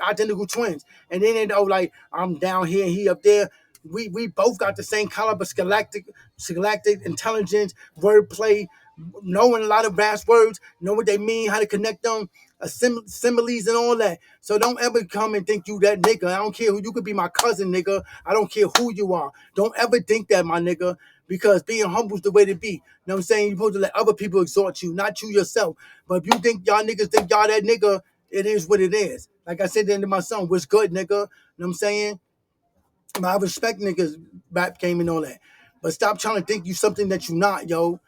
identical twins. And then they know, like, I'm down here and he up there. We both got the same caliber, scholastic intelligence, wordplay, knowing a lot of vast words, know what they mean, how to connect them, similes and all that. So don't ever come and think you that nigga. I don't care who you could be, my cousin, nigga. I don't care who you are. Don't ever think that, my nigga, because being humble is the way to be. You know what I'm saying? You're supposed to let other people exhort you, not you yourself. But if you think y'all niggas think y'all that nigga, it is what it is. Like I said then to my son, what's good, nigga? You know what I'm saying? I respect niggas rap game and all that. But stop trying to think you something that you not, yo.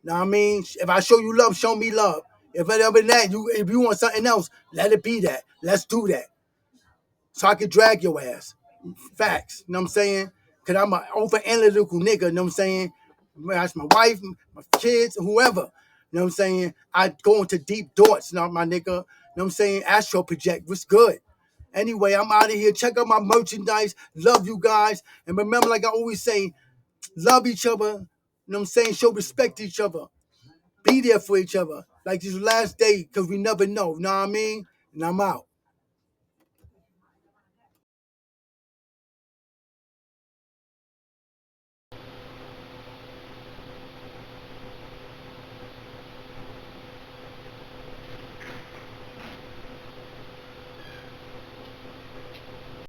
Know what I mean? If I show you love, show me love. If other than that, if you want something else, let it be that. Let's do that. So I can drag your ass. Facts. You know what I'm saying? Because I'm an over analytical nigga, you know what I'm saying? That's my wife, my kids, whoever. You know what I'm saying? I go into deep thoughts, you know, my nigga. You know what I'm saying? Astro project. What's good? Anyway, I'm out of here. Check out my merchandise. Love you guys. And remember, like I always say, love each other. You know what I'm saying? Show respect to each other. Be there for each other. Like this last day, because we never know. You know what I mean? And I'm out.